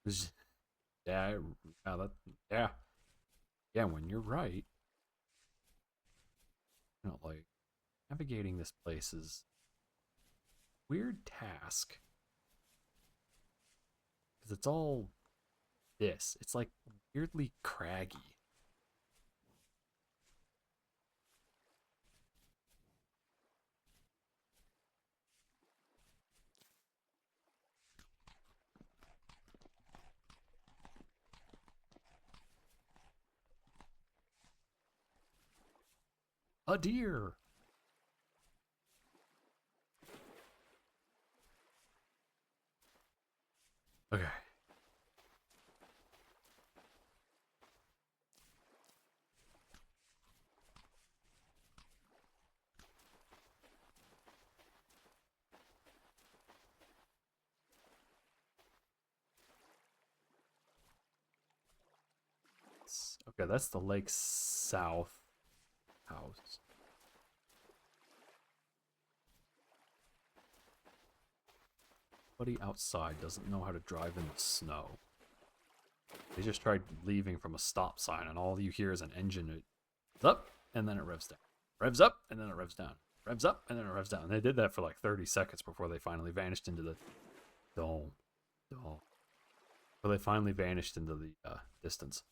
Yeah, yeah, yeah, yeah. When you're right, like navigating this place is a weird task because it's all this. It's like weirdly craggy. A deer. Okay. Okay, that's the lake south house. Somebody outside doesn't know how to drive in the snow. They just tried leaving from a stop sign, and all you hear is an engine. It's up, and then it revs down. Revs up, and then it revs down. Revs up, and then it revs down. And they did that for like 30 seconds before they finally vanished into the dome. Dome. Before they finally vanished into the distance.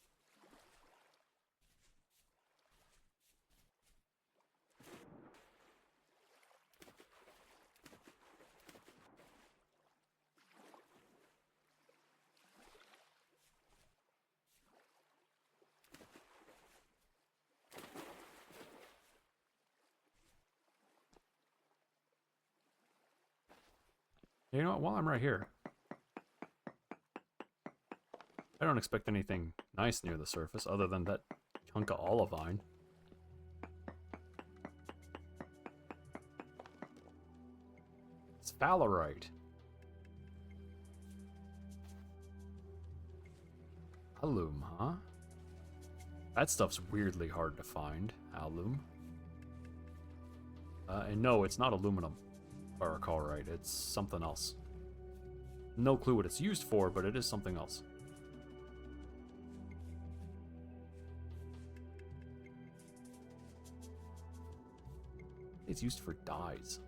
You know what? While I'm right here, I don't expect anything nice near the surface other than that chunk of olivine. It's Valerite. Alum, huh? That stuff's weirdly hard to find. Alum. And no, it's not aluminum, if I recall right. It's something else. No clue what it's used for, but it is something else. It's used for dyes.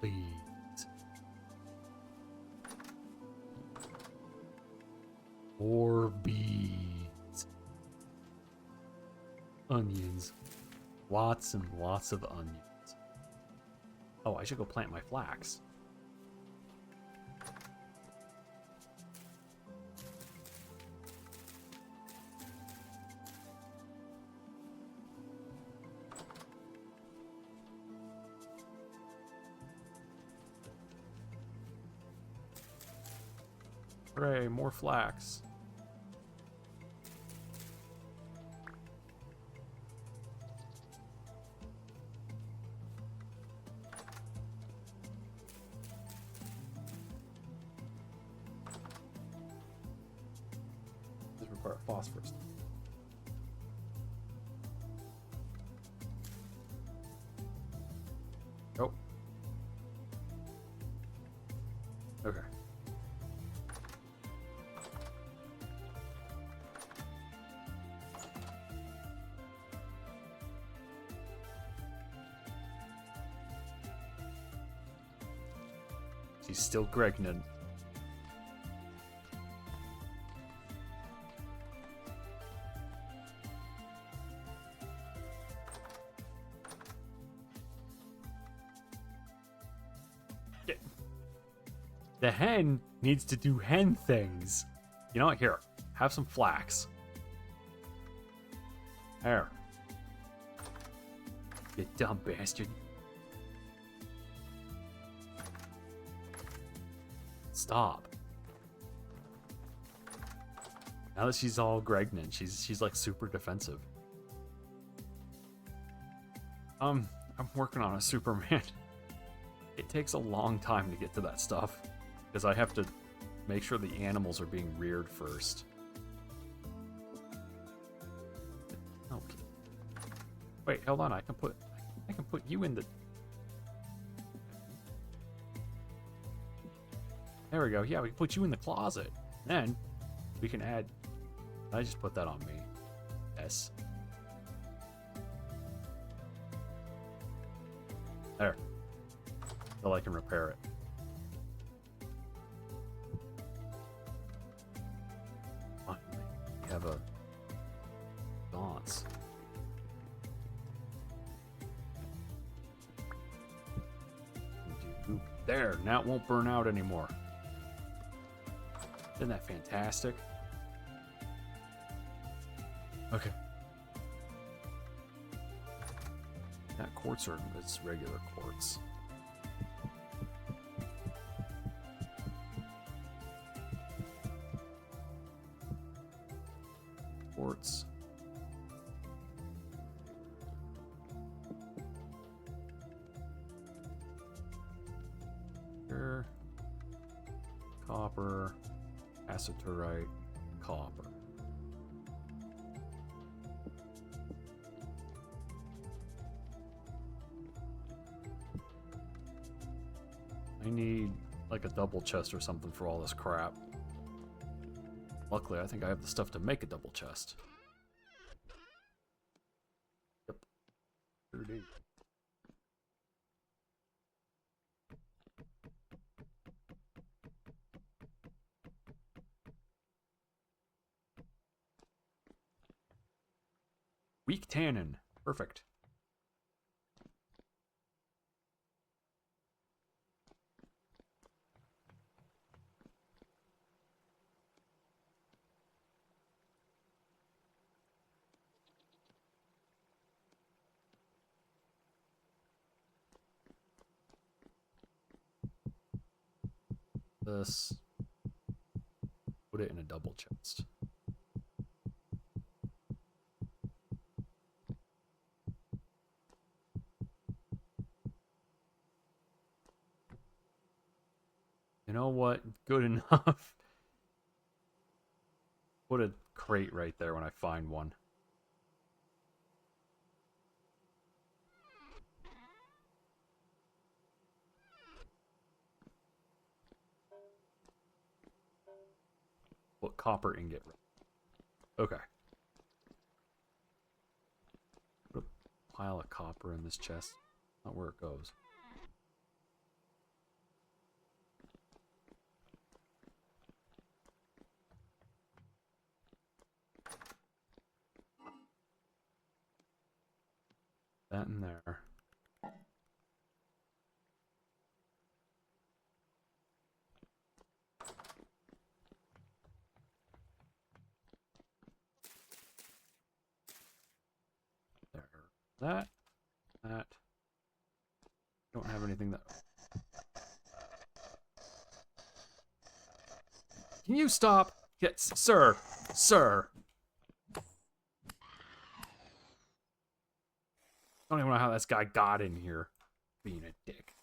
Please. More beads. Onions. Lots and lots of onions. Oh, I should go plant my flax. Hooray, more flax. This requires phosphorus. Oh. Okay. She's still pregnant. The hen needs to do hen things. You know what? Here, have some flax. There. You dumb bastard. Stop. Now that she's all pregnant, she's like super defensive. I'm working on a Superman. It takes a long time to get to that stuff. Because I have to make sure the animals are being reared first. Okay. Wait, hold on. I can put you in the... There we go. Yeah, we can put you in the closet. Then we can add... I just put that on me. Yes. There. So I can repair it. Finally, we have a dance. There, now it won't burn out anymore. Isn't that fantastic? Okay. That quartz or it's regular quartz? Quartz. Here. Copper. Aceturite. Copper. I need like a double chest or something for all this crap. Luckily, I think I have the stuff to make a double chest. Yep. Sure do. Weak tannin. Perfect. This. Put it in a double chest. You know what? Good enough. Put a crate right there when I find one. Put copper ingot. Okay. Put a pile of copper in this chest. Not where it goes. That in there. There. That. Don't have anything that... Can you stop? Yes, sir. Sir. I don't even know how this guy got in here. Being a dick.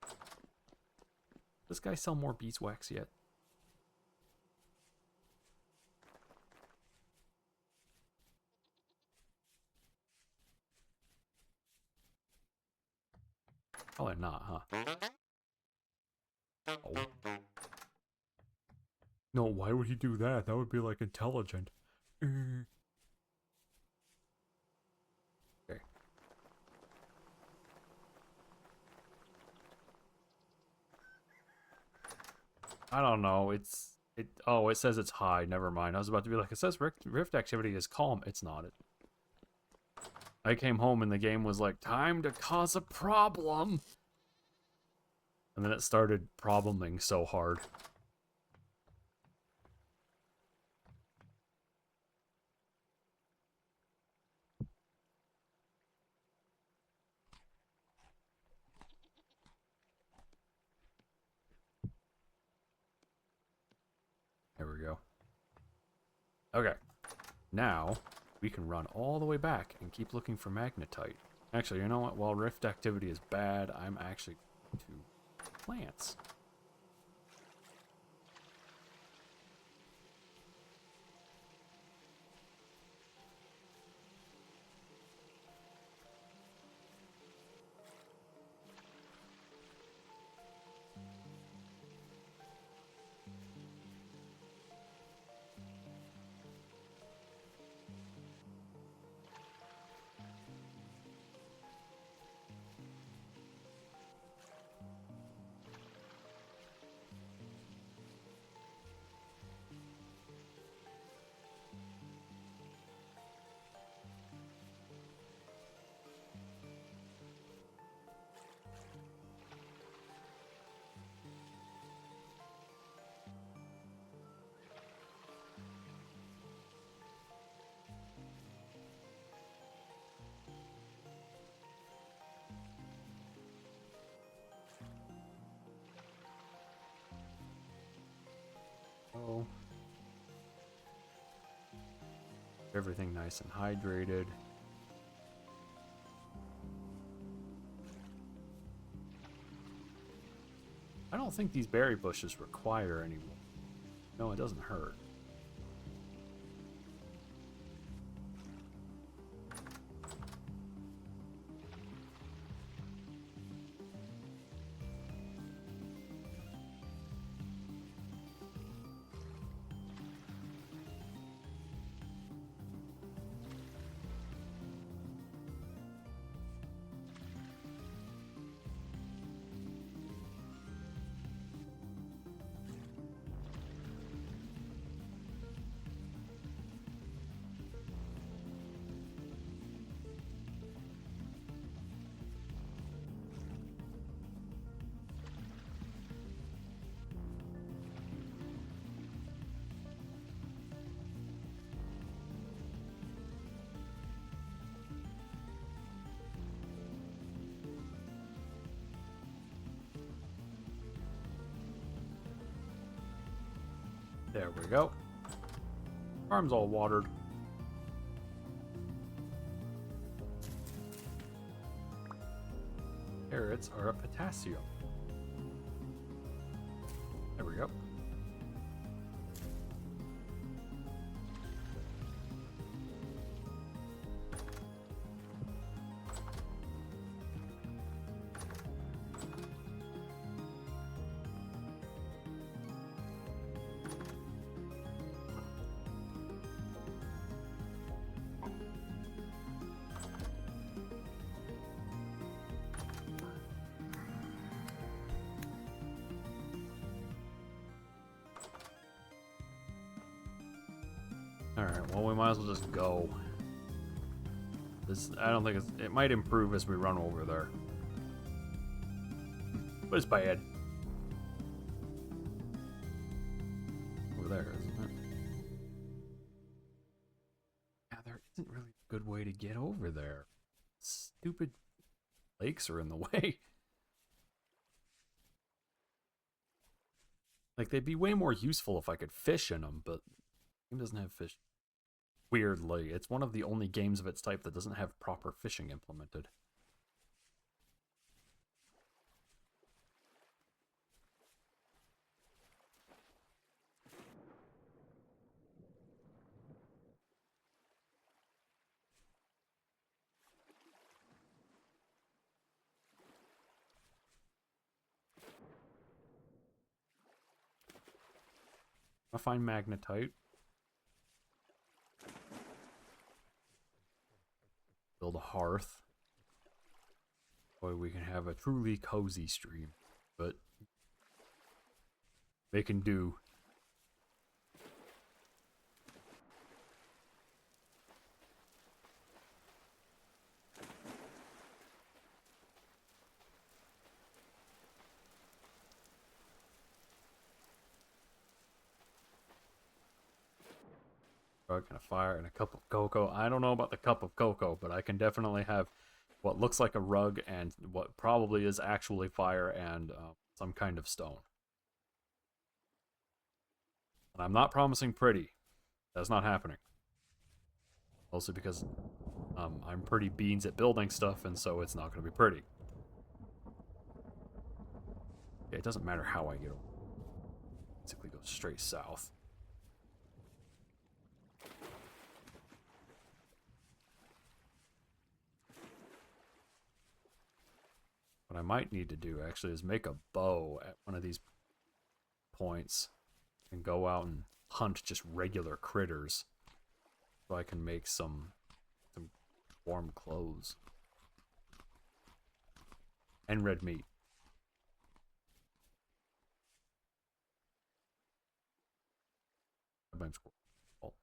Does this guy sell more beeswax yet? Probably not, huh? Oh. No, why would he do that? That would be like intelligent. Okay. I don't know. Oh, it says it's high. Never mind. I was about to be like, it says rift activity is calm. It's not. I came home and the game was like, time to cause a problem. And then it started probleming so hard. There we go. Okay. Now, we can run all the way back and keep looking for magnetite. Actually, you know what? While rift activity is bad, I'm actually going to plants. Oh. Everything nice and hydrated. I don't think these berry bushes require any. No, it doesn't hurt. There we go. Farm's all watered. Carrots are a potassium. There we go. Alright, well, we might as well just go. I don't think it might improve as we run over there. But it's bad. Over there, isn't it? Yeah, there isn't really a good way to get over there. Stupid lakes are in the way. Like, they'd be way more useful if I could fish in them, but the game doesn't have fish. Weirdly, it's one of the only games of its type that doesn't have proper fishing implemented. I find magnetite. Build a hearth. Boy, we can have a truly cozy stream. But they can do. Rug and a fire and a cup of cocoa. I don't know about the cup of cocoa, but I can definitely have what looks like a rug and what probably is actually fire and some kind of stone. And I'm not promising pretty. That's not happening. Mostly because I'm pretty beans at building stuff, and so it's not going to be pretty. Yeah, it doesn't matter how I get over. Basically go straight south. What I might need to do, actually, is make a bow at one of these points and go out and hunt just regular critters so I can make some warm clothes. And red meat. Oh.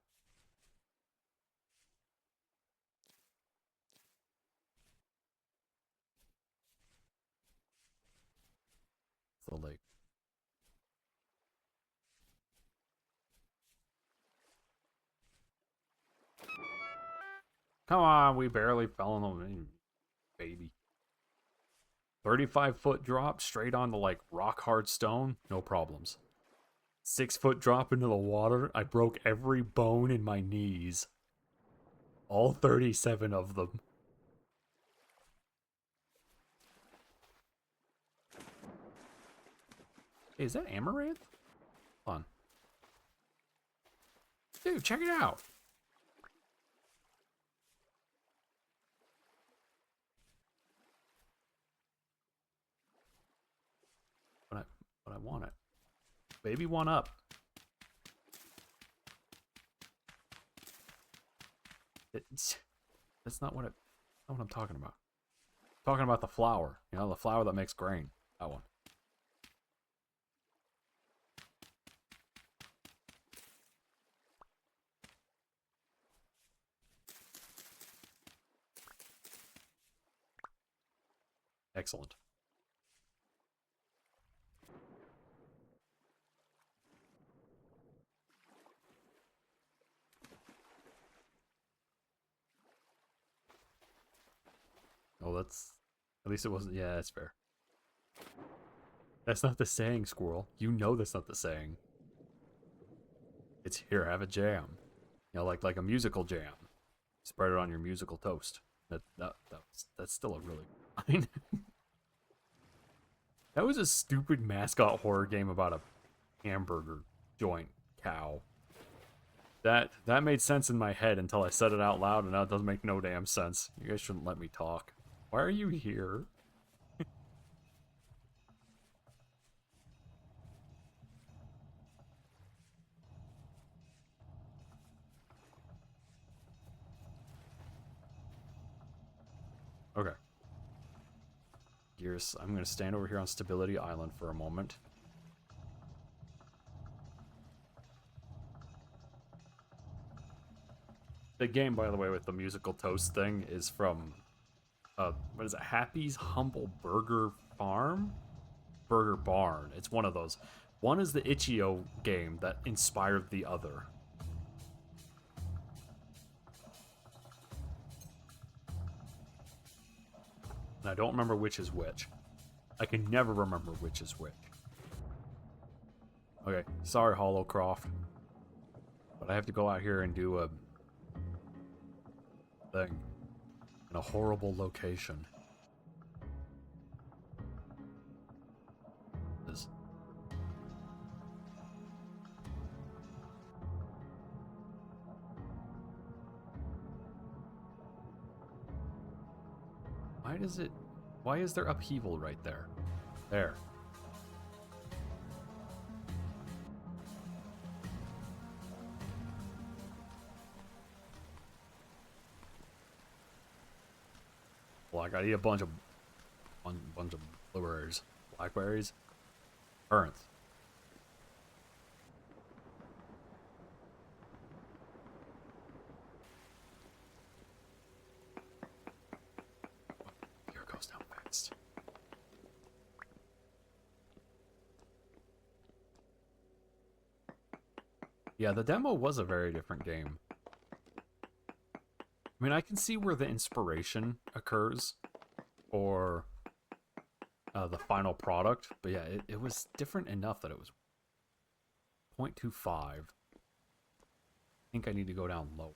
The lake. Come on, we barely fell in the baby. 35-foot drop straight onto like rock hard stone, no problems. 6-foot drop into the water, I broke every bone in my knees. All 37 of them. Hey, is that amaranth? Hold on. Dude, check it out. But I want it. Baby one up. That's not what I'm talking about. I'm talking about the flower. You know, the flower that makes grain. That one. Excellent. Oh, that's... At least it wasn't... Yeah, that's fair. That's not the saying, squirrel. You know that's not the saying. It's here, have a jam. You know, like a musical jam. Spread it on your musical toast. That's still a really fine. That was a stupid mascot horror game about a hamburger joint cow. That made sense in my head until I said it out loud, and now it doesn't make no damn sense. You guys shouldn't let me talk. Why are you here? Okay. Gears, I'm gonna stand over here on Stability Island for a moment. The game, by the way, with the musical toast thing is from, what is it? Happy's Humble Burger Farm? Burger Barn. It's one of those. One is the Itch.io game that inspired the other. And I don't remember which is which. I can never remember which is which. Okay, sorry, Hollowcroft. But I have to go out here and do a thing in a horrible location. This. Why does it... Why is there upheaval right there? There. Well, I gotta eat a bunch of blueberries. Blackberries? Currants. Here it goes down fast. Yeah, the demo was a very different game. I mean, I can see where the inspiration occurs for the final product, but yeah, it was different enough that it was 0.25. I think I need to go down low.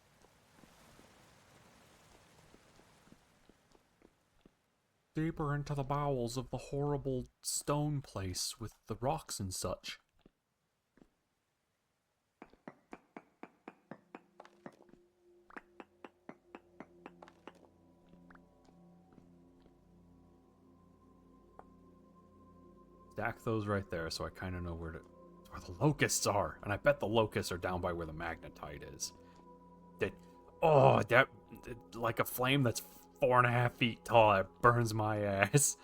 deeper into the bowels of the horrible stone place with the rocks and such. Stack those right there so I kind of know where the locusts are. And I bet the locusts are down by where the magnetite is. That like a flame that's 4.5 feet tall. It burns my ass.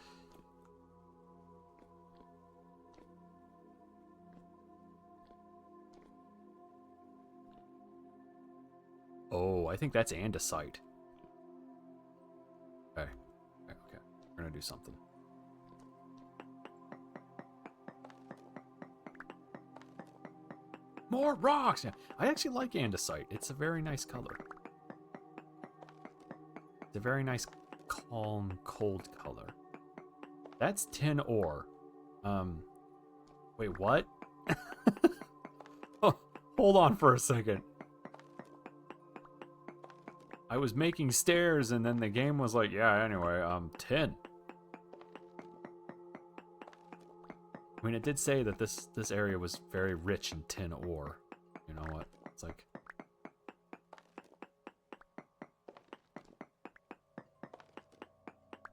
Oh, I think that's andesite. Okay. Okay. We're gonna do something. More rocks! Yeah, I actually like andesite. It's a very nice color. It's a very nice, calm, cold color. That's tin ore. Wait, what? Oh, hold on for a second. I was making stairs and then the game was like, yeah, anyway, tin. I mean, it did say that this area was very rich in tin ore. You know what? It's like...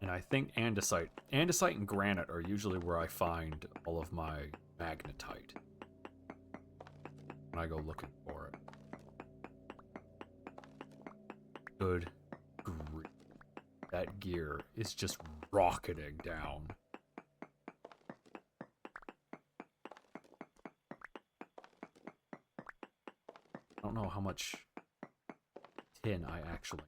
And I think andesite and granite are usually where I find all of my magnetite when I go looking for it. Good grief. That gear is just rocketing down. I don't know how much tin I actually...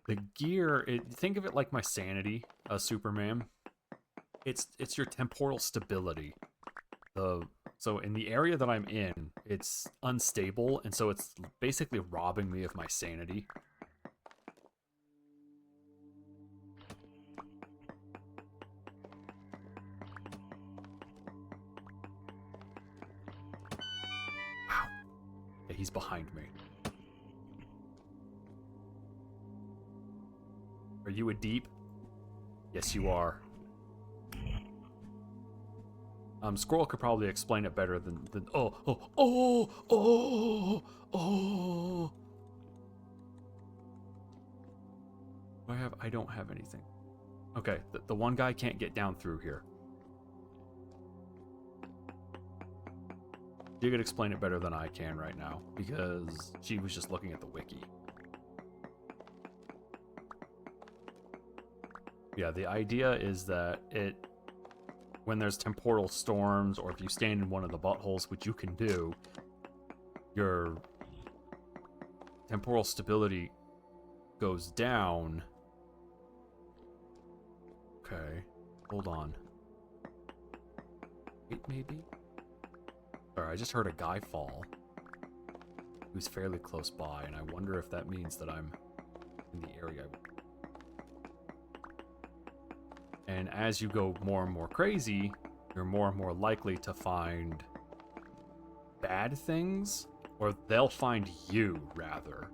The gear, think of it like my sanity, Superman. It's your temporal stability. So in the area that I'm in, it's unstable, and so it's basically robbing me of my sanity. Wow. Yeah, he's behind me. Are you a deep? Yes, you are. Squirrel could probably explain it better than oh. I don't have anything. Okay, the one guy can't get down through here. You could explain it better than I can right now, because she was just looking at the wiki. Yeah, the idea is that when there's temporal storms, or if you stand in one of the buttholes, which you can do, your temporal stability goes down. Okay, hold on. Wait, maybe? Sorry, I just heard a guy fall. He was fairly close by, and I wonder if that means that I'm in the area. And as you go more and more crazy, you're more and more likely to find bad things, or they'll find you, rather.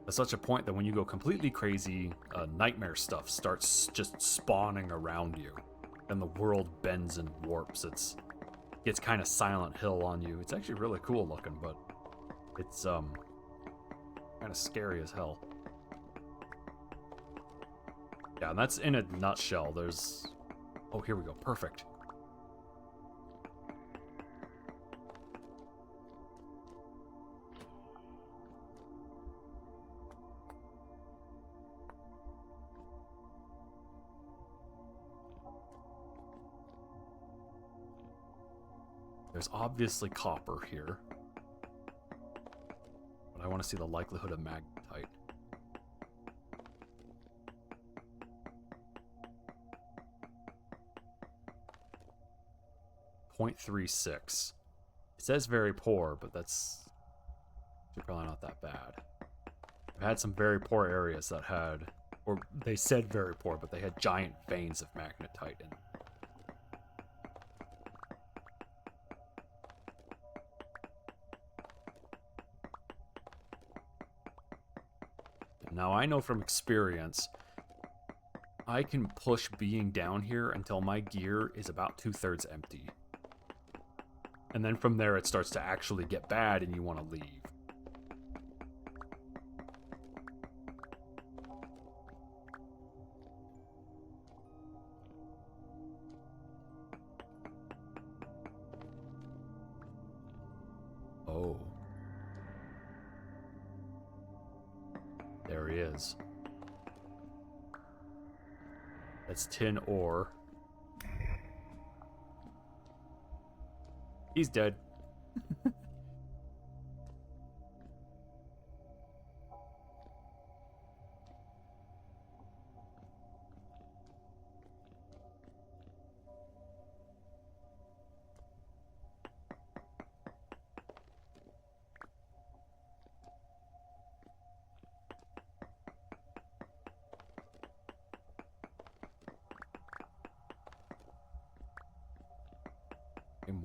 At such a point that when you go completely crazy, nightmare stuff starts just spawning around you. And the world bends and warps. It's kind of Silent Hill on you. It's actually really cool looking, but it's kind of scary as hell. Yeah, and that's in a nutshell. There's... Oh, here we go. Perfect. There's obviously copper here. But I want to see the likelihood of magnetite. .36. It says very poor, but that's probably not that bad. I've had some very poor areas that had, or they said very poor, but they had giant veins of magnetite in them. Now, I know from experience, I can push being down here until my gear is about 2/3 empty. And then from there, it starts to actually get bad and you want to leave. Oh. There he is. That's tin ore. He's dead.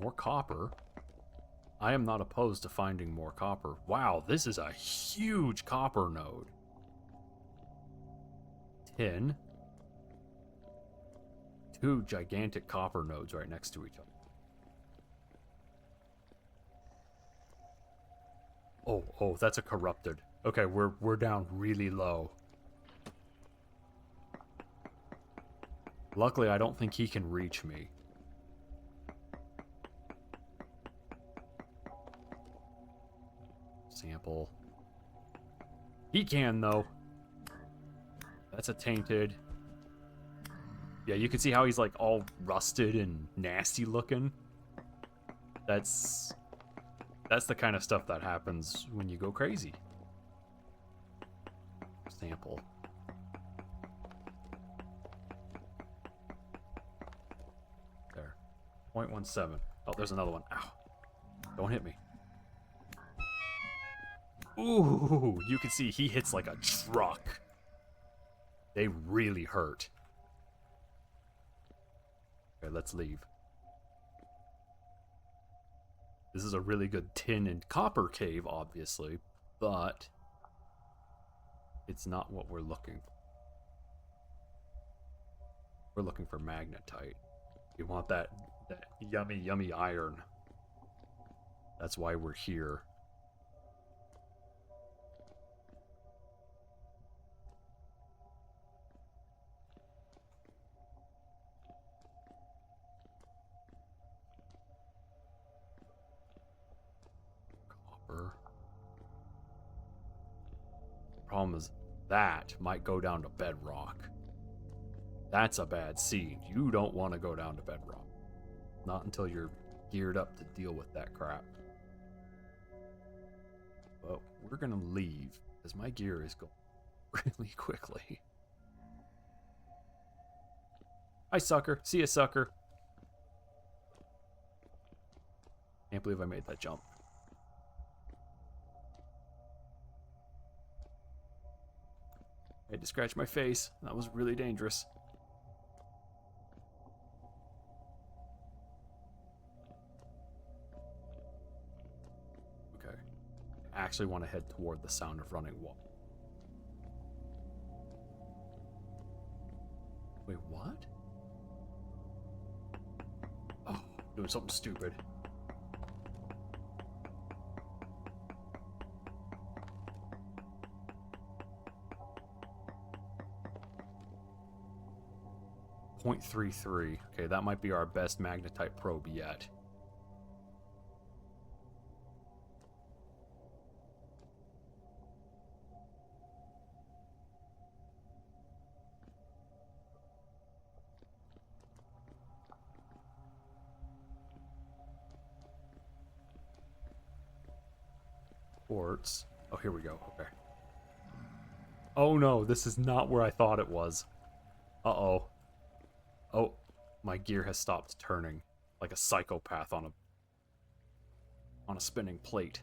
More copper. I am not opposed to finding more copper. Wow, this is a huge copper node. Tin. 2 gigantic copper nodes right next to each other. Oh, that's a corrupted. Okay, we're down really low. Luckily, I don't think he can reach me. Sample. He can, though. That's a tainted. Yeah, you can see how he's like all rusted and nasty looking. That's the kind of stuff that happens when you go crazy. Sample. There. 0.17. Oh, there's another one. Ow. Don't hit me. Ooh, you can see he hits like a truck. They really hurt. Okay, let's leave. This is a really good tin and copper cave, obviously, but it's not what we're looking for. We're looking for magnetite. We want that yummy, yummy iron. That's why we're here. Problem is, that might go down to bedrock. That's a bad seed. You don't want to go down to bedrock. Not until you're geared up to deal with that crap. But we're going to leave, because my gear is going really quickly. Hi, sucker. See ya, sucker. Can't believe I made that jump. I had to scratch my face. That was really dangerous. Okay. I actually want to head toward the sound of running water. Wait, what? Oh, doing something stupid. .33. Okay, that might be our best magnetite probe yet. Quartz. Oh, here we go. Okay. Oh no, this is not where I thought it was. Uh-oh. Oh, my gear has stopped turning like a psychopath on a spinning plate.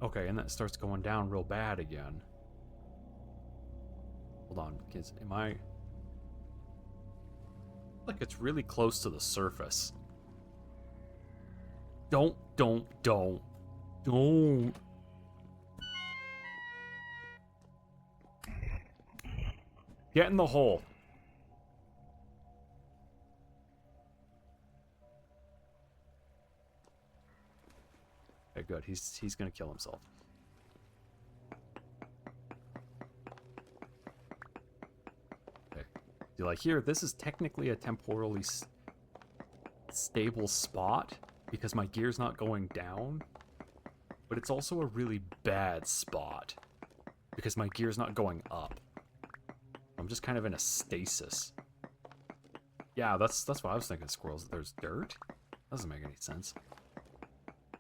Okay, and that starts going down real bad again. Hold on, kids. Am I... like it's really close to the surface. Don't. Get in the hole. Okay, good. He's gonna kill himself. Okay. Do like here? This is technically a temporally stable spot because my gear's not going down, but it's also a really bad spot because my gear's not going up. I'm just kind of in a stasis. Yeah, that's what I was thinking, squirrels. There's dirt? Doesn't make any sense.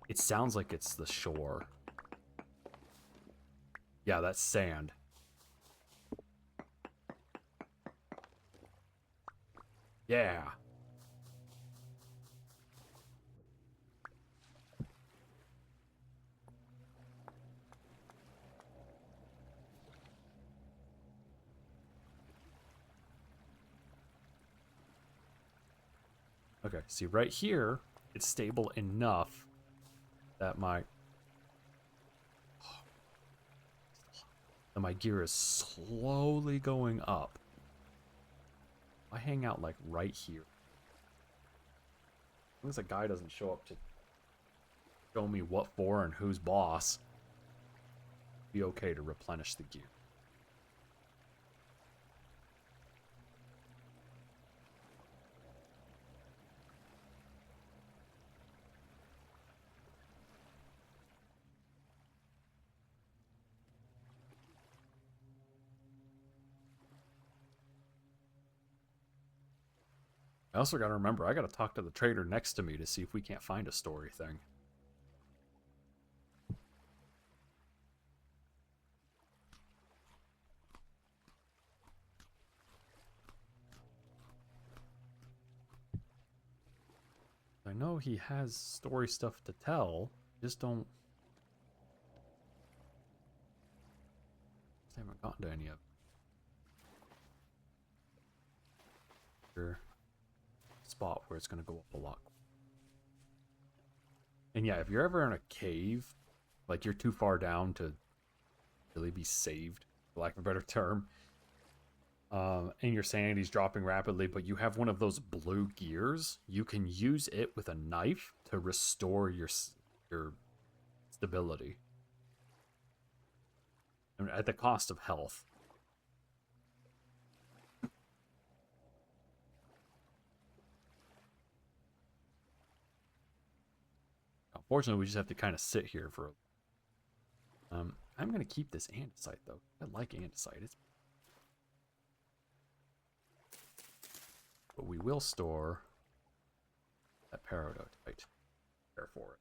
It sounds like it's the shore. Yeah, that's sand. Yeah. Okay, see right here, it's stable enough that my gear is slowly going up. I hang out like right here. As long as a guy doesn't show up to show me what for and who's boss, be okay to replenish the gear. I also got to remember, I got to talk to the trader next to me to see if we can't find a story thing. I know he has story stuff to tell, just haven't gotten to any of it. Spot where it's going to go up a lot. And yeah, if you're ever in a cave, like you're too far down to really be saved, for lack of a better term, and your sanity's dropping rapidly, but you have one of those blue gears, you can use it with a knife to restore your stability. I mean, at the cost of health. Unfortunately, we just have to kind of sit here for. I'm gonna keep this andesite though. I like andesite. But we will store that peridotite. Care for it.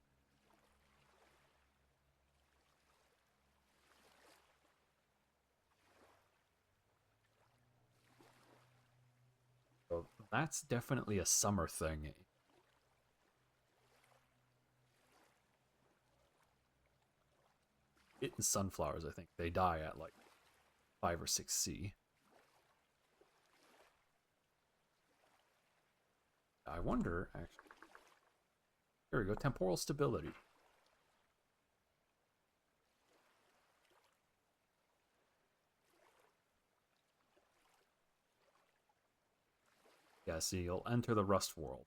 So that's definitely a summer thing. It and sunflowers, I think, they die at like 5 or 6 C. I wonder, actually. Here we go, temporal stability. Yeah, see, you'll enter the rust world.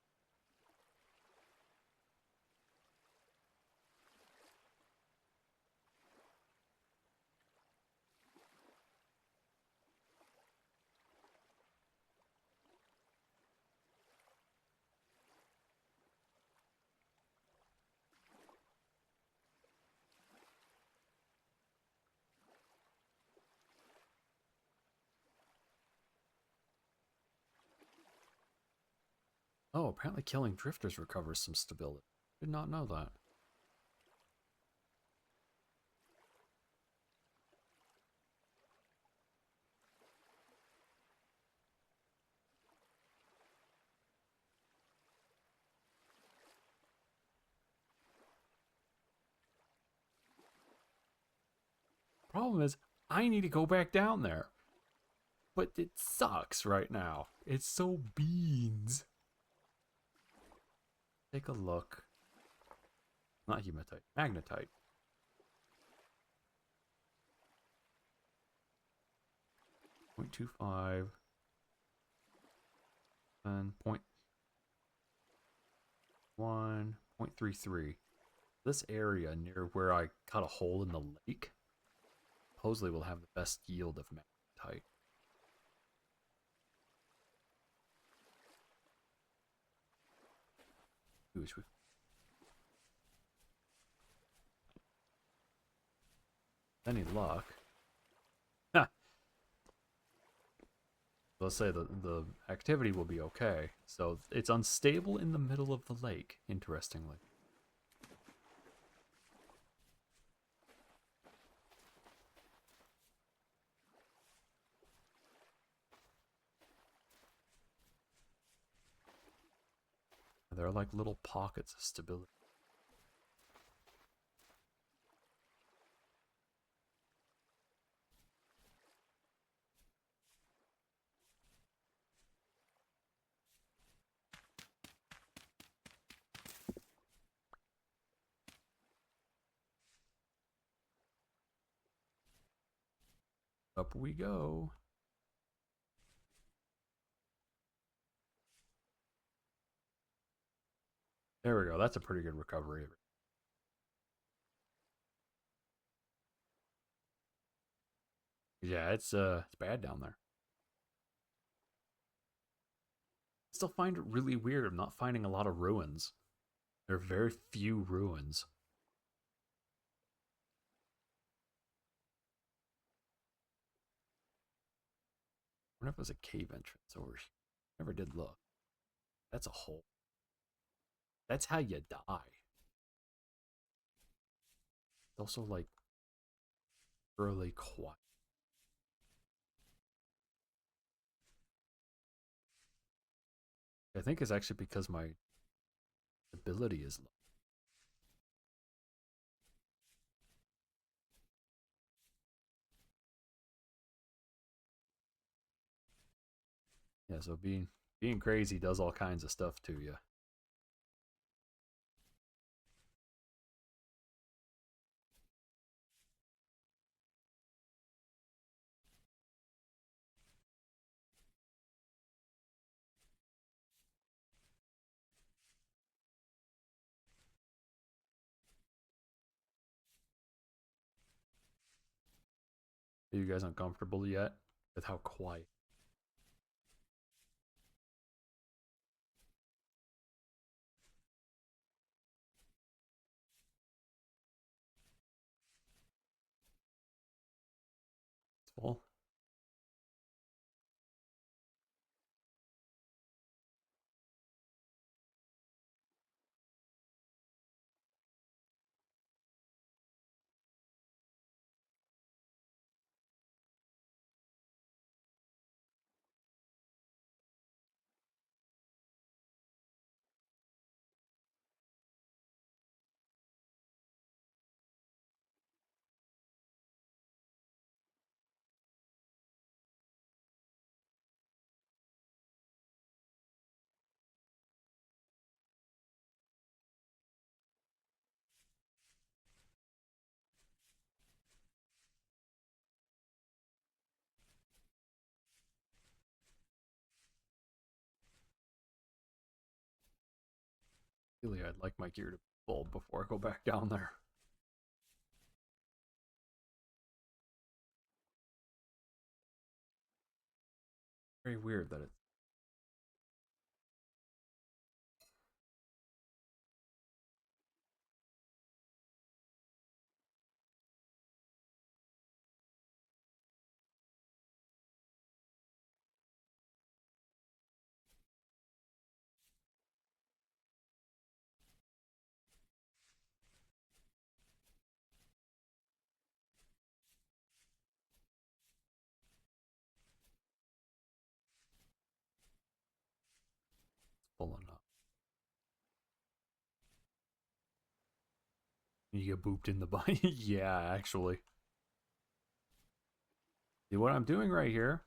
Oh, apparently killing drifters recovers some stability. Did not know that. Problem is, I need to go back down there. But it sucks right now. It's so beans. Take a look. Not hematite, magnetite. 0.25 and 0.1, 0.33. This area near where I cut a hole in the lake supposedly will have the best yield of magnetite. Any luck? Ha! Let's say the activity will be okay. So it's unstable in the middle of the lake, interestingly. There are like little pockets of stability. Up we go. There we go. That's a pretty good recovery. Yeah, it's bad down there. I still find it really weird. I'm not finding a lot of ruins. There are very few ruins. I wonder if it was a cave entrance over here. Never did look. That's a hole. That's how you die. It's also like really quiet. I think it's actually because my ability is low. Yeah, so being crazy does all kinds of stuff to you. Are you guys uncomfortable yet with how quiet? It's full? Really, I'd like my gear to be full before I go back down there. Very weird that it's full enough. You get booped in the butt. Yeah, actually. See, what I'm doing right here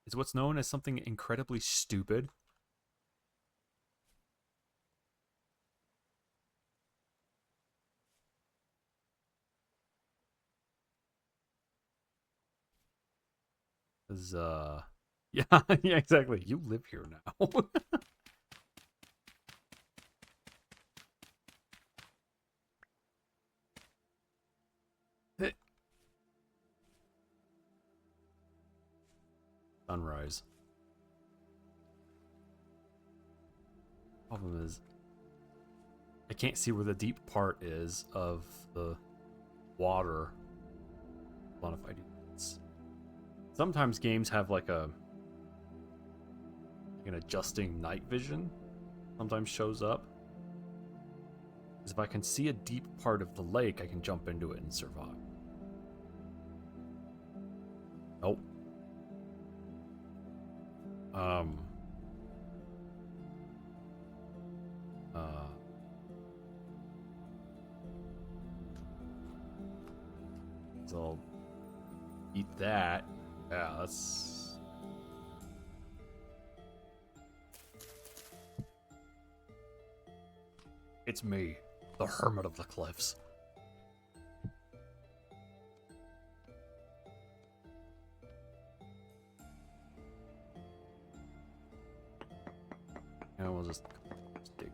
is what's known as something incredibly stupid. was, yeah, yeah, exactly. You live here now. Sunrise. Problem is, I can't see where the deep part is of the water. Hold on, if I do this. Sometimes games have like an adjusting night vision. Sometimes shows up. Because if I can see a deep part of the lake, I can jump into it and survive. Nope. So I'll eat that. Yeah, that's... It's me, the Hermit of the Cliffs. And we'll just dig.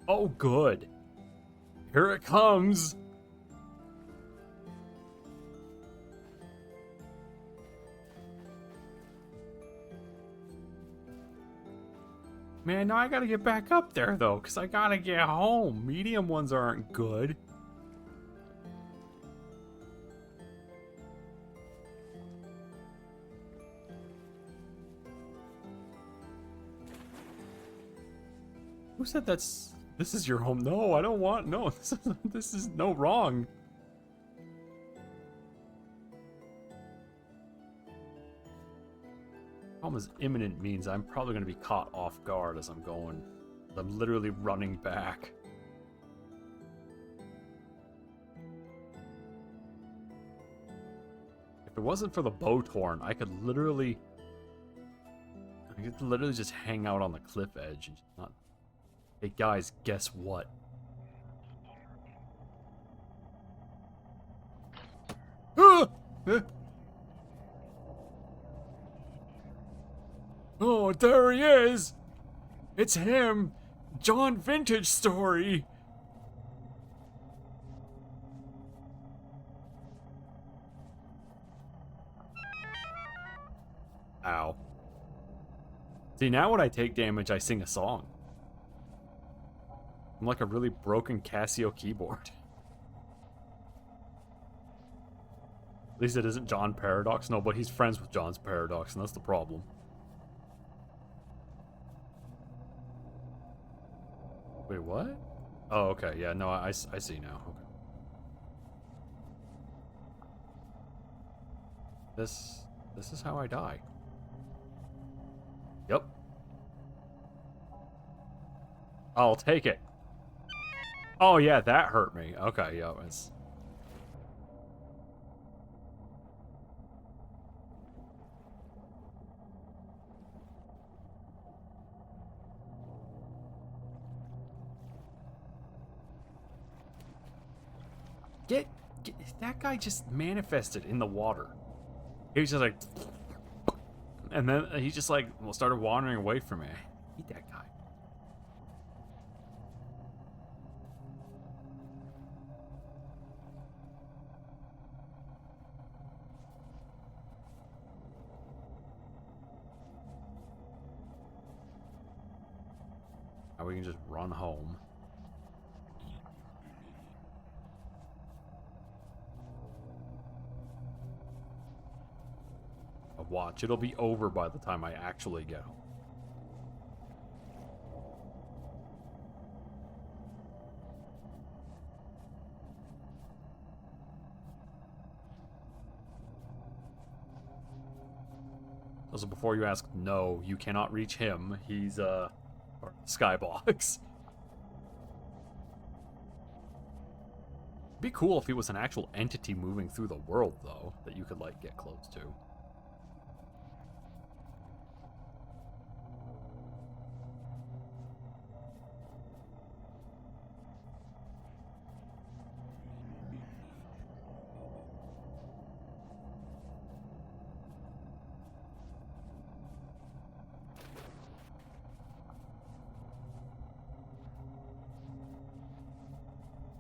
Oh, good. Here it comes. Man, now I gotta get back up there, though, because I gotta get home. Medium ones aren't good. Who said this is your home? No, I don't want... No, this is no wrong. Problem is, imminent means I'm probably going to be caught off guard as I'm going. I'm literally running back. If it wasn't for the bow torn, I could literally just hang out on the cliff edge and just not... Hey guys, guess what? Ah! Oh, there he is! It's him! John Vintage Story! Ow. See, now when I take damage, I sing a song. I'm like a really broken Casio keyboard. At least it isn't John Paradox. No, but he's friends with John's Paradox, and that's the problem. Wait, what? Oh, okay. Yeah, no, I see now. Okay. This is how I die. Yep. I'll take it. Oh, yeah, that hurt me. Okay, yeah, it's... Get that guy just manifested in the water. He was just like... And then he just like, well, started wandering away from me. I hate that guy. Now we can just run home. Watch, it'll be over by the time I actually get home. Also, before you ask, no, you cannot reach him. He's Skybox. Be cool if he was an actual entity moving through the world, though, that you could, like, get close to.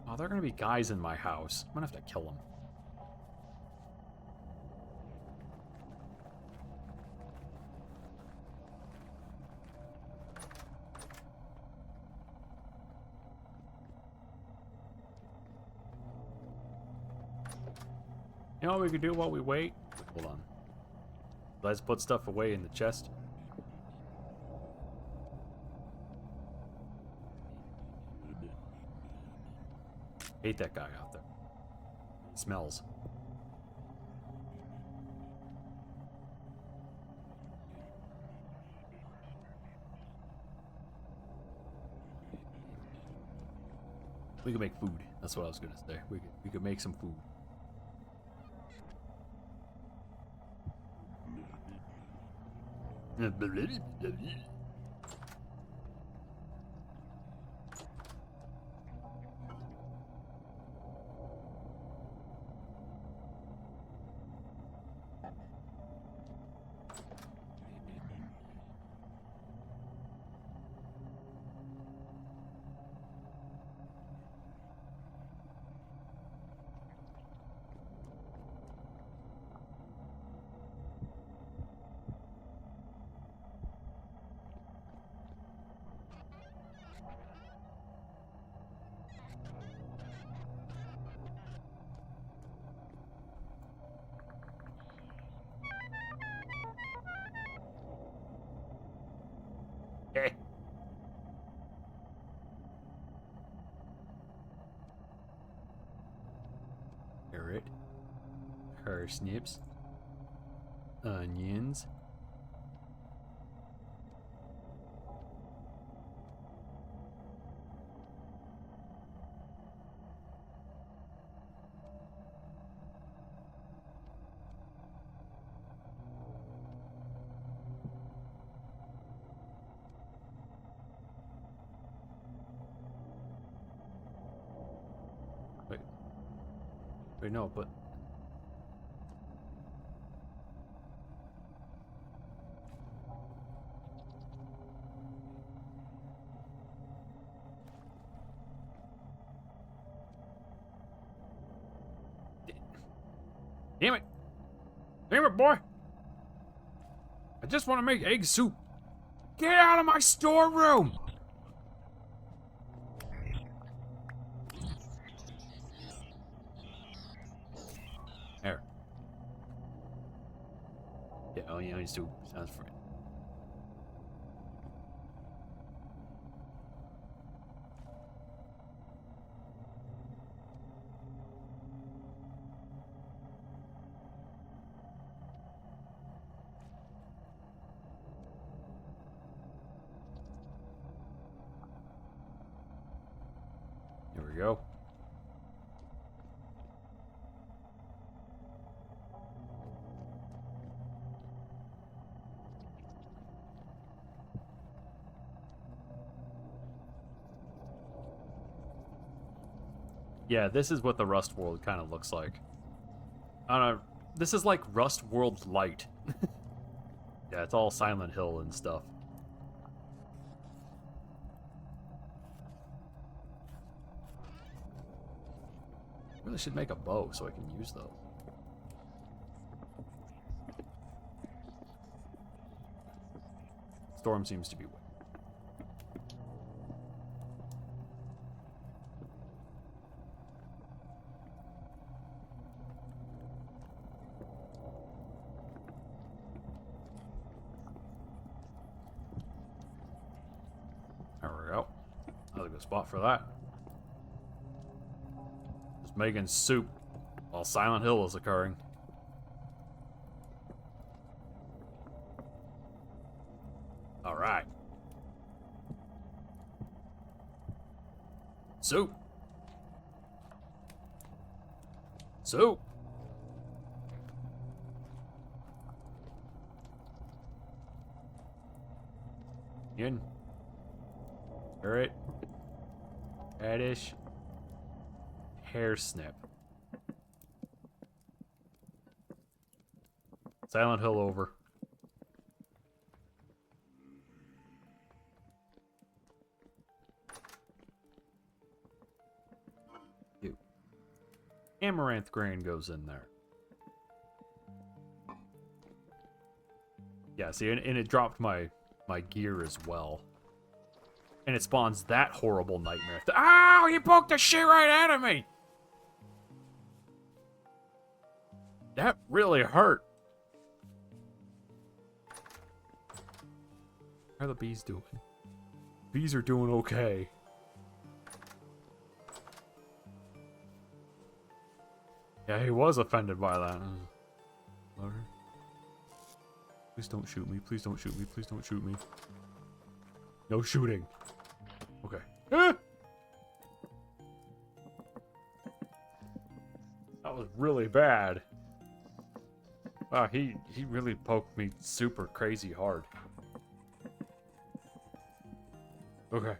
Oh, there are gonna be guys in my house. I'm gonna have to kill them. You know what we could do while we wait? Hold on. Let's put stuff away in the chest. Hate that guy out there. He smells. We could make food. That's what I was gonna say. We could make some food. Hey. Carrot. Parsnips. Onions. Wait, no, but... Damn it! Damn it, boy! I just want to make egg soup! Get out of my storeroom! There. Yeah, oh yeah, he's too. Sounds fine. Here we go. Yeah, this is what the Rust world kind of looks like. I don't know. This is like Rust World Light. Yeah, it's all Silent Hill and stuff. Really should make a bow so I can use those. Storm seems to be winning. There we go. Another good spot for that. Just making soup while Silent Hill is occurring. All right. Soup. soup. In. Alright. Radish. Hair snip. Silent Hill over. You. Amaranth grain goes in there. Yeah, see, and it dropped my gear as well. And it spawns that horrible nightmare. Ow! You poked the shit right out of me! That really hurt. How are the bees doing? Bees are doing okay. Yeah, he was offended by that. Please don't shoot me. Please don't shoot me. Please don't shoot me. No shooting. Okay. Ah! That was really bad. Wow, he really poked me super crazy hard. Okay.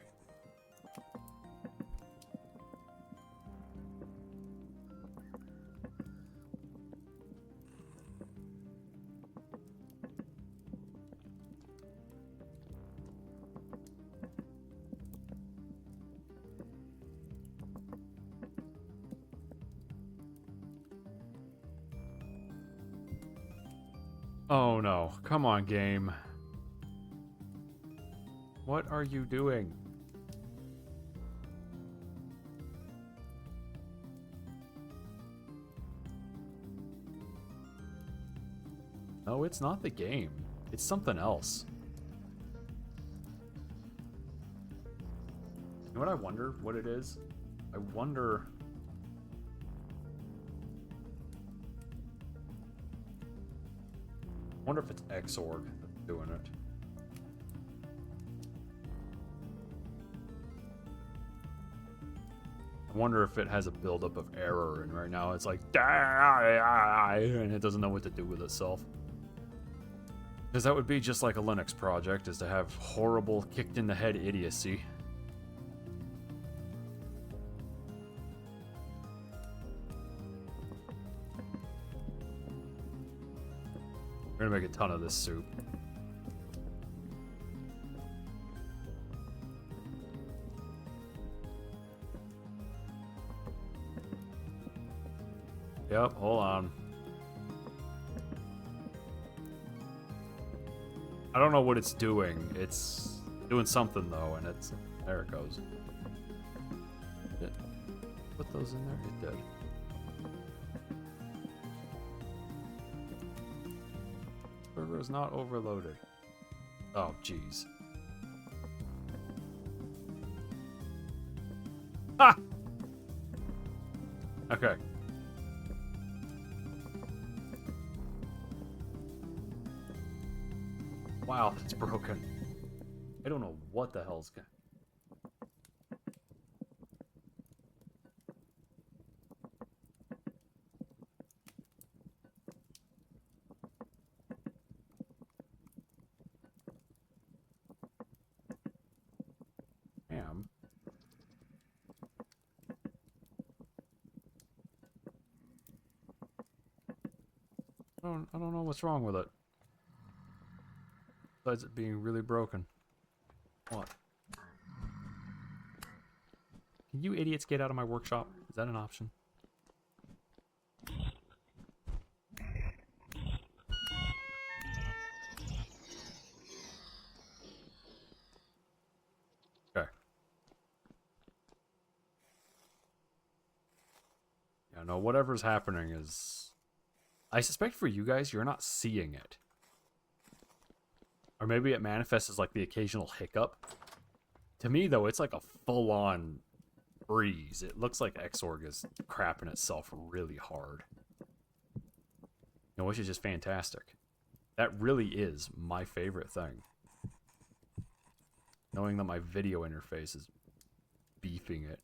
Oh no, come on, game. What are you doing? No, it's not the game. It's something else. You know what I wonder what it is? I wonder... I wonder if it's Xorg that's doing it. I wonder if it has a buildup of error, and right now it's like, and it doesn't know what to do with itself. Because that would be just like a Linux project, is to have horrible, kicked-in-the-head idiocy. We're gonna make a ton of this soup. Yep, hold on. I don't know what it's doing. It's doing something though, and it's... There it goes. Did it put those in there? It did. Server is not overloaded. Oh, jeez. Ha! Okay. Wow, it's broken. I don't know what the hell's going. Damn. I don't know what's wrong with it. Besides it being really broken. What? Can you idiots get out of my workshop? Is that an option? Okay. Yeah, no, whatever's happening is... I suspect for you guys, you're not seeing it. Or maybe it manifests as like the occasional hiccup. To me, though, it's like a full-on breeze. It looks like Xorg is crapping itself really hard. You know, which is just fantastic. That really is my favorite thing. Knowing that my video interface is beefing it.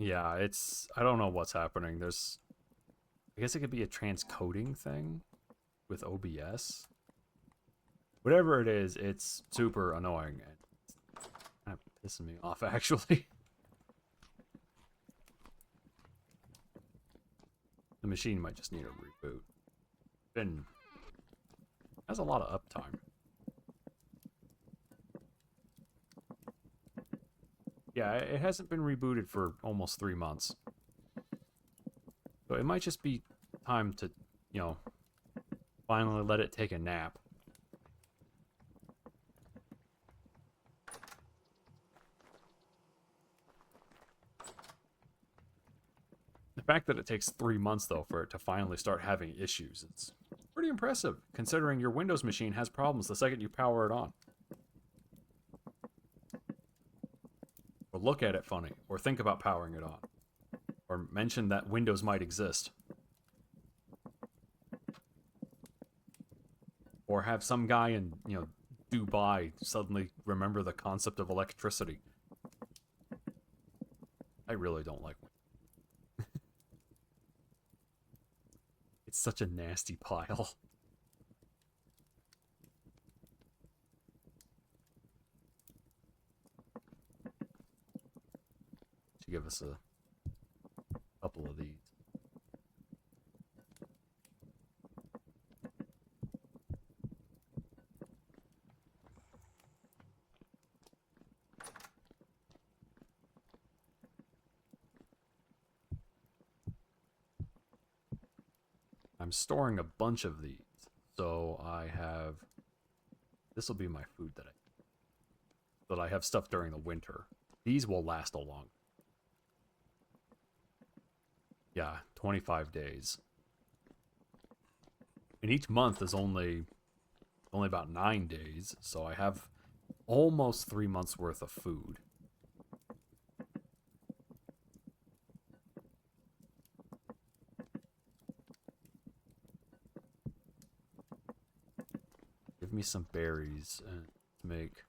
Yeah, it's... I don't know what's happening. There's... I guess it could be a transcoding thing with OBS. Whatever it is, it's super annoying. And it's kind of pissing me off, actually. The machine might just need a reboot. Been... has a lot of uptime. Yeah, it hasn't been rebooted for almost 3 months. So it might just be time to, you know, finally let it take a nap. The fact that it takes 3 months, though, for it to finally start having issues, it's pretty impressive, considering your Windows machine has problems the second you power it on. Or look at it funny, or think about powering it on. Or mention that Windows might exist. Or have some guy in, you know, Dubai suddenly remember the concept of electricity. I really don't like Windows. It's such a nasty pile. Should give us a couple of these. I'm storing a bunch of these, so I have... This will be my food that I have stuff during the winter. These will last a long... Yeah, 25 days. And each month is only about 9 days, so I have almost 3 months worth of food. Give me some berries to make...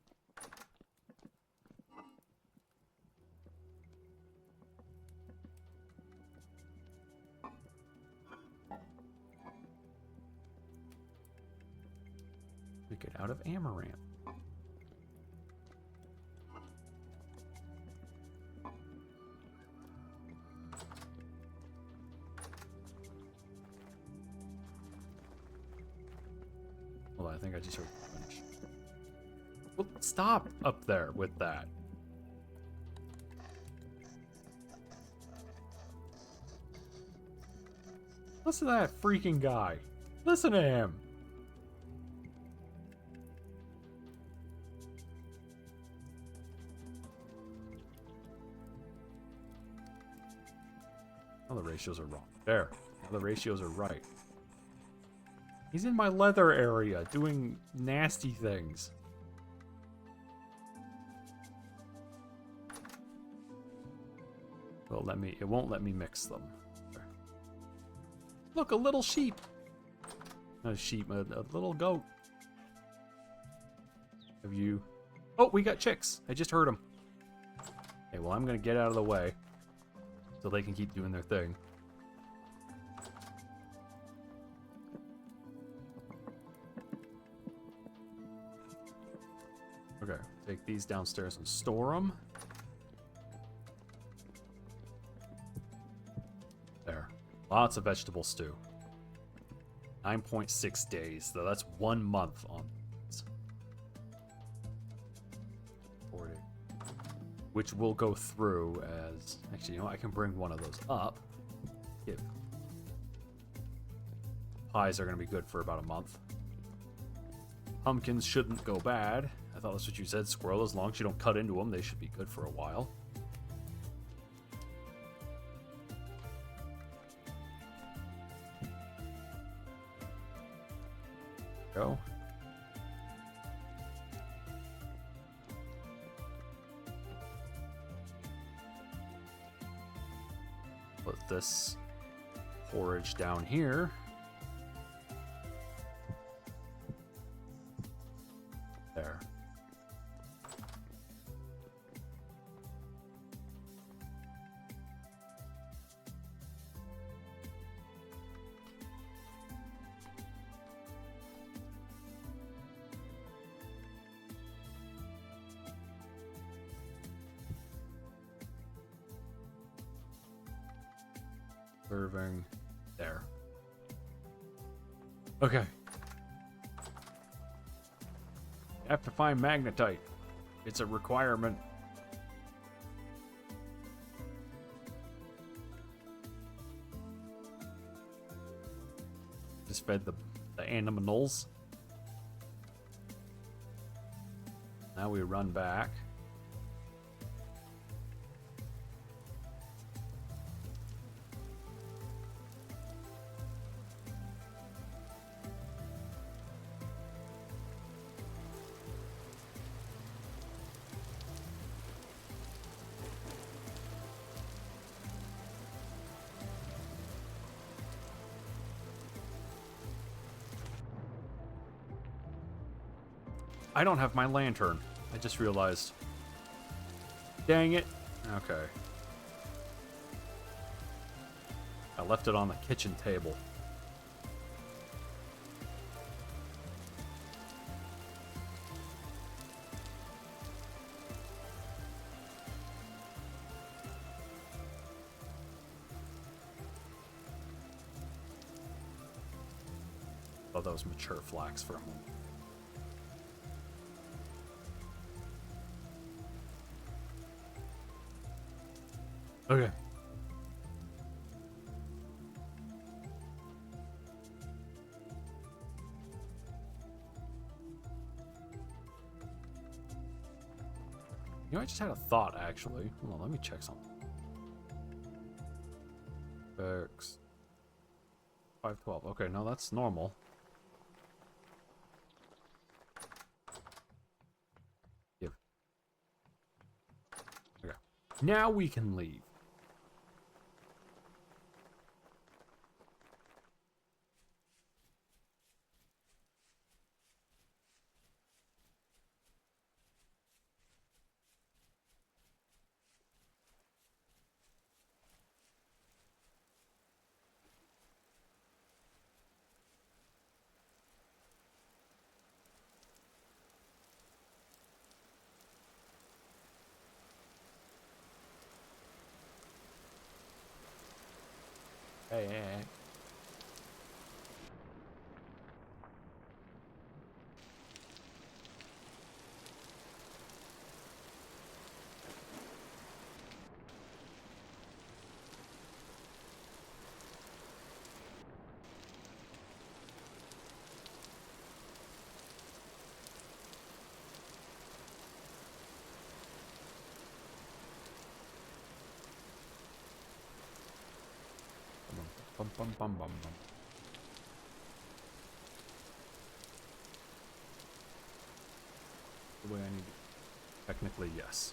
Make it out of amaranth. Hold on, I think I just heard punch. Well, stop up there with that. Listen to that freaking guy. Listen to him. Oh, the ratios are wrong. There. Now the ratios are right. He's in my leather area doing nasty things. It won't let me mix them. There. Look, a little sheep. Not a sheep, a little goat. Have you... Oh, we got chicks. I just heard them. Okay, well, I'm going to get out of the way so they can keep doing their thing. Okay, take these downstairs and store them. There. Lots of vegetable stew. 9.6 days, though that's 1 month on these. 40. Which will go through as... Actually, you know what? I can bring one of those up. Give. Pies are going to be good for about a month. Pumpkins shouldn't go bad. I thought that's what you said, Squirrel. As long as you don't cut into them, they should be good for a while. Go. Put this forage down here. There. Serving. There. Okay. You have to find magnetite. It's a requirement. Just fed the animals. Now we run back. I don't have my lantern. I just realized. Dang it. Okay. I left it on the kitchen table. Thought that was mature flax for a moment. Okay. You know, I just had a thought, actually. Hold on, let me check something. X 512. Okay, no, that's normal. Give. Okay. Now we can leave. Hey, hey, hey. Bum, bum, bum, bum, bum. The way I need it. Technically, yes.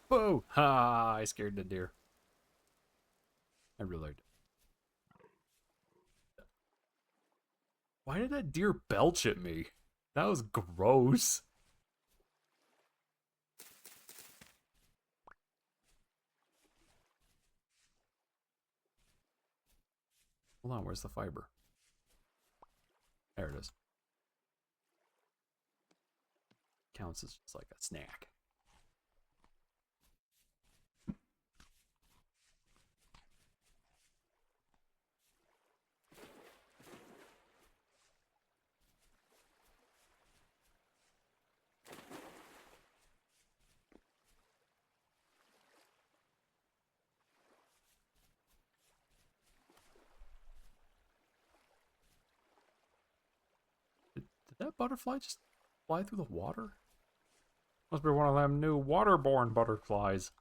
Whoa! Ha! I scared the deer. I really did. Why did that deer belch at me? That was gross. Hold on, where's the fiber? There it is. Counts as just like a snack. Did that butterfly just fly through the water? Must be one of them new waterborne butterflies.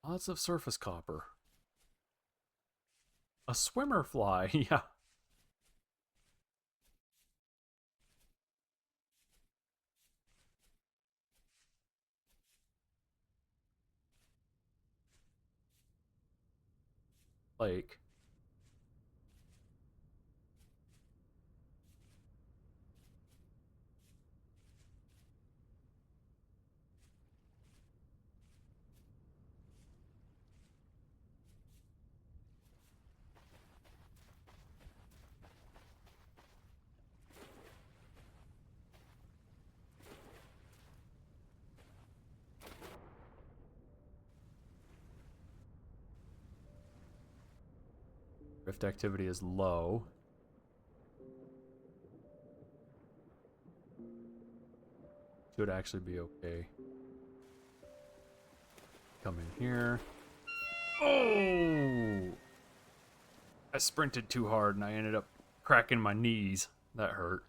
Lots of surface copper. A swimmer fly, yeah. lake. Rift activity is low. Should actually be okay. Come in here. Oh! I sprinted too hard and I ended up cracking my knees. That hurt.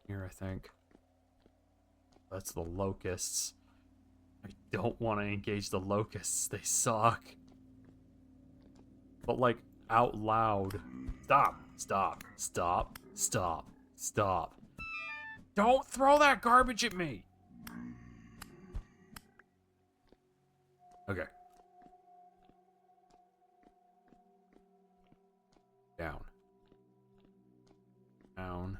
Here, I think. That's the locusts. I don't want to engage the locusts. They suck. But, like, out loud. Stop. Stop. Stop. Stop. Stop. Don't throw that garbage at me! Okay. Down. Down.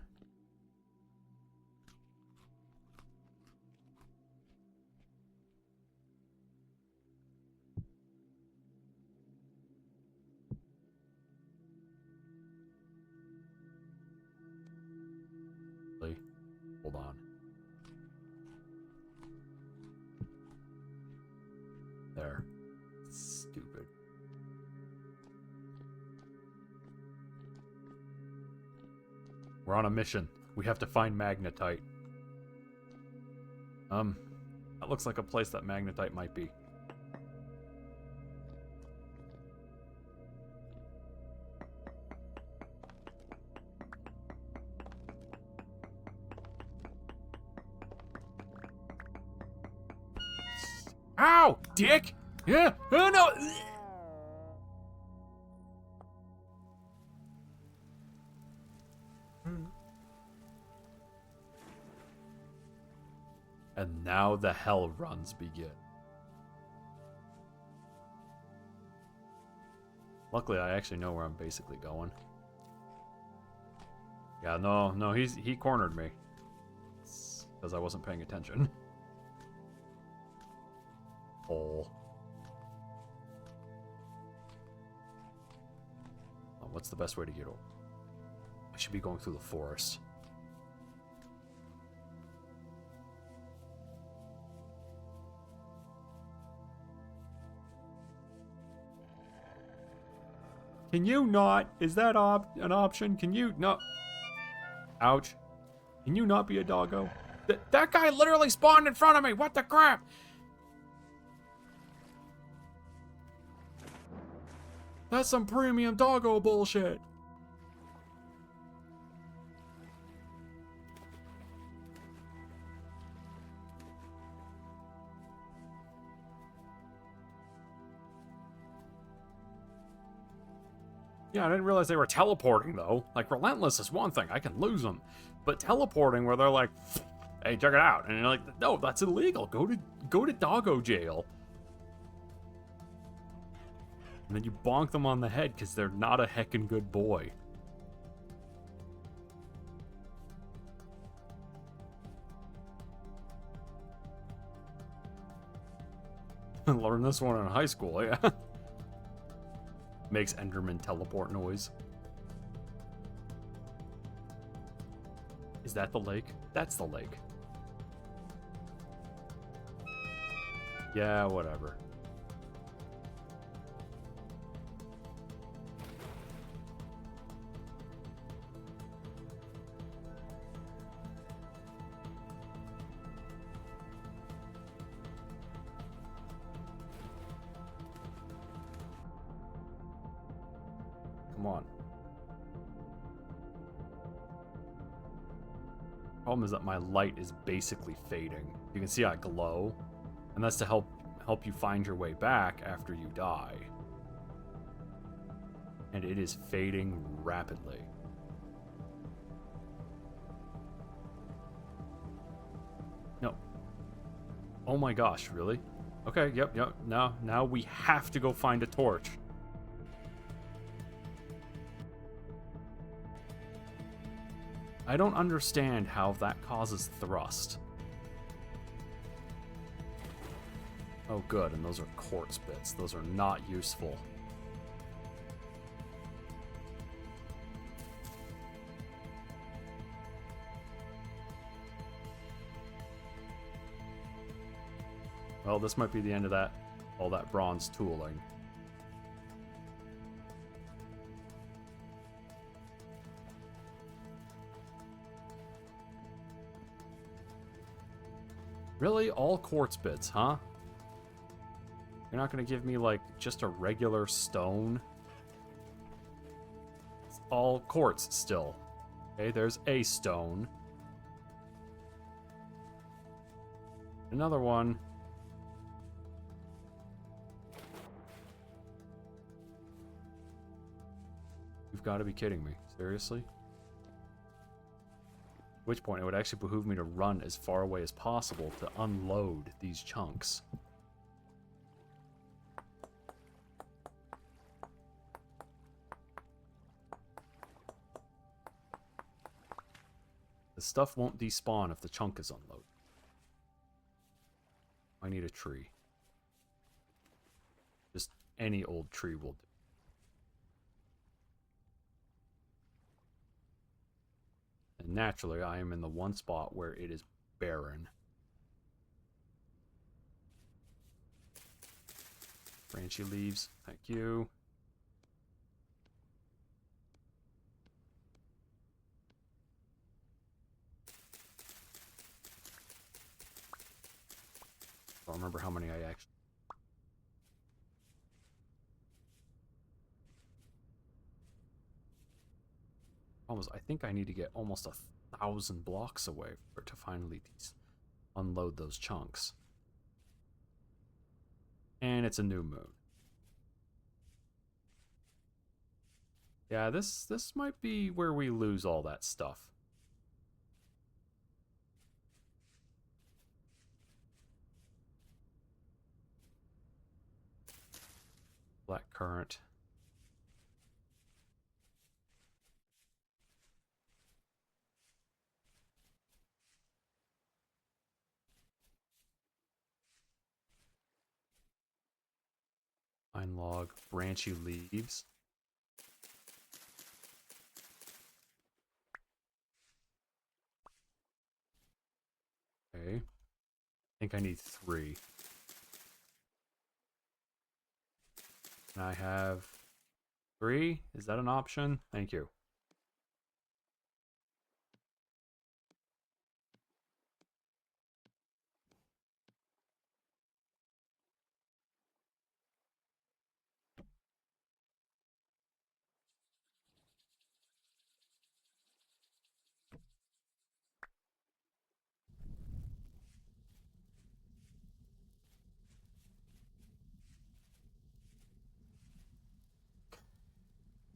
Hold on. There. Stupid. We're on a mission. We have to find magnetite. That looks like a place that magnetite might be. Ow! Dick! Yeah! Oh no! And now the hell runs begin. Luckily, I actually know where I'm basically going. Yeah, no, he cornered me. Because I wasn't paying attention. Hole. Oh, what's the best way to get over? I should be going through the forest. Can you not? Is that an option? Can you not? Ouch. Can you not be a doggo? That guy literally spawned in front of me. What the crap? That's some premium doggo bullshit. Yeah, I didn't realize they were teleporting, though. Like, Relentless is one thing. I can lose them. But teleporting where they're like, hey, check it out. And you're like, no, that's illegal. Go to doggo jail. And then you bonk them on the head because they're not a heckin' good boy. Learned this one in high school, yeah. Makes Enderman teleport noise. Is that the lake? That's the lake. Yeah, whatever. Come on. Problem is that my light is basically fading. You can see I glow, and that's to help help you find your way back after you die. And it is fading rapidly. No. Oh my gosh, really? Okay, yep. Now we have to go find a torch. I don't understand how that causes thrust. Oh good, and those are quartz bits. Those are not useful. Well, this might be the end of that, all that bronze tooling. Really? All quartz bits, huh? You're not gonna give me, like, just a regular stone? It's all quartz still. Okay, there's a stone. Another one. You've got to be kidding me. Seriously? At which point, it would actually behoove me to run as far away as possible to unload these chunks. The stuff won't despawn if the chunk is unloaded. I need a tree. Just any old tree will do. And naturally, I am in the one spot where it is barren. Branchy leaves, thank you. I don't remember how many I actually... Almost, I think I need to get almost 1,000 blocks away for it to finally unload those chunks. And it's a new moon. Yeah, this might be where we lose all that stuff. Black currant. Pine log, branchy leaves. Okay. I think I need 3. Can I have 3? Is that an option? Thank you.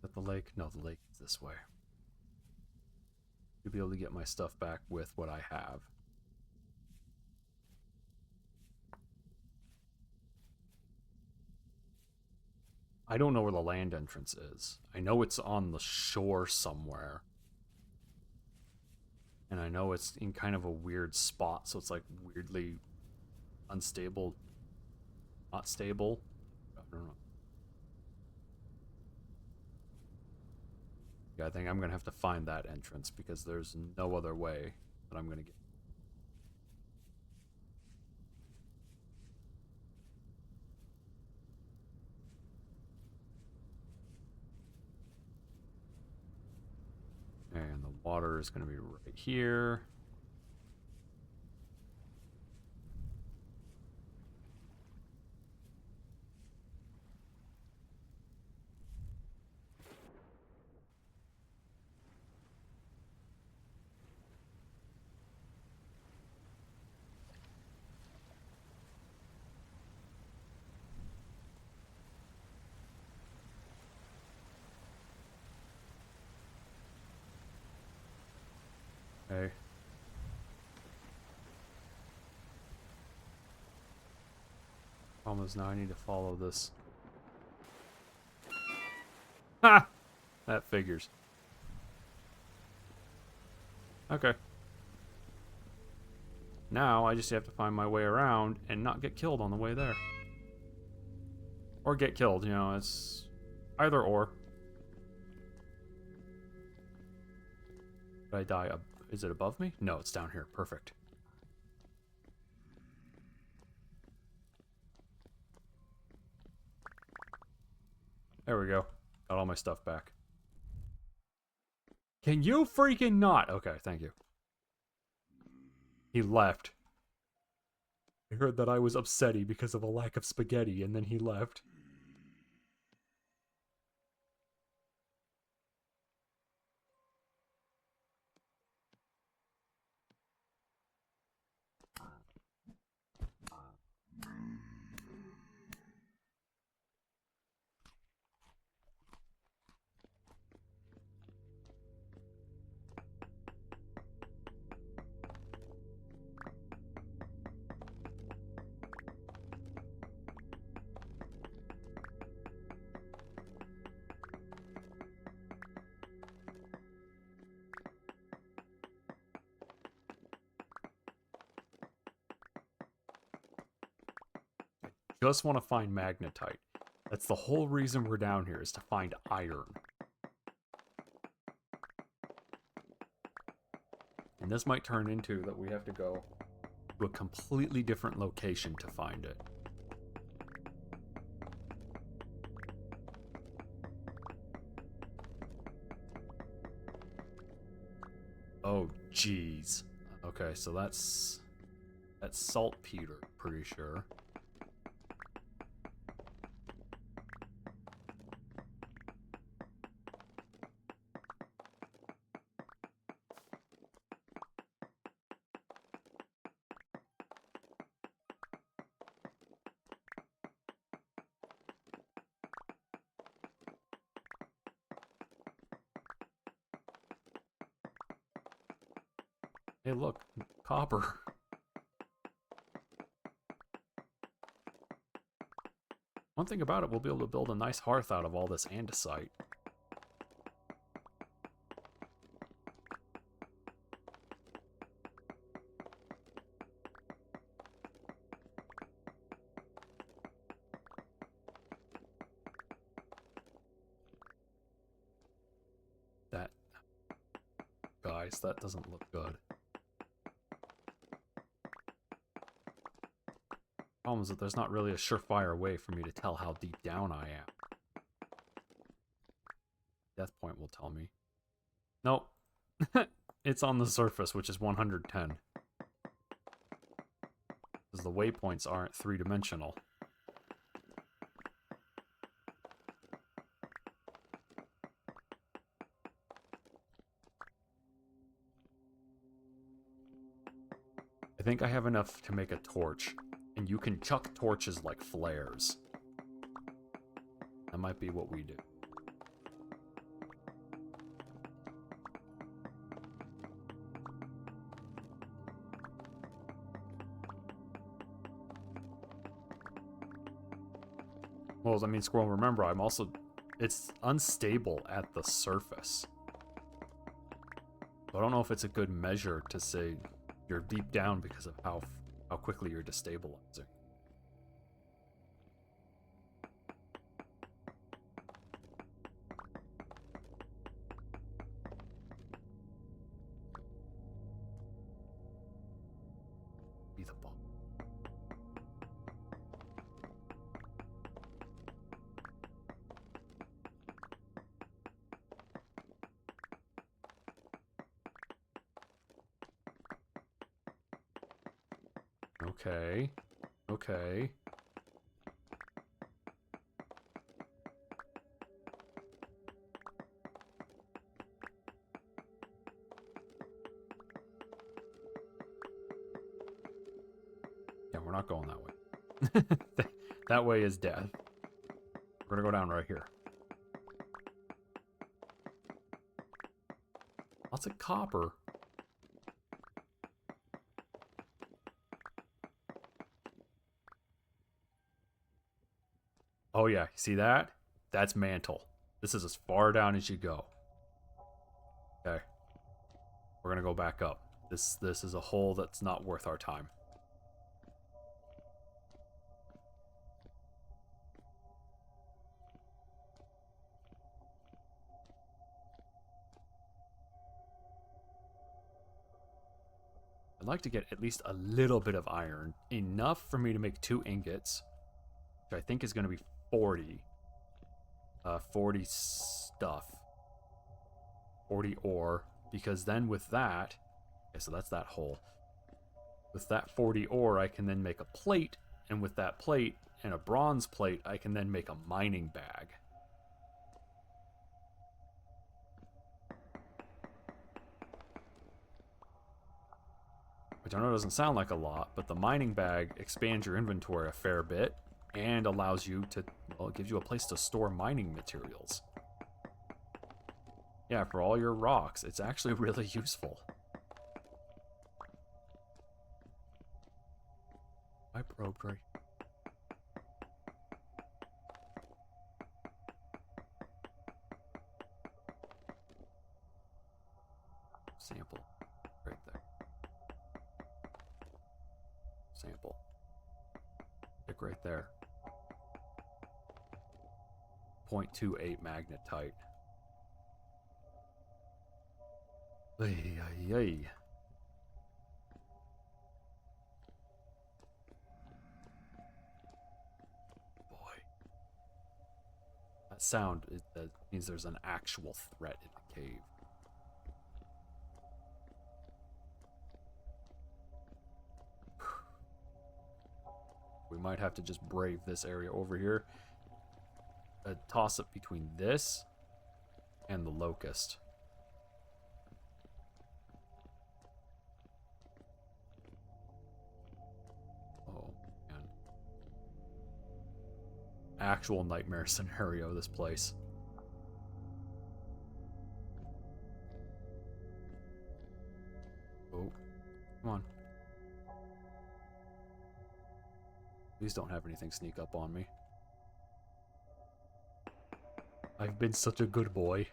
Is that the lake? No, the lake is this way. To be able to get my stuff back with what I have. I don't know where the land entrance is. I know it's on the shore somewhere. And I know it's in kind of a weird spot, so it's like weirdly unstable. Not stable. I don't know. Yeah, I think I'm gonna have to find that entrance because there's no other way that I'm gonna get. And the water is gonna be right here. Okay. Problem is now I need to follow this. Ha! That figures. Okay. Now I just have to find my way around and not get killed on the way there. Or get killed, you know, it's either or. Did I die up? Is it above me? No, it's down here. Perfect. There we go. Got all my stuff back. Can you freaking not? Okay, thank you. He left. I heard that I was upsetty because of a lack of spaghetti, and then he left. Just want to find magnetite. That's the whole reason we're down here, is to find iron. And this might turn into that we have to go to a completely different location to find it. Oh, jeez. Okay, so that's saltpeter, pretty sure. Hey, look, copper. One thing about it, we'll be able to build a nice hearth out of all this andesite. That, guys, that doesn't look good. Problem is that there's not really a surefire way for me to tell how deep down I am. Death point will tell me. Nope. It's on the surface, which is 110. Because the waypoints aren't three-dimensional. I think I have enough to make a torch. And you can chuck torches like flares. That might be what we do. Well, I mean, Squirrel, remember, it's unstable at the surface. So I don't know if it's a good measure to say you're deep down because of how quickly you're destabilizing. Be the ball. Okay. Okay. Yeah, we're not going that way. That way is death. We're gonna go down right here. Lots of copper. Oh yeah, see that? That's mantle. This is as far down as you go. Okay. We're gonna go back up. This is a hole that's not worth our time. I'd like to get at least a little bit of iron. Enough for me to make 2 ingots. Which I think is going to be 40. 40 stuff. 40 ore. Because then with that... Okay, so that's that hole. With that 40 ore, I can then make a plate. And with that plate and a bronze plate, I can then make a mining bag. Which I know doesn't sound like a lot, but the mining bag expands your inventory a fair bit and allows you to, well, it gives you a place to store mining materials. Yeah, for all your rocks, it's actually really useful. I probed right. Sample. Right there. Sample. Pick right there. 0.28 magnetite. Ay, ay, ay. Boy. That sound, that means there's an actual threat in the cave. We might have to just brave this area over here. A toss-up between this and the locust. Oh, man. Actual nightmare scenario, this place. Oh, come on. Please don't have anything sneak up on me. I've been such a good boy.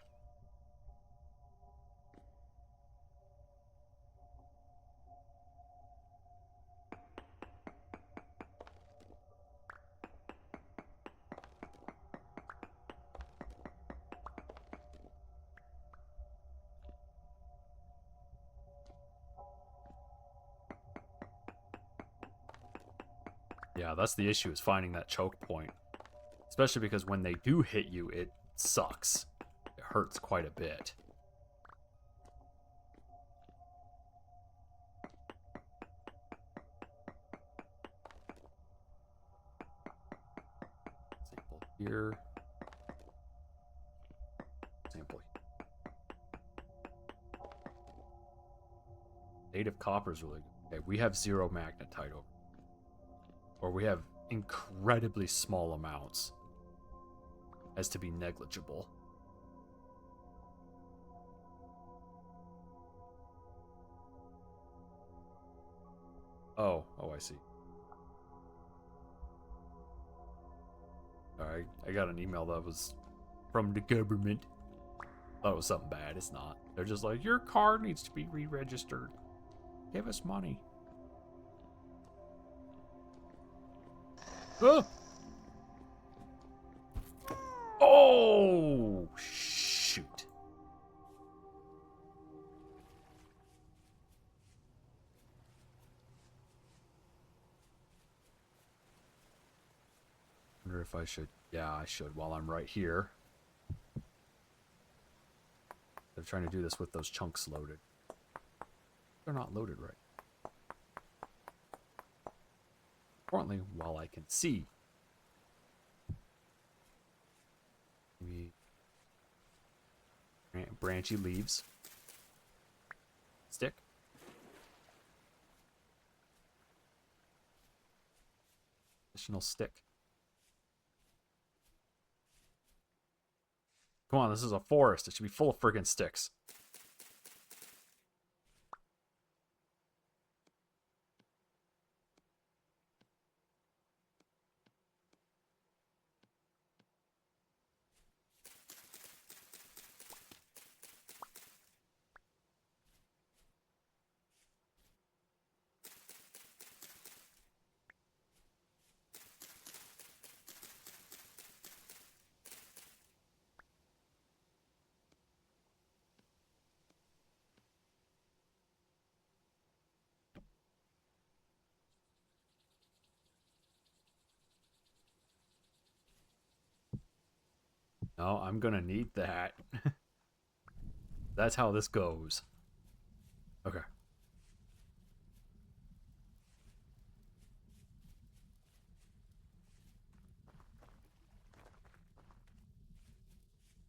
Yeah, that's the issue, is finding that choke point. Especially because when they do hit you, it sucks. It hurts quite a bit. Sample here. Sample here. Native copper is really good. Okay, we have 0 magnetite over. Or we have incredibly small amounts. As to be negligible. Oh, I see. Alright, I got an email that was from the government. Thought it was something bad. It's not. They're just like, your car needs to be re-registered. Give us money. Oh! Oh! Shoot. Wonder if I should. Yeah, I should while I'm right here. They're trying to do this with those chunks loaded. They're not loaded right. Importantly, while I can see. Maybe branchy leaves. Stick. Additional stick. Come on, this is a forest. It should be full of friggin' sticks. No, I'm gonna need that. That's how this goes. Okay.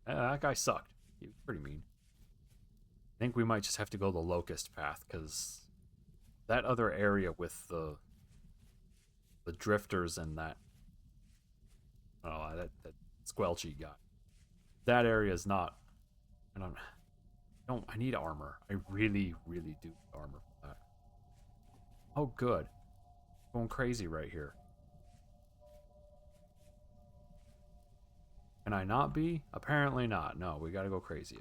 That guy sucked. He was pretty mean. I think we might just have to go the locust path, because that other area with the drifters and that that squelchy guy. That area is not. I need armor. I really, really do need armor for that. Oh, good. Going crazy right here. Can I not be? Apparently not. No, we gotta go crazy.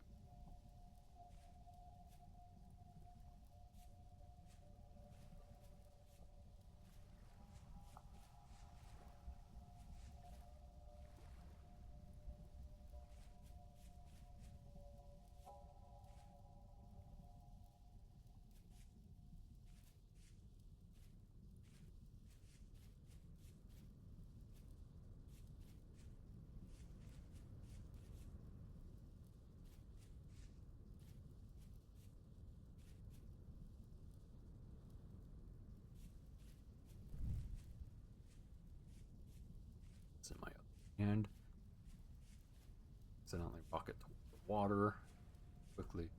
It's in my other hand. Accidentally rocket towards the water. Quickly.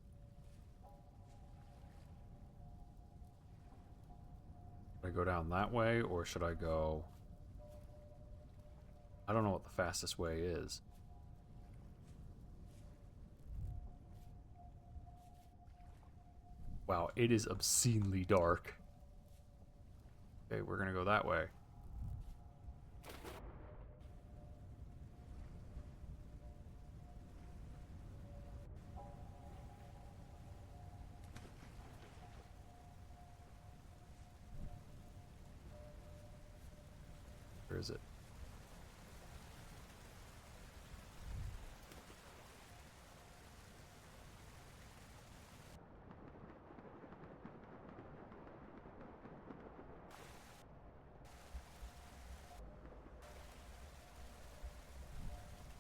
Should I go down that way, or should I go... I don't know what the fastest way is. Wow, it is obscenely dark. Okay, we're gonna go that way. Where is it?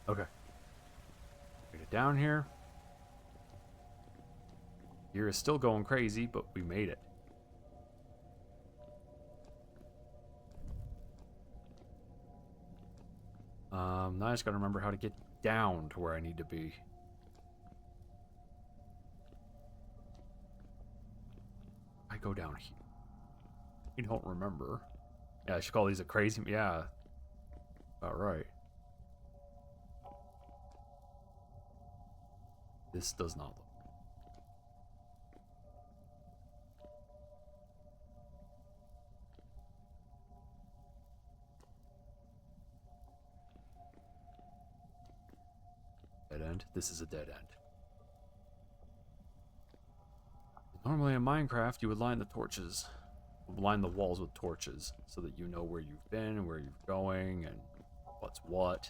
Okay. Made it down here. Gear is still going crazy, but we made it. Now I just gotta remember how to get down to where I need to be. I go down here. I don't remember. Yeah, I should call these a crazy... Yeah. About right. This does not look... Dead end. This is a dead end. Normally in Minecraft, you would line the walls with torches, so that you know where you've been and where you're going and what's what.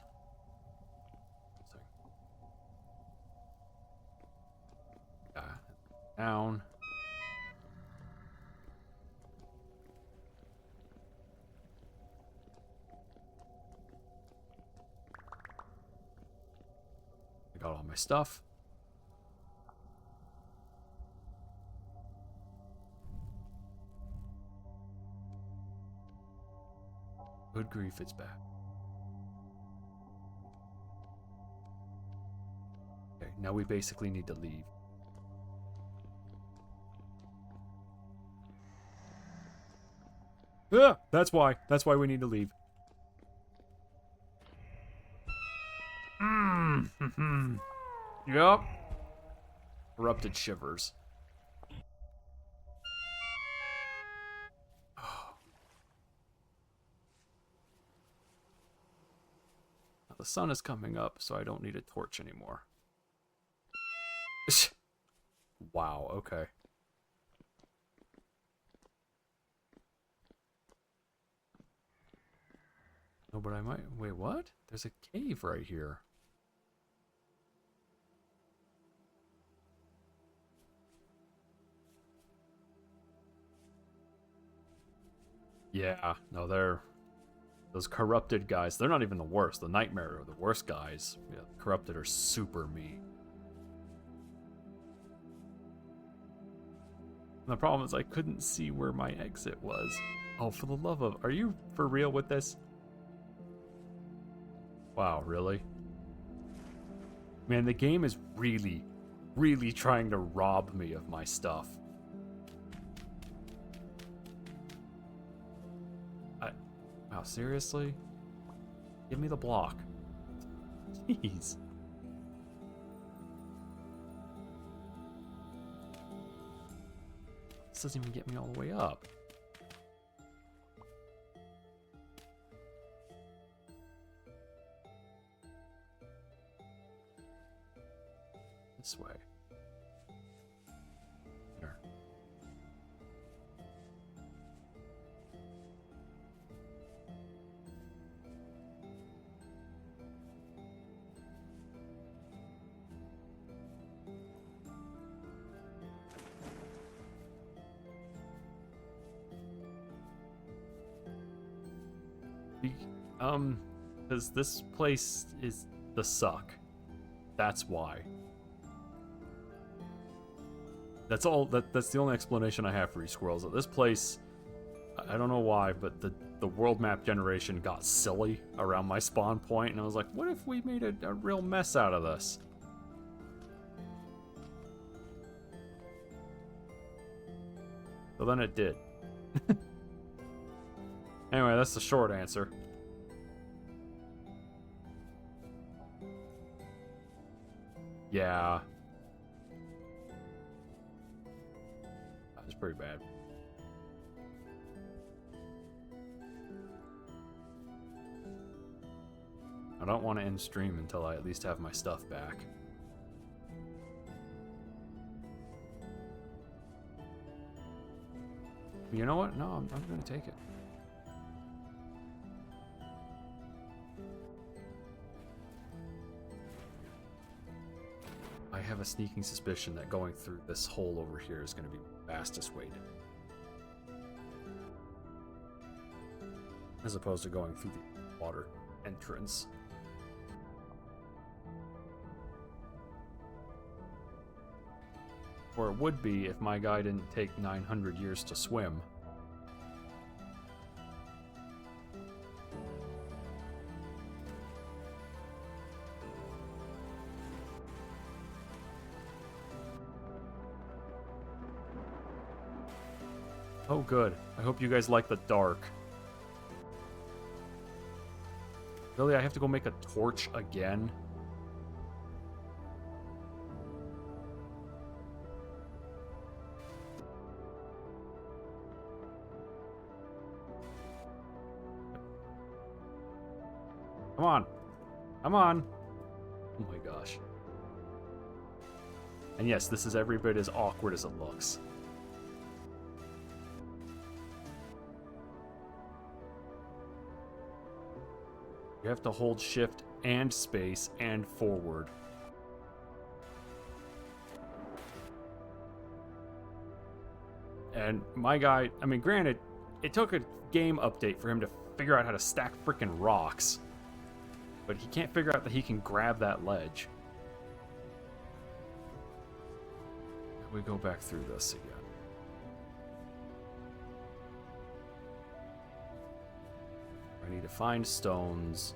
So, down. I got all my stuff. Good grief, it's back. Okay, now we basically need to leave. Ah, that's why. That's why we need to leave. Yup. Erupted shivers. Now the sun is coming up, so I don't need a torch anymore. Wow, okay. No, but I might... Wait, what? There's a cave right here. Yeah, no, they're Those corrupted guys, they're not even the worst. The Nightmare are the worst guys. Yeah, the corrupted are super mean. And the problem is I couldn't see where my exit was. Oh, for the love of... Are you for real with this? Wow, really? Man, the game is really, really trying to rob me of my stuff. Wow, seriously? Give me the block. Jeez. This doesn't even get me all the way up. This way. There. Because this place is the suck. That's why. That's all. That's the only explanation I have for you squirrels. That this place, I don't know why, but the world map generation got silly around my spawn point, and I was like, what if we made a real mess out of this? So then it did. Anyway, that's the short answer. Yeah. That was pretty bad. I don't want to end stream until I at least have my stuff back. You know what? No, I'm going to take it. I have a sneaking suspicion that going through this hole over here is going to be the fastest way to... as opposed to going through the water entrance. Or it would be if my guy didn't take 900 years to swim. Oh good. I hope you guys like the dark. Really, I have to go make a torch again? Come on. Come on. Oh my gosh. And yes, this is every bit as awkward as it looks. You have to hold shift and space and forward. And my guy, I mean, granted, it took a game update for him to figure out how to stack freaking rocks. But he can't figure out that he can grab that ledge. We go back through this again. I need to find stones.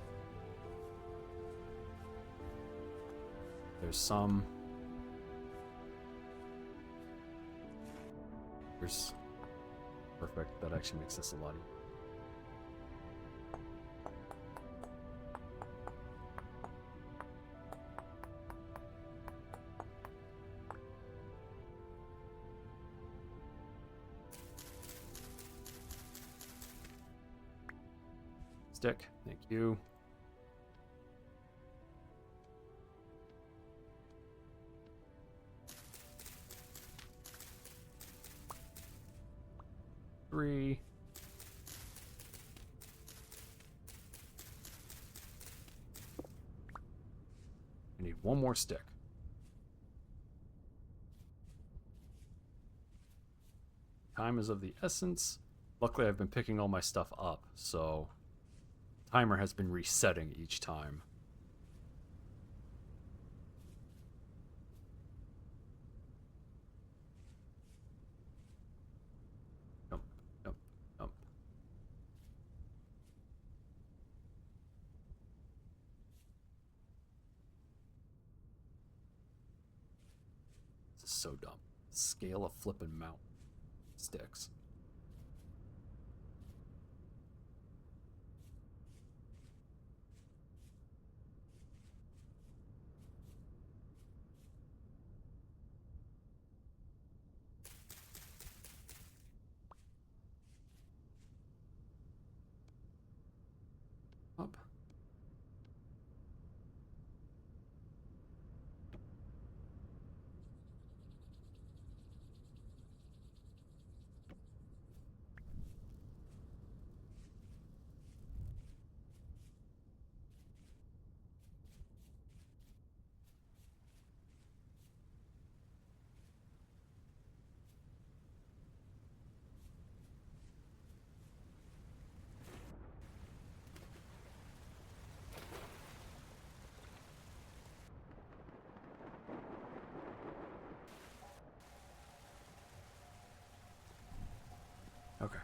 There's some. There's... Perfect. That actually makes this a lot easier. Stick. Thank you. Three. I need one more stick. Time is of the essence. Luckily, I've been picking all my stuff up, so Timer has been resetting each time. Jump, jump, jump. This is so dumb. Scale a flippin' mount sticks. Up. Okay.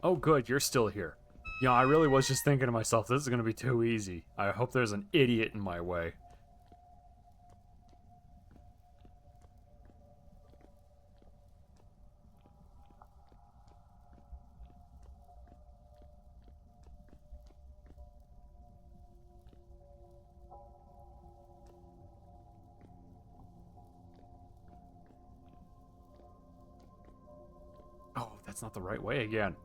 Oh, good, you're still here. You know, I really was just thinking to myself, this is going to be too easy. I hope there's an idiot in my way. Oh, that's not the right way again.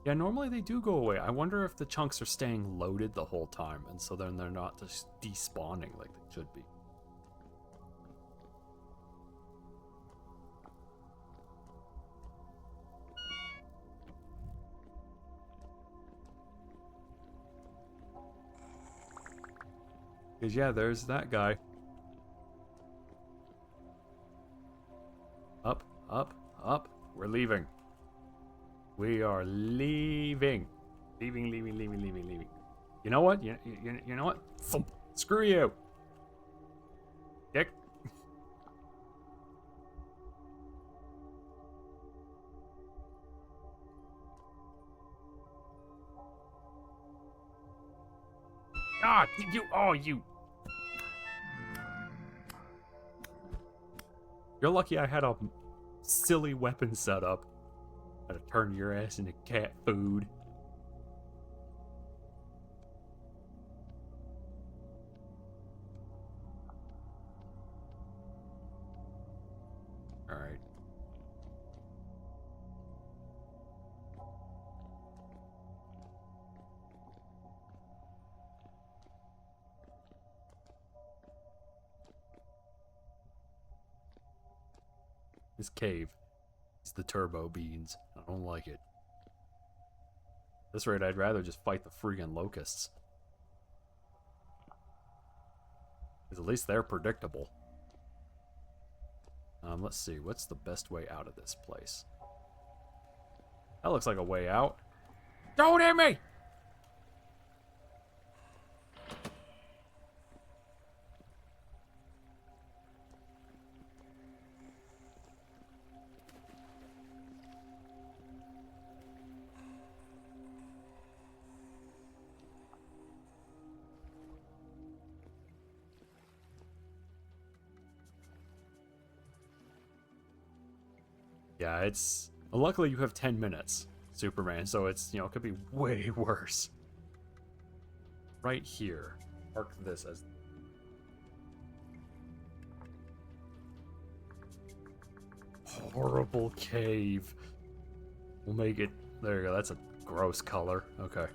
Yeah, normally they do go away. I wonder if the chunks are staying loaded the whole time, and so then they're not just despawning like they should be. Because, yeah, there's that guy. Up, up, up. We're leaving. We are leaving. Leaving. You know what? You know what? Thump. Screw you. Dick. Ah, you. You're lucky I had a silly weapon set up. Had to turn your ass into cat food. Alright. This cave is the turbo beans. I don't like it. At this rate, I'd rather just fight the friggin' locusts. Because at least they're predictable. Let's see. What's the best way out of this place? That looks like a way out. Don't hit me! Yeah, it's... Well, luckily you have 10 minutes, Superman, so it's, you know, it could be way worse. Right here. Mark this as... Horrible cave. We'll make it... There you go, that's a gross color. Okay.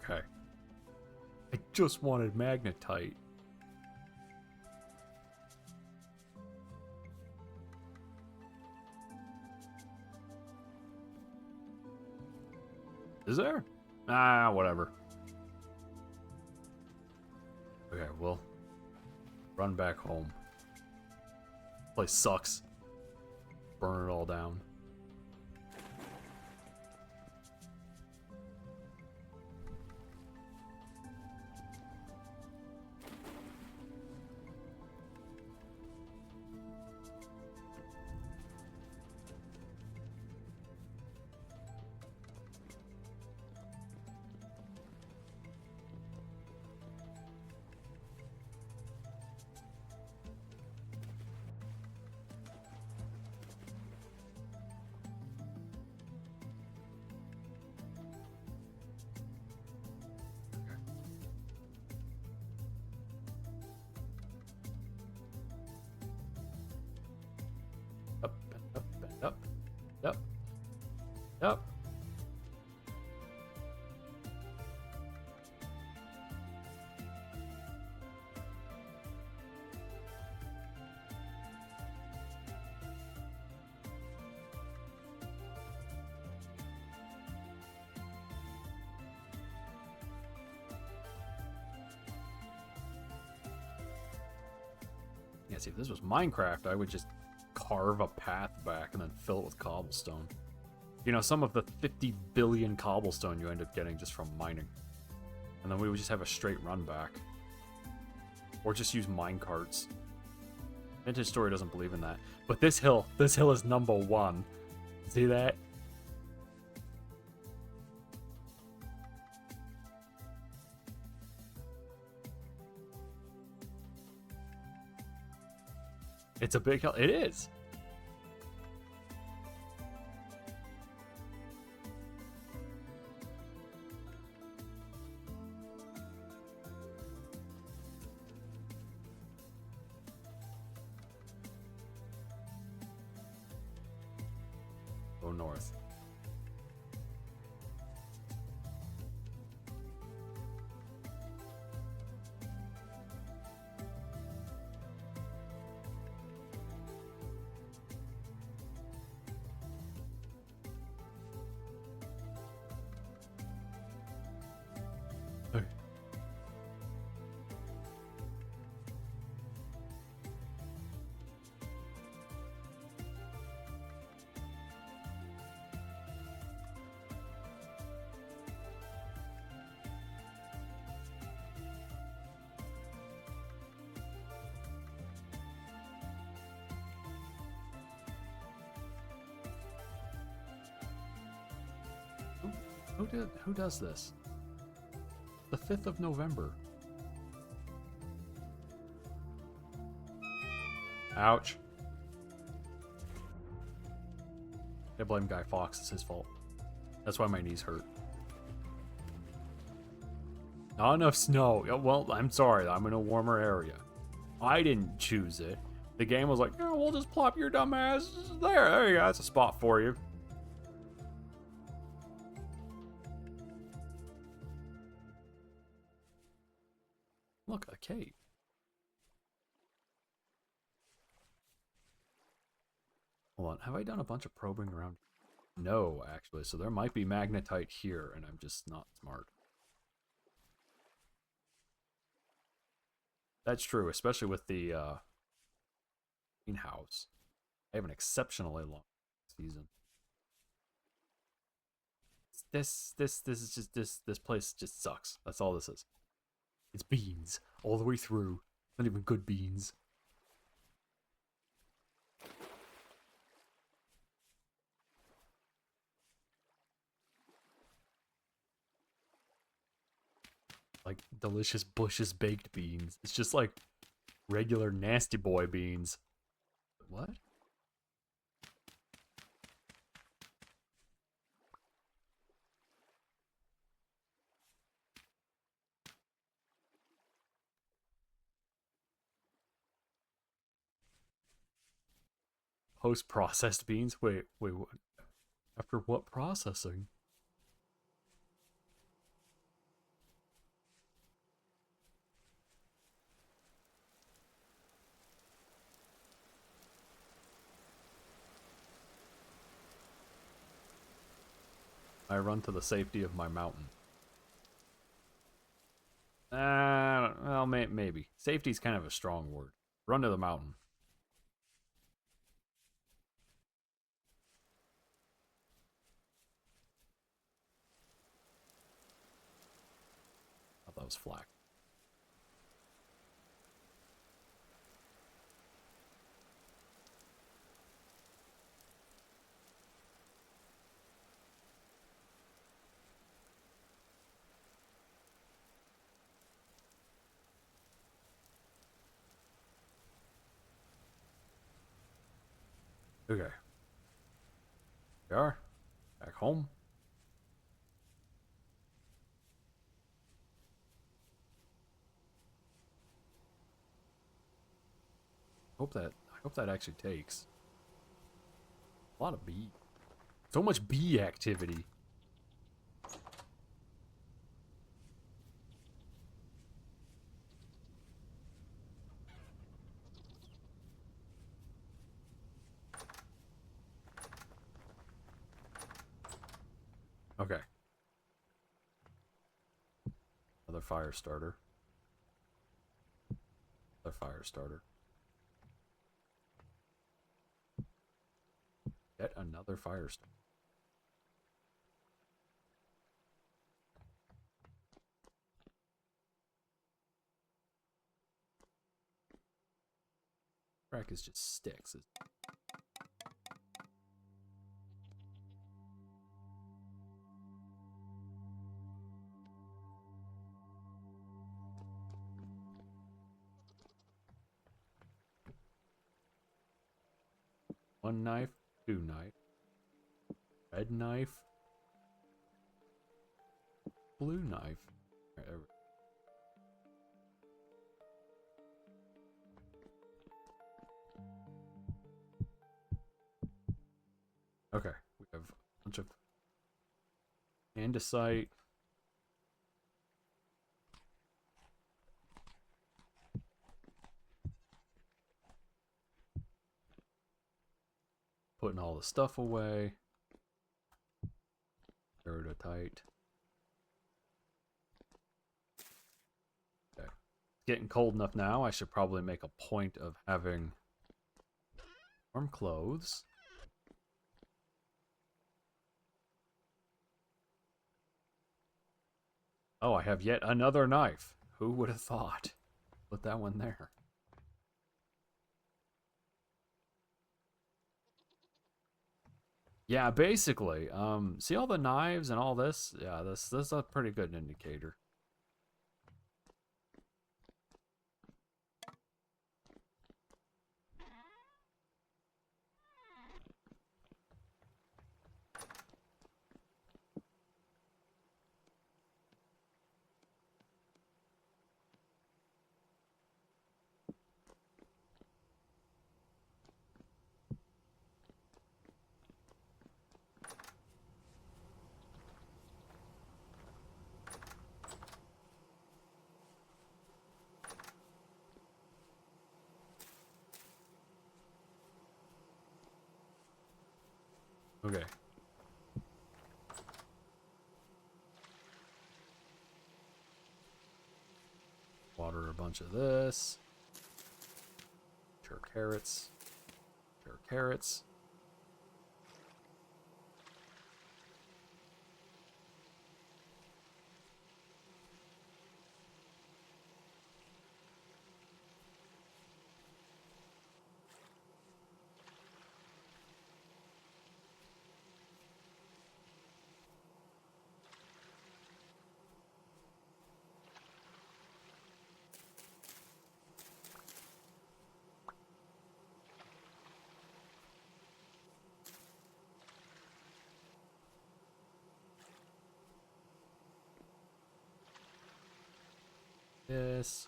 Okay. I just wanted magnetite. Is there? Ah, whatever. Okay, we'll run back home. Place sucks. Burn it all down. Up, up, up, up, up. Yeah, see, if this was Minecraft, I would just carve a path back and then fill it with cobblestone. You know, some of the 50 billion cobblestone you end up getting just from mining. And then we would just have a straight run back. Or just use minecarts. Vintage Story doesn't believe in that. But this hill is #1. See that? It's a big hill. It is. Go north. Hey. Who does this? The 5th of November. Ouch. I blame Guy Fawkes. It's his fault. That's why my knees hurt. Not enough snow. Yeah, well, I'm sorry. I'm in a warmer area. I didn't choose it. The game was like, oh, we'll just plop your dumb ass there. There you go. That's a spot for you. Look, a cave. Hold on. Have I done a bunch of probing around? No, actually. So there might be magnetite here, and I'm just not smart. That's true, especially with the greenhouse. I have an exceptionally long season. This is just this place just sucks. That's all this is. It's beans all the way through. Not even good beans. Like delicious Bush's baked beans. It's just like regular nasty boy beans. What? Post-processed beans? Wait, what? After what processing? I run to the safety of my mountain. Well, maybe. Safety's kind of a strong word. Run to the mountain. I thought that was flak. Okay. We are back home. I hope that actually takes. A lot of bee. So much bee activity. Okay. Another fire starter. Another fire starter. Yet another fire starter. Crack is just sticks. One knife, two knife, red knife, blue knife. All right, okay, we have a bunch of andesite. Putting all the stuff away. Erudite. Okay. It's getting cold enough now. I should probably make a point of having warm clothes. Oh, I have yet another knife. Who would have thought? Put that one there. Yeah, basically. See all the knives and all this? Yeah, this is a pretty good indicator. Okay. Water a bunch of this. Sure carrots. Sure carrots. This.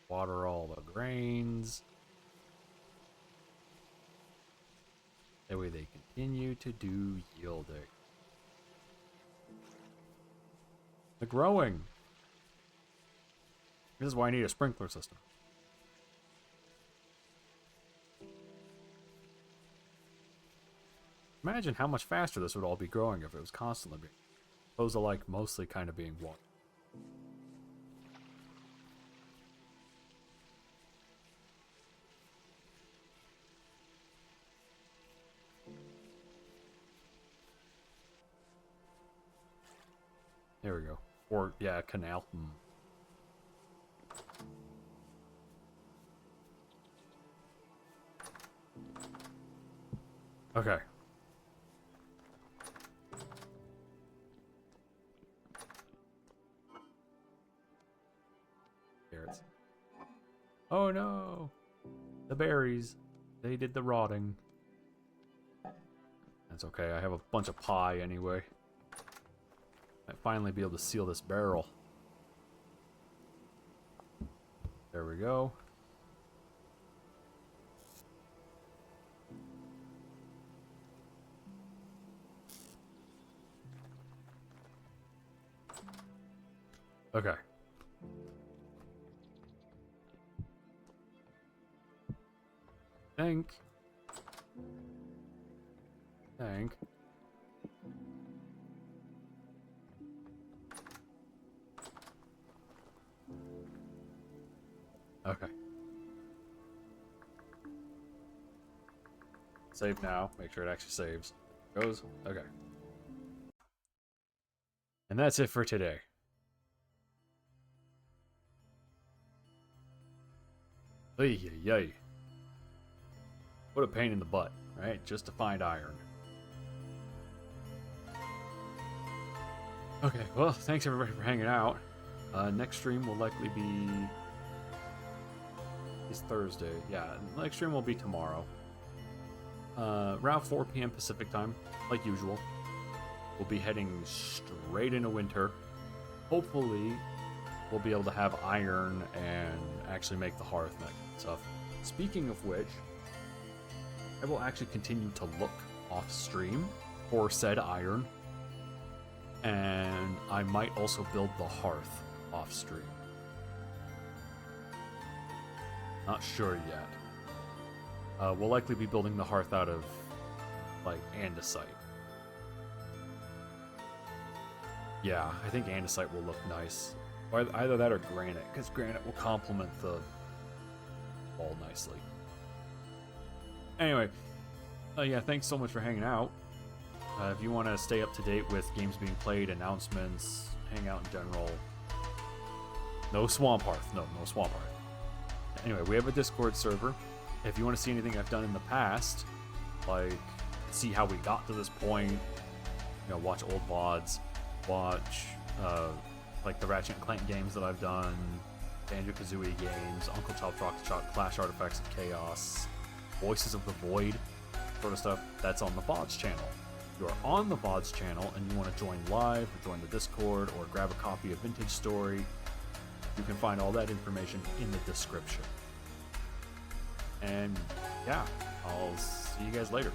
Water all the grains. That way they continue to do yielding. The growing. This is why I need a sprinkler system. Imagine how much faster this would all be growing if it was constantly being... Those are like mostly kind of being one. There we go. Or, yeah, canal. Okay. Carrots. Oh no! The berries. They did the rotting. That's okay, I have a bunch of pie anyway. Might finally be able to seal this barrel. There we go. Okay. Think. Okay. Save now. Make sure it actually saves. Goes. Okay. And that's it for today. Yay. What a pain in the butt, right? Just to find iron. Okay, well, thanks everybody for hanging out. Next stream will likely be... It's Thursday. Yeah, next stream will be tomorrow. Around 4 p.m. Pacific time, like usual. We'll be heading straight into winter. Hopefully, we'll be able to have iron and actually make the hearth and that kind of stuff. Speaking of which, I will actually continue to look off stream for said iron. And I might also build the hearth off stream. Not sure yet. We'll likely be building the hearth out of, like, andesite. Yeah, I think andesite will look nice. Or either that or granite, because granite will complement the wall nicely. Anyway, yeah, thanks so much for hanging out. If you want to stay up to date with games being played, announcements, hang out in general. No Swamp Hearth. No Swamp Hearth. Anyway, we have a Discord server. If you want to see anything I've done in the past, like see how we got to this point, you know, watch old VODs, watch like the Ratchet and Clank games that I've done, Banjo-Kazooie games, Uncle Chop's Rocket Shot, Clash Artifacts of Chaos, Voices of the Void, sort of stuff, that's on the VODs channel. If you are on the VODs channel and you want to join live, or join the Discord, or grab a copy of Vintage Story, you can find all that information in the description. And yeah, I'll see you guys later.